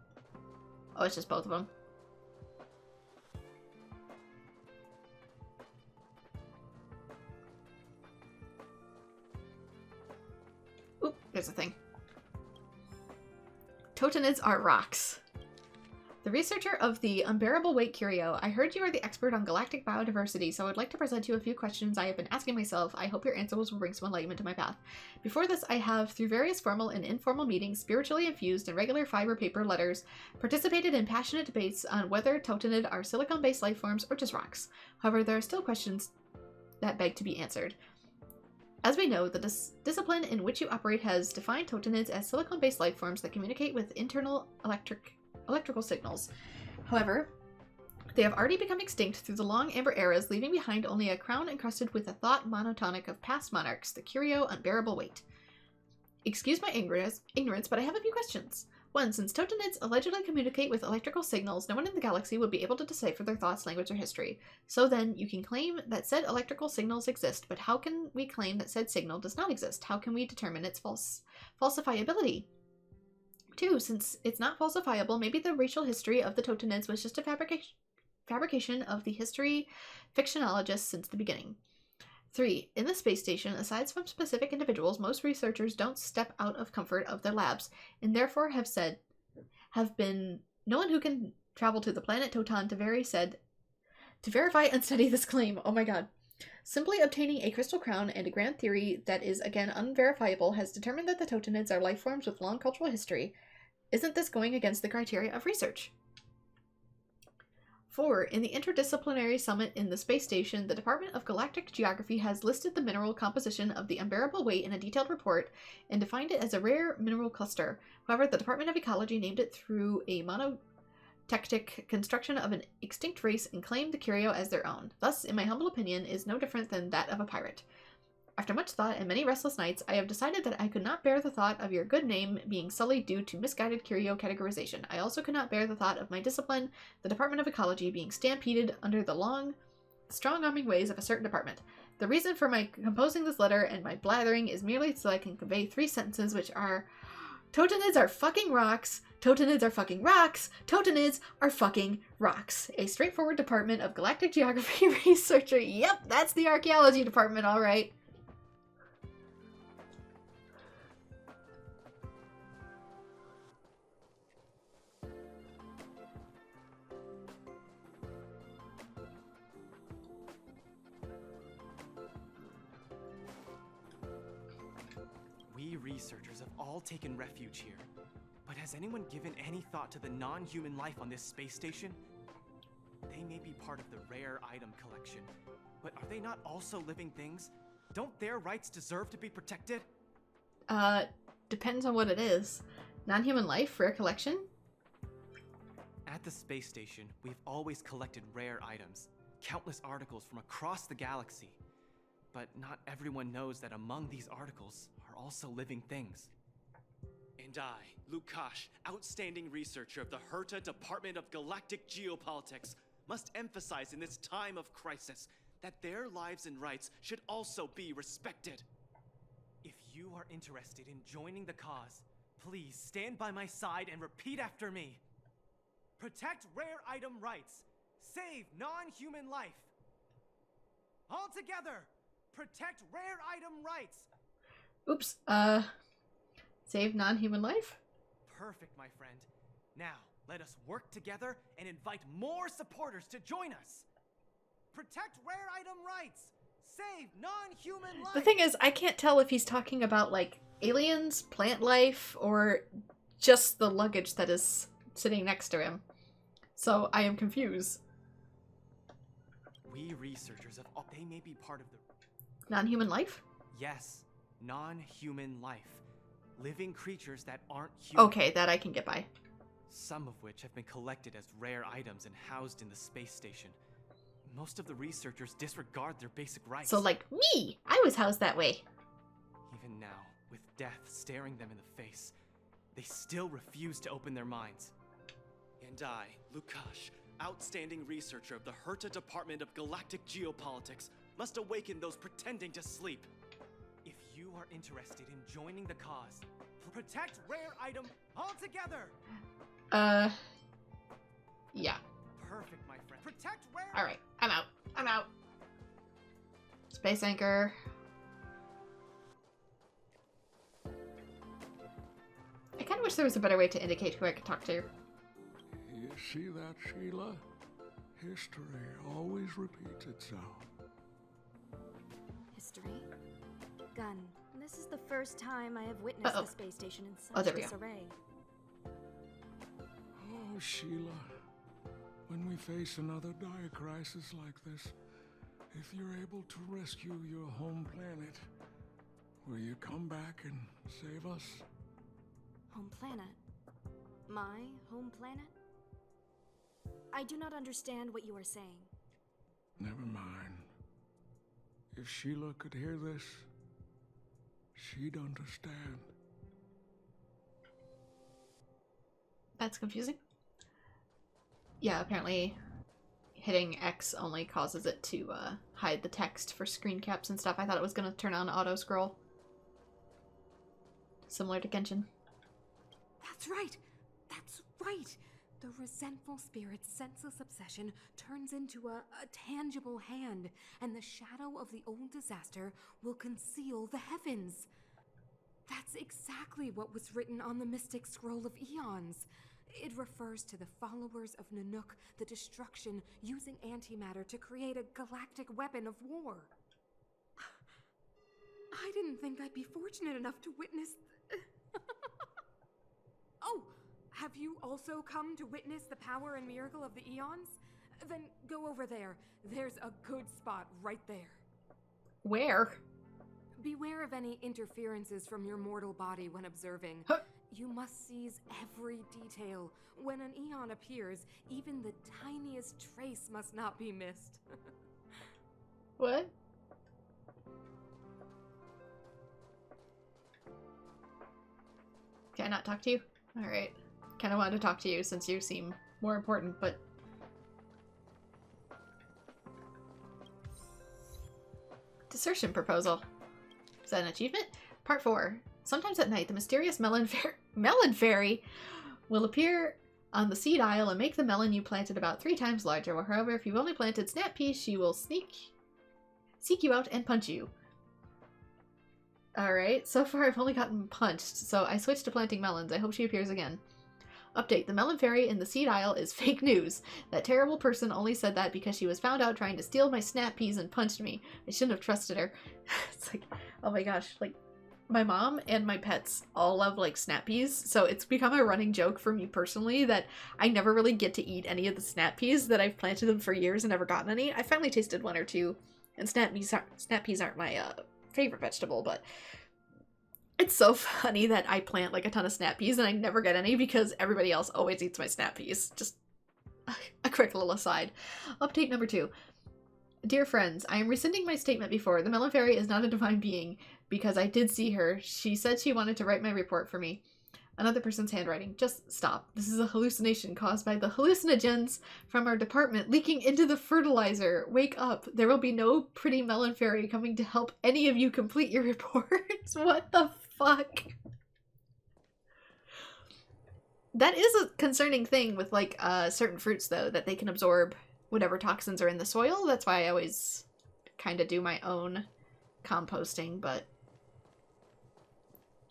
A: it's just both of them. Oop, there's a thing. Totonids are rocks. The researcher of the Unbearable Weight Curio, I heard you are the expert on galactic biodiversity, so I would like to present you a few questions I have been asking myself. I hope your answers will bring some enlightenment to my path. Before this, I have, through various formal and informal meetings, spiritually infused and regular fiber paper letters, participated in passionate debates on whether Totonid are silicon-based life forms or just rocks. However, there are still questions that beg to be answered. As we know, the discipline in which you operate has defined Totonids as silicon-based life forms that communicate with internal electrical signals. However, they have already become extinct through the long amber eras, leaving behind only a crown encrusted with a thought monotonic of past monarchs, the Curio Unbearable Weight. Excuse my ignorance, but I have a few questions. One, since Totonids allegedly communicate with electrical signals, no one in the galaxy would be able to decipher their thoughts, language, or history. So then, you can claim that said electrical signals exist, but how can we claim that said signal does not exist? How can we determine its falsifiability? Two, since it's not falsifiable, maybe the racial history of the Totonids was just a fabrication of the history fictionologists since the beginning. 3. In the space station, aside from specific individuals, most researchers don't step out of comfort of their labs, and therefore have been no one who can travel to the planet Toton to verify and study this claim. Oh my god. Simply obtaining a crystal crown and a grand theory that is again unverifiable has determined that the Totonids are life forms with long cultural history. Isn't this going against the criteria of research? 4. In the Interdisciplinary Summit in the Space Station, the Department of Galactic Geography has listed the mineral composition of the Unbearable Weight in a detailed report and defined it as a rare mineral cluster. However, the Department of Ecology named it through a monotectic construction of an extinct race and claimed the Curio as their own. Thus, in my humble opinion, is no different than that of a pirate. After much thought and many restless nights, I have decided that I could not bear the thought of your good name being sullied due to misguided curio categorization. I also could not bear the thought of my discipline, the Department of Ecology, being stampeded under the strong-arming ways of a certain department. The reason for my composing this letter and my blathering is merely so I can convey 3 sentences, which are: Totonids are fucking rocks, Totonids are fucking rocks, Totonids are fucking rocks. A straightforward Department of Galactic Geography researcher. Yep, that's the archaeology department, alright.
D: We researchers have all taken refuge here. But has anyone given any thought to the non-human life on this space station? They may be part of the rare item collection, but are they not also living things? Don't their rights deserve to be protected?
A: Depends on what it is. Non-human life, rare collection?
D: At the space station, we've always collected rare items, countless articles from across the galaxy. But not everyone knows that among these articles are also living things. And I, Lukash, outstanding researcher of the Herta Department of Galactic Geopolitics, must emphasize in this time of crisis that their lives and rights should also be respected. If you are interested in joining the cause, please stand by my side and repeat after me. Protect rare item rights. Save non-human life. All together, protect rare item rights.
A: Oops, save non-human life?
D: Perfect, my friend. Now, let us work together and invite more supporters to join us. Protect rare item rights. Save non-human life.
A: The thing is, I can't tell if he's talking about, like, aliens, plant life, or just the luggage that is sitting next to him. So, I am confused.
D: We researchers of all... They may be part of the...
A: Non-human life?
D: Yes, non-human life. Living creatures that aren't human.
A: Okay, that I can get by.
D: Some of which have been collected as rare items and housed in the space station.
J: Most of the researchers disregard their basic rights.
A: So like me, I was housed that way.
J: Even now, with death staring them in the face, they still refuse to open their minds. And I, Lukash, outstanding researcher of the Herta Department of Galactic Geopolitics, must awaken those pretending to sleep. If you are interested in joining the cause, protect rare item altogether!
A: Yeah.
J: Perfect, my friend. Protect rare...
A: Alright, I'm out. I'm out. Space anchor. I kind of wish there was a better way to indicate who I could talk to.
K: You see that, Sheila? History always repeats itself.
F: History? Gun. This is the first time I have witnessed the space station in such
A: there we go.
F: disarray.
K: Oh, Sheila. When we face another dire crisis like this, if you're able to rescue your home planet, will you come back and save us?
F: Home planet? My home planet? I do not understand what you are saying.
K: Never mind. If Sheila could hear this, she'd understand.
A: That's confusing. Yeah, apparently hitting X only causes it to hide the text for screen caps and stuff. I thought it was going to turn on auto scroll. Similar to Genshin.
L: That's right! That's right! The resentful spirit's senseless obsession turns into a tangible hand, and the shadow of the old disaster will conceal the heavens. That's exactly what was written on the Mystic Scroll of Eons. It refers to the followers of Nanook, the destruction using antimatter to create a galactic weapon of war. I didn't think I'd be fortunate enough to witness... Oh! Have you also come to witness the power and miracle of the Eons? Then go over there. There's a good spot right there.
A: Where?
L: Beware of any interferences from your mortal body when observing.
A: Huh.
L: You must seize every detail. When an Eon appears, even the tiniest trace must not be missed.
A: What? Can I not talk to you? Alright. Kind of wanted to talk to you since you seem more important, but... Desertion proposal. Is that an achievement? Part 4. Sometimes at night, the mysterious melon fairy will appear on the seed aisle and make the melon you planted about 3 times larger. However, if you've only planted snap peas, she will seek you out and punch you. Alright, so far I've only gotten punched, so I switched to planting melons. I hope she appears again. Update, the melon fairy in the seed aisle is fake news. That terrible person only said that because she was found out trying to steal my snap peas and punched me. I shouldn't have trusted her. It's like, oh my gosh, like, my mom and my pets all love, like, snap peas, so it's become a running joke for me personally that I never really get to eat any of the snap peas that I've planted them for years and never gotten any. I finally tasted 1 or 2, and snap peas aren't my favorite vegetable, but it's so funny that I plant like a ton of snap peas and I never get any because everybody else always eats my snap peas. Just a quick little aside. Update number 2. Dear friends, I am rescinding my statement before. The melon fairy is not a divine being because I did see her. She said she wanted to write my report for me. Another person's handwriting. Just stop. This is a hallucination caused by the hallucinogens from our department leaking into the fertilizer. Wake up. There will be no pretty melon fairy coming to help any of you complete your reports. What the fuck? That is a concerning thing with, like, certain fruits, though, that they can absorb whatever toxins are in the soil. That's why I always kind of do my own composting, but...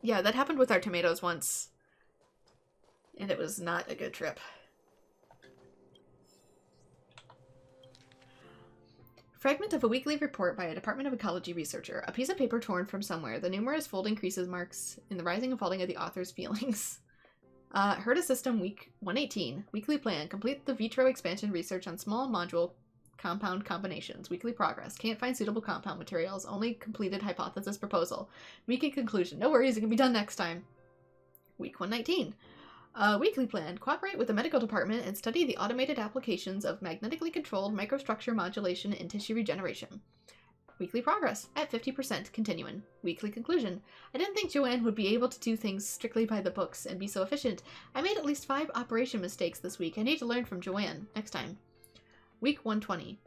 A: yeah, that happened with our tomatoes once. And it was not a good trip. Fragment of a weekly report by a Department of Ecology researcher. A piece of paper torn from somewhere. The numerous folding creases marks in the rising and falling of the author's feelings. Herta System Week 118. Weekly plan. Complete the vitro expansion research on small module compound combinations. Weekly progress. Can't find suitable compound materials. Only completed hypothesis proposal. Weekly conclusion. No worries, it can be done next time. Week 119. Weekly plan. Cooperate with the medical department and study the automated applications of magnetically controlled microstructure modulation and tissue regeneration. Weekly progress. At 50%. Continuing. Weekly conclusion. I didn't think Joanne would be able to do things strictly by the books and be so efficient. I made at least 5 operation mistakes this week. I need to learn from Joanne. Next time. Week 120.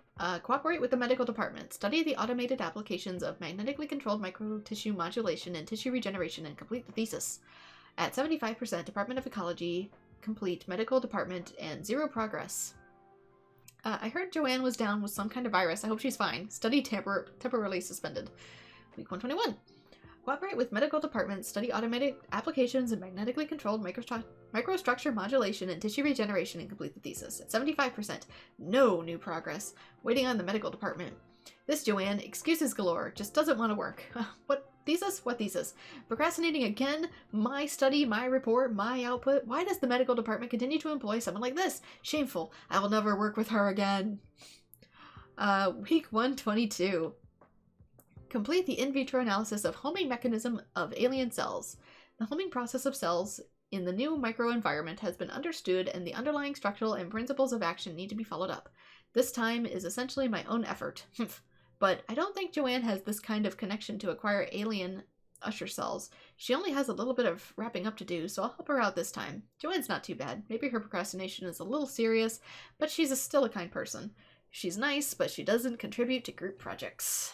A: Cooperate with the medical department. Study the automated applications of magnetically controlled microtissue modulation and tissue regeneration and complete the thesis. At 75%, Department of Ecology, complete medical department, and 0 progress. I heard Joanne was down with some kind of virus. I hope she's fine. Study temporarily suspended. Week 121. Cooperate with medical department. Study automated applications of magnetically controlled microstructure modulation and tissue regeneration and complete the thesis. At 75%, no new progress. Waiting on the medical department. This Joanne, excuses galore, just doesn't want to work. What thesis? What thesis? Procrastinating again? My study, my report, my output? Why does the medical department continue to employ someone like this? Shameful. I will never work with her again. Week 122. Complete the in vitro analysis of homing mechanism of alien cells. The homing process of cells in the new microenvironment has been understood and the underlying structural and principles of action need to be followed up. This time is essentially my own effort. But I don't think Joanne has this kind of connection to acquire alien usher cells. She only has a little bit of wrapping up to do, so I'll help her out this time. Joanne's not too bad. Maybe her procrastination is a little serious, but she's still a kind person. She's nice, but she doesn't contribute to group projects.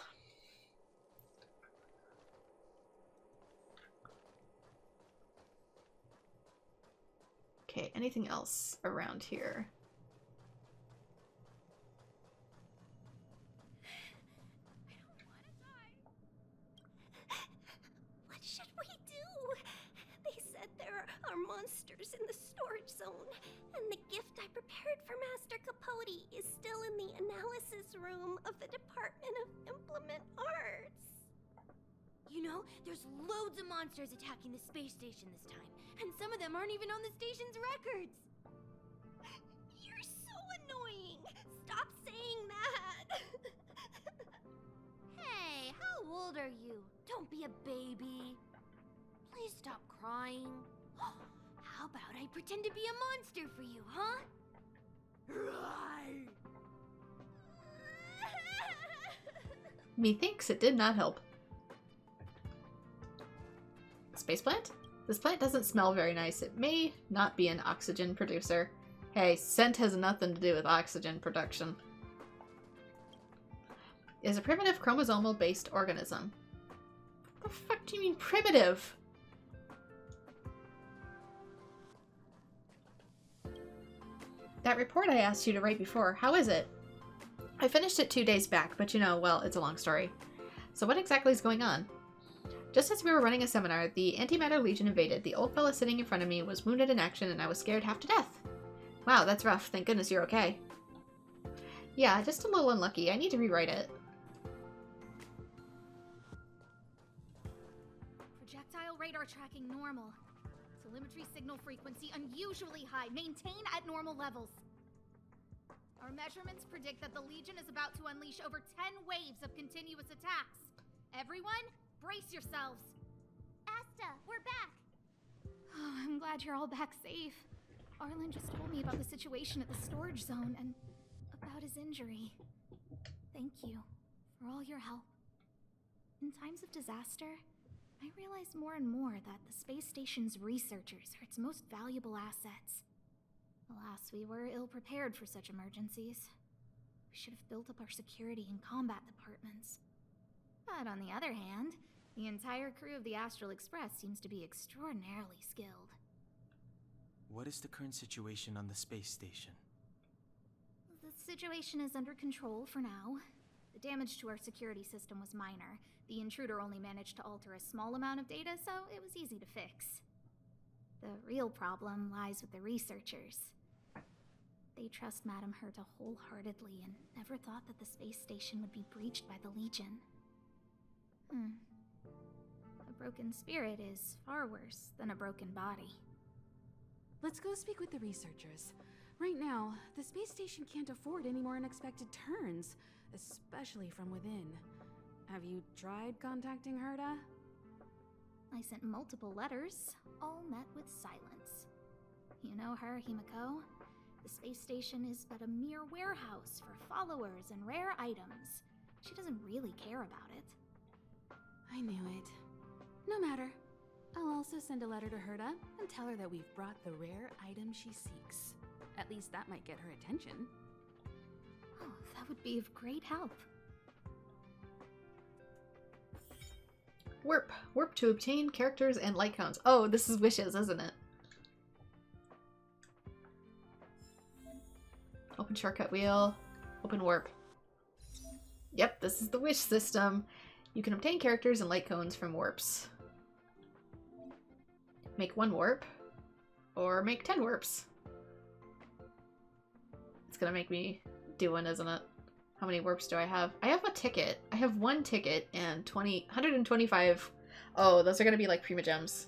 A: Okay, anything else around here?
C: Monsters in the storage zone, and the gift I prepared for Master Capote is still in the analysis room of the Department of Implement Arts. You know, there's loads of monsters attacking the space station this time, and some of them aren't even on the station's records. You're so annoying! Stop saying that! Hey, how old are you? Don't be a baby. Please stop crying. How about I pretend to be a monster for you, huh? Right.
A: Methinks it did not help. Space plant? This plant doesn't smell very nice. It may not be an oxygen producer. Hey, scent has nothing to do with oxygen production. It is a primitive chromosomal-based organism. What the fuck do you mean primitive? That report I asked you to write before, how is it? I finished it 2 days back, but you know, well, it's a long story. So what exactly is going on? Just as we were running a seminar, the Antimatter Legion invaded. The old fella sitting in front of me was wounded in action and I was scared half to death. Wow, that's rough. Thank goodness you're okay. Yeah, just a little unlucky. I need to rewrite it.
M: Projectile radar tracking normal. Telemetry signal frequency unusually high. Maintain at normal levels. Our measurements predict that the Legion is about to unleash over 10 waves of continuous attacks. Everyone, brace yourselves.
E: Asta, we're back.
M: Oh, I'm glad you're all back safe. Arlan just told me about the situation at the storage zone and about his injury. Thank you for all your help. In times of disaster, I realize more and more that the space station's researchers are its most valuable assets. Alas, we were ill-prepared for such emergencies. We should have built up our security and combat departments. But on the other hand, the entire crew of the Astral Express seems to be extraordinarily skilled.
D: What is the current situation on the space station?
M: The situation is under control for now. The damage to our security system was minor. The intruder only managed to alter a small amount of data, so it was easy to fix. The real problem lies with the researchers. They trust Madame Herta wholeheartedly and never thought that the space station would be breached by the Legion. A broken spirit is far worse than a broken body.
G: Let's go speak with the researchers. Right now, the space station can't afford any more unexpected turns, especially from within. Have you tried contacting Herta?
M: I sent multiple letters, all met with silence. You know her, Himeko? The space station is but a mere warehouse for followers and rare items. She doesn't really care about it.
G: I knew it. No matter. I'll also send a letter to Herta and tell her that we've brought the rare item she seeks. At least that might get her attention.
M: Oh, that would be of great help.
A: Warp. Warp to obtain characters and light cones. Oh, this is wishes, isn't it? Open shortcut wheel. Open warp. Yep, this is the wish system. You can obtain characters and light cones from warps. Make 1 warp. Or make 10 warps. It's gonna make me do one, isn't it? How many warps do I have? I have a ticket. I have 1 ticket and 125. Oh, those are gonna be like Prima Gems.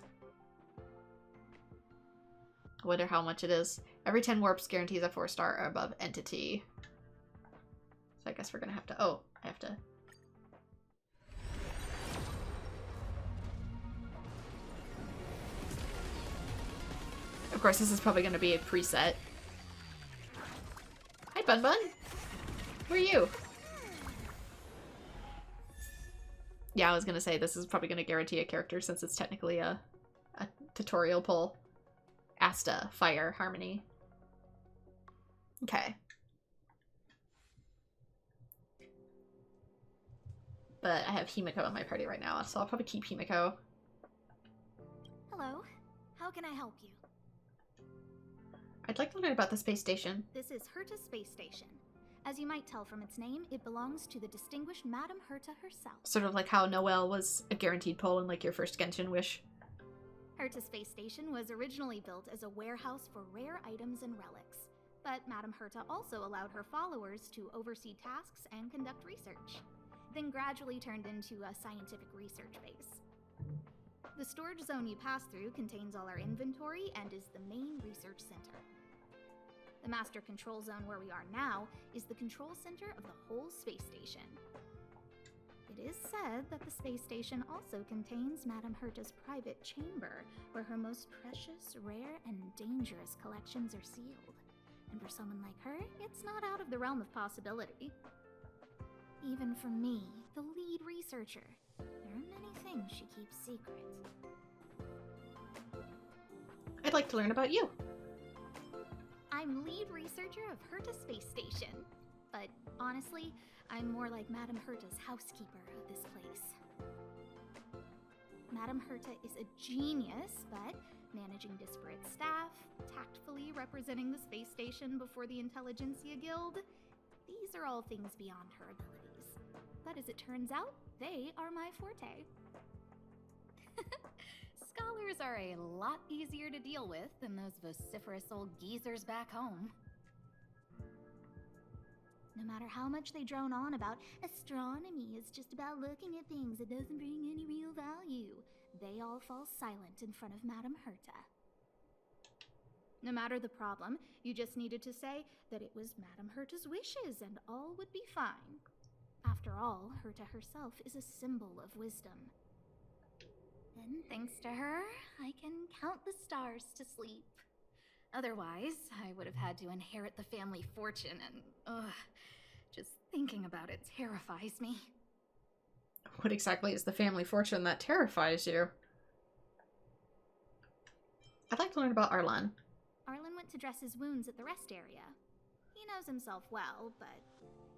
A: I wonder how much it is. Every 10 warps guarantees a 4-star or above entity. So I guess we're gonna have to... Oh, I have to... Of course, this is probably gonna be a preset. Hi, Bun Bun! Who are you? Yeah, I was gonna say this is probably gonna guarantee a character since it's technically a tutorial pull. Asta, Fire, Harmony. Okay. But I have Himeko in my party right now, so I'll probably keep Himeko.
M: Hello. How can I help you?
A: I'd like to learn about the space station.
M: This is Herta's space station. As you might tell from its name, it belongs to the distinguished Madame Herta herself.
A: Sort of like how Noelle was a guaranteed pull in like your first Genshin wish.
M: Herta's space station was originally built as a warehouse for rare items and relics, but Madame Herta also allowed her followers to oversee tasks and conduct research, then gradually turned into a scientific research base. The storage zone you pass through contains all our inventory and is the main research center. The master control zone where we are now is the control center of the whole space station. It is said that the space station also contains Madame Herta's private chamber, where her most precious, rare, and dangerous collections are sealed. And for someone like her, it's not out of the realm of possibility. Even for me, the lead researcher, there are many things she keeps secret.
A: I'd like to learn about you.
M: I'm lead researcher of Herta Space Station, but honestly, I'm more like Madame Herta's housekeeper of this place. Madame Herta is a genius, but managing disparate staff, tactfully representing the space station before the Intelligentsia Guild, these are all things beyond her abilities. But as it turns out, they are my forte. Scholars are a lot easier to deal with than those vociferous old geezers back home. No matter how much they drone on about astronomy is just about looking at things that doesn't bring any real value, they all fall silent in front of Madame Herta. No matter the problem, you just needed to say that it was Madame Herta's wishes and all would be fine. After all, Herta herself is a symbol of wisdom. And thanks to her, I can count the stars to sleep. Otherwise, I would have had to inherit the family fortune and, just thinking about it terrifies me.
A: What exactly is the family fortune that terrifies you? I'd like to learn about Arlan.
M: Arlan went to dress his wounds at the rest area. He knows himself well, but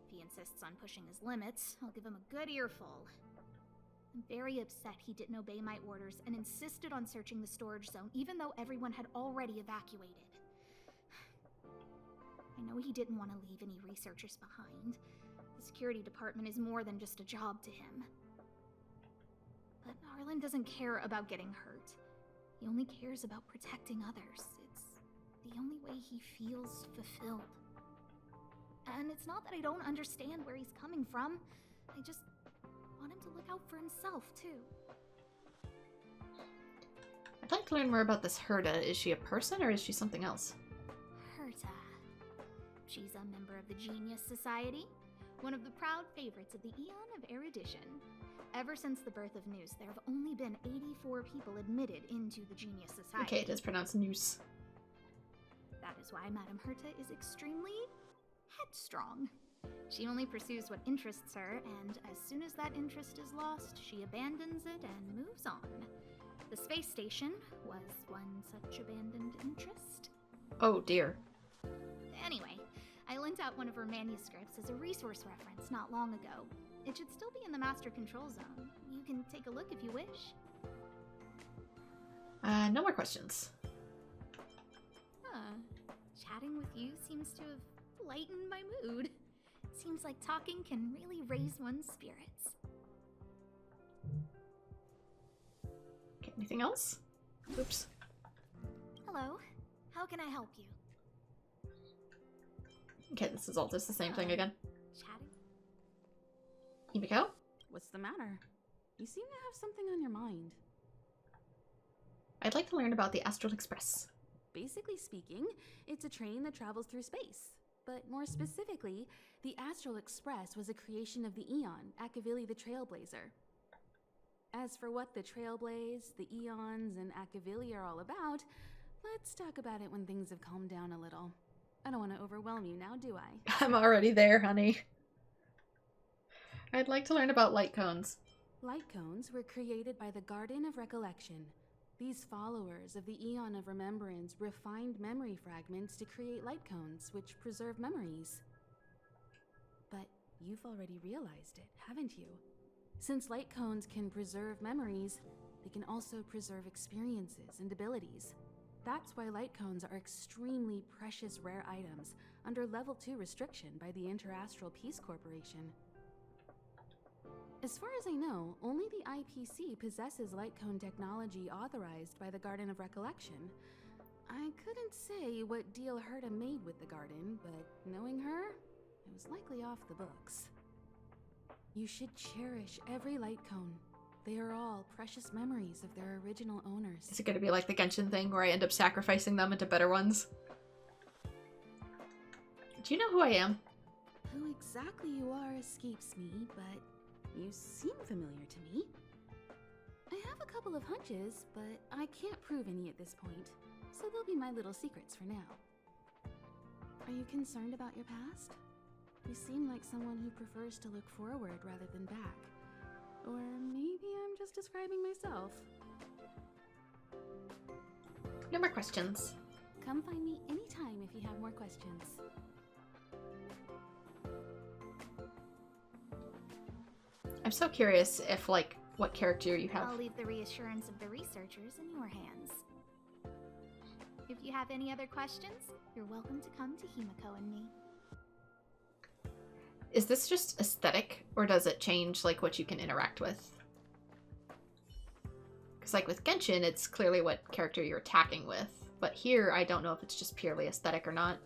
M: if he insists on pushing his limits, I'll give him a good earful. I'm very upset he didn't obey my orders and insisted on searching the storage zone, even though everyone had already evacuated. I know he didn't want to leave any researchers behind. The security department is more than just a job to him. But Arlan doesn't care about getting hurt. He only cares about protecting others. It's the only way he feels fulfilled. And it's not that I don't understand where he's coming from. I just want him to look out for himself, too.
A: I'd like to learn more about this Herta. Is she a person or is she something else?
M: Herta. She's a member of the Genius Society, one of the proud favorites of the Eon of Erudition. Ever since the birth of Nous, there have only been 84 people admitted into the Genius Society.
A: Okay, it is pronounced Nous.
M: is why Madame Herta is extremely headstrong. She only pursues what interests her, and as soon as that interest is lost, she abandons it and moves on. The space station was one such abandoned interest.
A: Oh dear.
M: Anyway, I lent out one of her manuscripts as a resource reference not long ago. It should still be in the master control zone. You can take a look if you wish.
A: No more questions.
M: Chatting with you seems to have lightened my mood. Seems like talking can really raise one's spirits.
A: Okay, anything else? Oops.
M: Hello, how can I help you?
A: Okay, this is all just the same thing again.
M: Chatting?
A: Himeko?
G: What's the matter? You seem to have something on your mind.
A: I'd like to learn about the Astral Express.
G: Basically speaking, it's a train that travels through space. But more specifically, the Astral Express was a creation of the Eon, Akavili the Trailblazer. As for what the Trailblaze, the Eons, and Akavili are all about, let's talk about it when things have calmed down a little. I don't want to overwhelm you now, do I?
A: I'm already there, honey. I'd like to learn about light cones.
G: Light cones were created by the Garden of Recollection. These followers of the Eon of Remembrance refined memory fragments to create light cones, which preserve memories. But you've already realized it, haven't you? Since light cones can preserve memories, they can also preserve experiences and abilities. That's why light cones are extremely precious rare items under Level 2 restriction by the Interastral Peace Corporation. As far as I know, only the IPC possesses light cone technology authorized by the Garden of Recollection. I couldn't say what deal Herta made with the Garden, but knowing her, it was likely off the books. You should cherish every light cone. They are all precious memories of their original owners.
A: Is it going to be like the Genshin thing where I end up sacrificing them into better ones? Do you know who I am?
G: Who exactly you are escapes me, but you seem familiar to me. I have a couple of hunches, but I can't prove any at this point, so they'll be my little secrets for now. Are you concerned about your past? You seem like someone who prefers to look forward rather than back. Or maybe I'm just describing myself.
A: No more questions.
G: Come find me anytime if you have more questions.
A: I'm so curious if, like, what character you have.
M: I'll leave the reassurance of the researchers in your hands. If you have any other questions, you're welcome to come to Himeko and me.
A: Is this just aesthetic, or does it change, like, what you can interact with? Because, like, with Genshin, it's clearly what character you're attacking with. But here, I don't know if it's just purely aesthetic or not.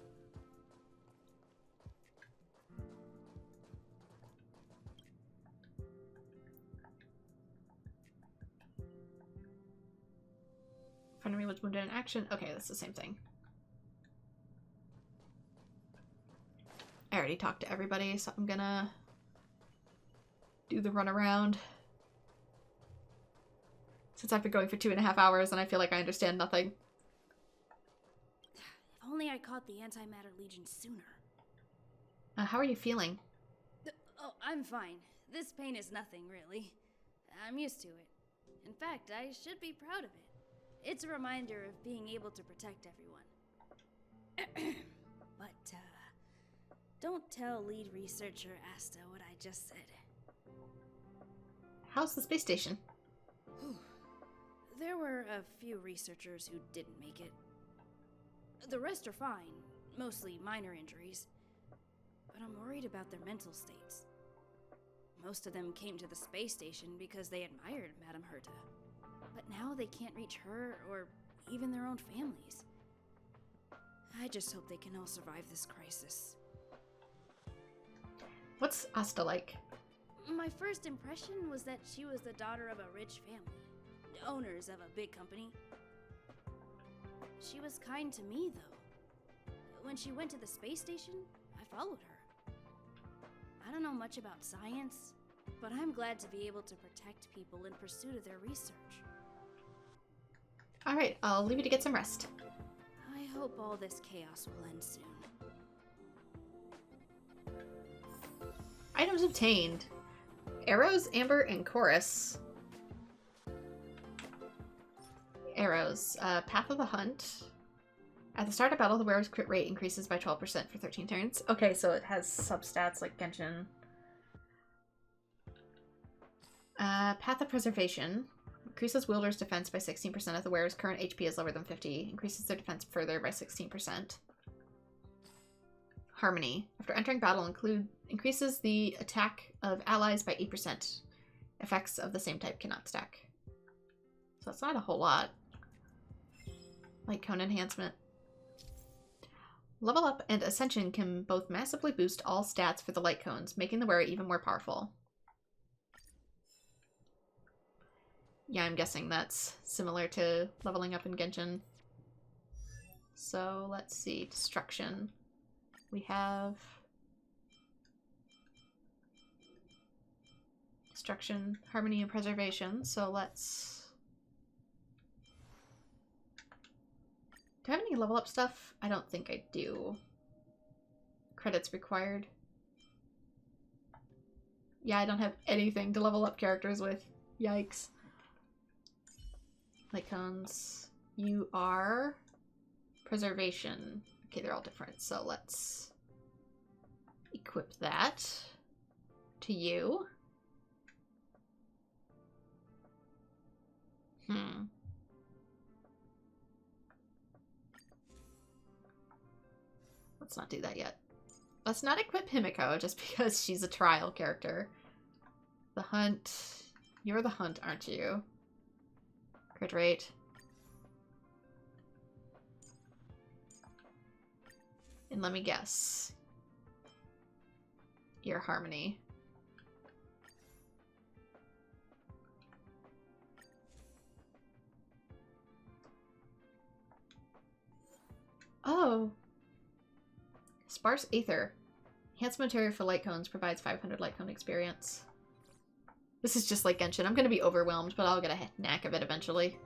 A: Enemy was wounded in action. Okay, that's the same thing. I already talked to everybody, so I'm gonna do the runaround. Since I've been going for 2.5 hours and I feel like I understand nothing.
F: If only I caught the Antimatter Legion sooner.
A: How are you feeling?
F: Oh, I'm fine. This pain is nothing, really. I'm used to it. In fact, I should be proud of it. It's a reminder of being able to protect everyone. But, don't tell lead researcher Asta what I just said.
A: How's the space station?
F: There were a few researchers who didn't make it. The rest are fine, mostly minor injuries. But I'm worried about their mental states. Most of them came to the space station because they admired Madame Herta. But now they can't reach her or even their own families. I just hope they can all survive this crisis.
A: What's Asta like?
F: My first impression was that she was the daughter of a rich family, owners of a big company. She was kind to me, though. When she went to the space station, I followed her. I don't know much about science, but I'm glad to be able to protect people in pursuit of their research.
A: Alright, I'll leave you to get some rest.
F: I hope hope all this chaos will end soon.
A: Items obtained. Arrows, Amber, and Chorus. Arrows. Path of the Hunt. At the start of battle, the wearer's crit rate increases by 12% for 13 turns. Okay, so it has substats like Genshin. Path of Preservation. Increases wielder's defense by 16% if the wearer's current HP is lower than 50. Increases their defense further by 16%. Harmony. After entering battle, increases the attack of allies by 8%. Effects of the same type cannot stack. So that's not a whole lot. Light cone enhancement. Level up and ascension can both massively boost all stats for the light cones, making the wearer even more powerful. Yeah, I'm guessing that's similar to leveling up in Genshin. So let's see. Destruction. We have Destruction, Harmony, and Preservation. So let's... Do I have any level up stuff? I don't think I do. Credits required. Yeah, I don't have anything to level up characters with. Yikes. Light cones. You are Preservation. Okay, they're all different, so let's equip that to you. Let's not do that yet. Let's not equip Himeko just because she's a trial character. The Hunt. You're the Hunt, aren't you? Crit rate. And let me guess. Your Harmony. Oh. Sparse Aether. Enhanced material for light cones provides 500 light cone experience. This is just like Genshin. I'm gonna be overwhelmed, but I'll get a knack of it eventually.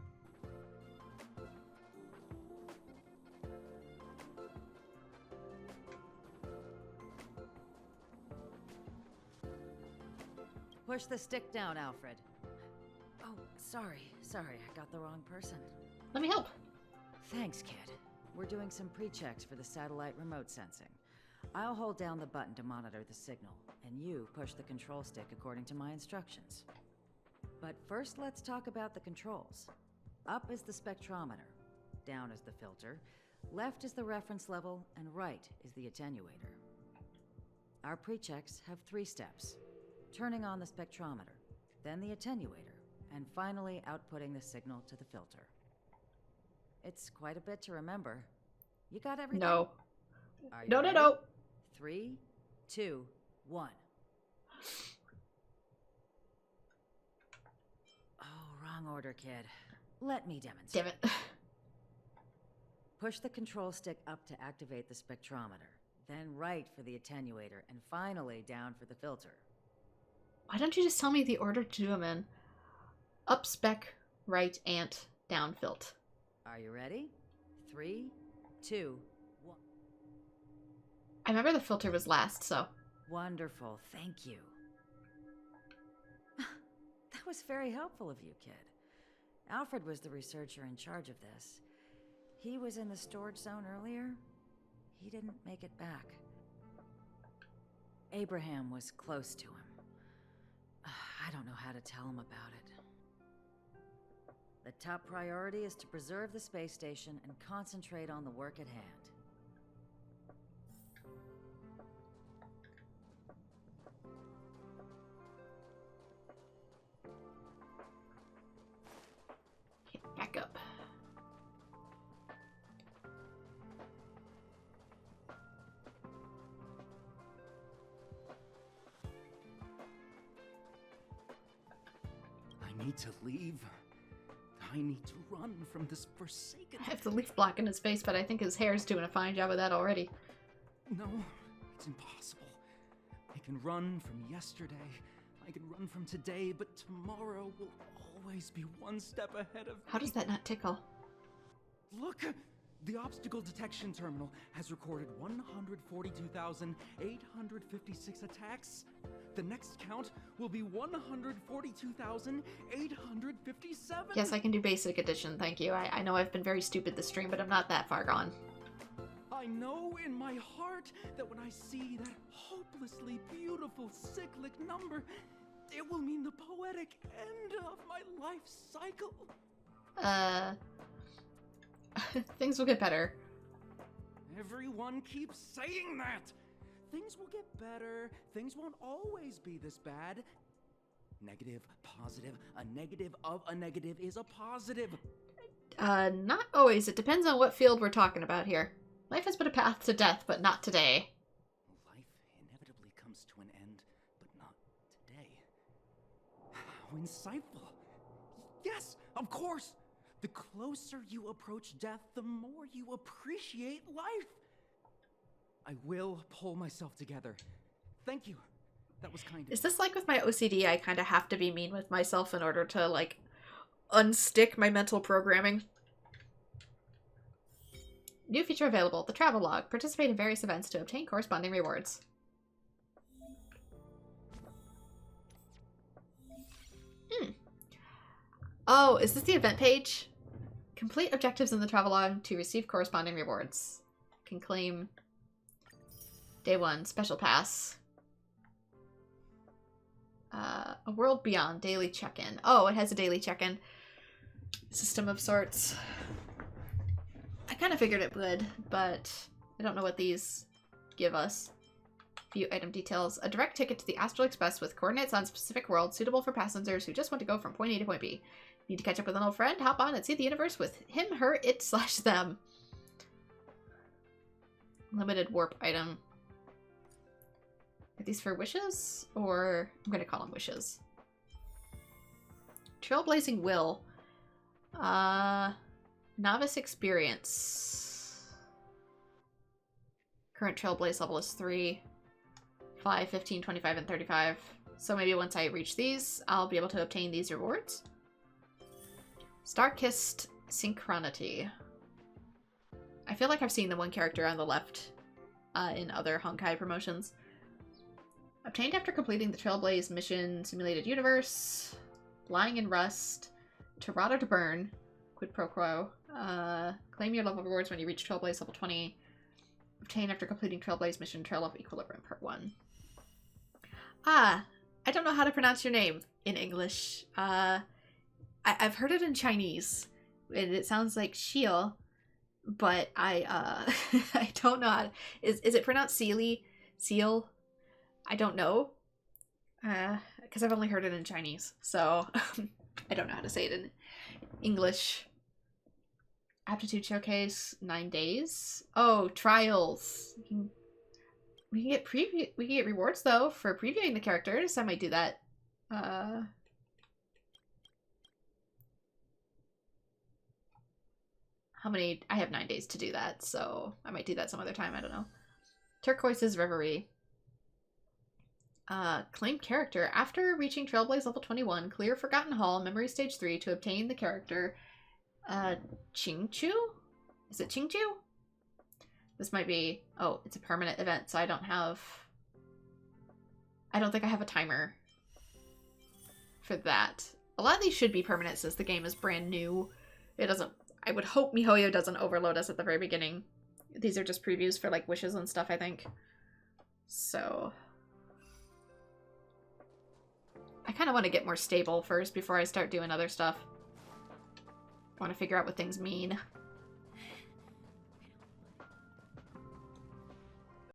N: Push the stick down, Alfred. Oh, sorry. I got the wrong person.
A: Let me help.
N: Thanks, kid. We're doing some pre-checks for the satellite remote sensing. I'll hold down the button to monitor the signal, and you push the control stick according to my instructions. But first, let's talk about the controls. Up is the spectrometer, down is the filter, left is the reference level, and right is the attenuator. Our pre-checks have 3 steps. Turning on the spectrometer, then the attenuator, and finally outputting the signal to the filter. It's quite a bit to remember. You got everything?
A: No.
N: Are you
A: No.
N: ready? 3, 2, 1. Oh, wrong order, kid. Let me demonstrate.
A: Damn it.
N: Push the control stick up to activate the spectrometer, then right for the attenuator, and finally down for the filter.
A: Why don't you just tell me the order to do them in? Up spec, right ant, down filt.
N: Are you ready? 3, 2, 1.
A: I remember the filter was last, so...
N: Wonderful, thank you. That was very helpful of you, kid. Alfred was the researcher in charge of this. He was in the storage zone earlier. He didn't make it back. Abraham was close to him. I don't know how to tell him about it. The top priority is to preserve the space station and concentrate on the work at hand.
A: Okay, back up.
O: I need to leave. I need to run from this forsaken...
A: I have the leaf block in his face, but I think his hair's doing a fine job of that already.
O: No, it's impossible. I can run from yesterday. I can run from today, but tomorrow will always be one step ahead of me.
A: How does that not tickle?
O: Look! The obstacle detection terminal has recorded 142,856 attacks. The next count will be 142,857.
A: Yes, I can do basic edition, thank you. I know I've been very stupid this stream, but I'm not that far gone.
O: I know in my heart that when I see that hopelessly beautiful cyclic number, it will mean the poetic end of my life cycle.
A: Things will get better.
O: Everyone keeps saying that. Things will get better. Things won't always be this bad. Negative, positive, a negative of a negative is a positive.
A: Not always. It depends on what field we're talking about here. Life has been a path to death, but not today.
O: Life inevitably comes to an end, but not today. How insightful. Yes, of course. The closer you approach death, the more you appreciate life. I will pull myself together. Thank you. That was kind of...
A: Is this like with my OCD? I kind of have to be mean with myself in order to, like, unstick my mental programming. New feature available, the travel log. Participate in various events to obtain corresponding rewards. Oh, is this the event page? Complete objectives in the travelogue to receive corresponding rewards. Can claim Day 1 Special Pass. A World Beyond Daily Check-in. Oh, it has a daily check-in system of sorts. I kind of figured it would, but I don't know what these give us. View item details. A direct ticket to the Astral Express with coordinates on specific worlds suitable for passengers who just want to go from point A to point B. Need to catch up with an old friend? Hop on and see the universe with him, her, it/them. Limited warp item. Are these for wishes? Or I'm going to call them wishes. Trailblazing Will. Novice experience. Current Trailblaze level is 3. 5, 15, 25, and 35. So maybe once I reach these, I'll be able to obtain these rewards. Star-Kissed Synchronity. I feel like I've seen the one character on the left in other Honkai promotions. Obtained after completing the Trailblaze mission Simulated Universe. Lying in Rust. Tirada to Burn. Quid pro quo. Claim your level rewards when you reach Trailblaze level 20. Obtain after completing Trailblaze mission Trail of Equilibrium Part 1. I don't know how to pronounce your name in English. I've heard it in Chinese, and it sounds like Shiel, but I don't know how to, is it pronounced Sealy? Seal? I don't know. Because I've only heard it in Chinese, so I don't know how to say it in English. Aptitude Showcase, 9 days. Oh, trials. We can get rewards though for previewing the characters. I might do that. How many? I have 9 days to do that, so I might do that some other time. I don't know. Turquoise's Reverie. Claim character. After reaching Trailblaze level 21, clear Forgotten Hall, Memory Stage 3 to obtain the character Qingchu? Is it Qingchu? This might be... Oh, it's a permanent event, so I don't think I have a timer for that. A lot of these should be permanent since the game is brand new. It doesn't... I would hope MiHoYo doesn't overload us at the very beginning. These are just previews for, like, wishes and stuff, I think. So... I kind of want to get more stable first before I start doing other stuff. I want to figure out what things mean.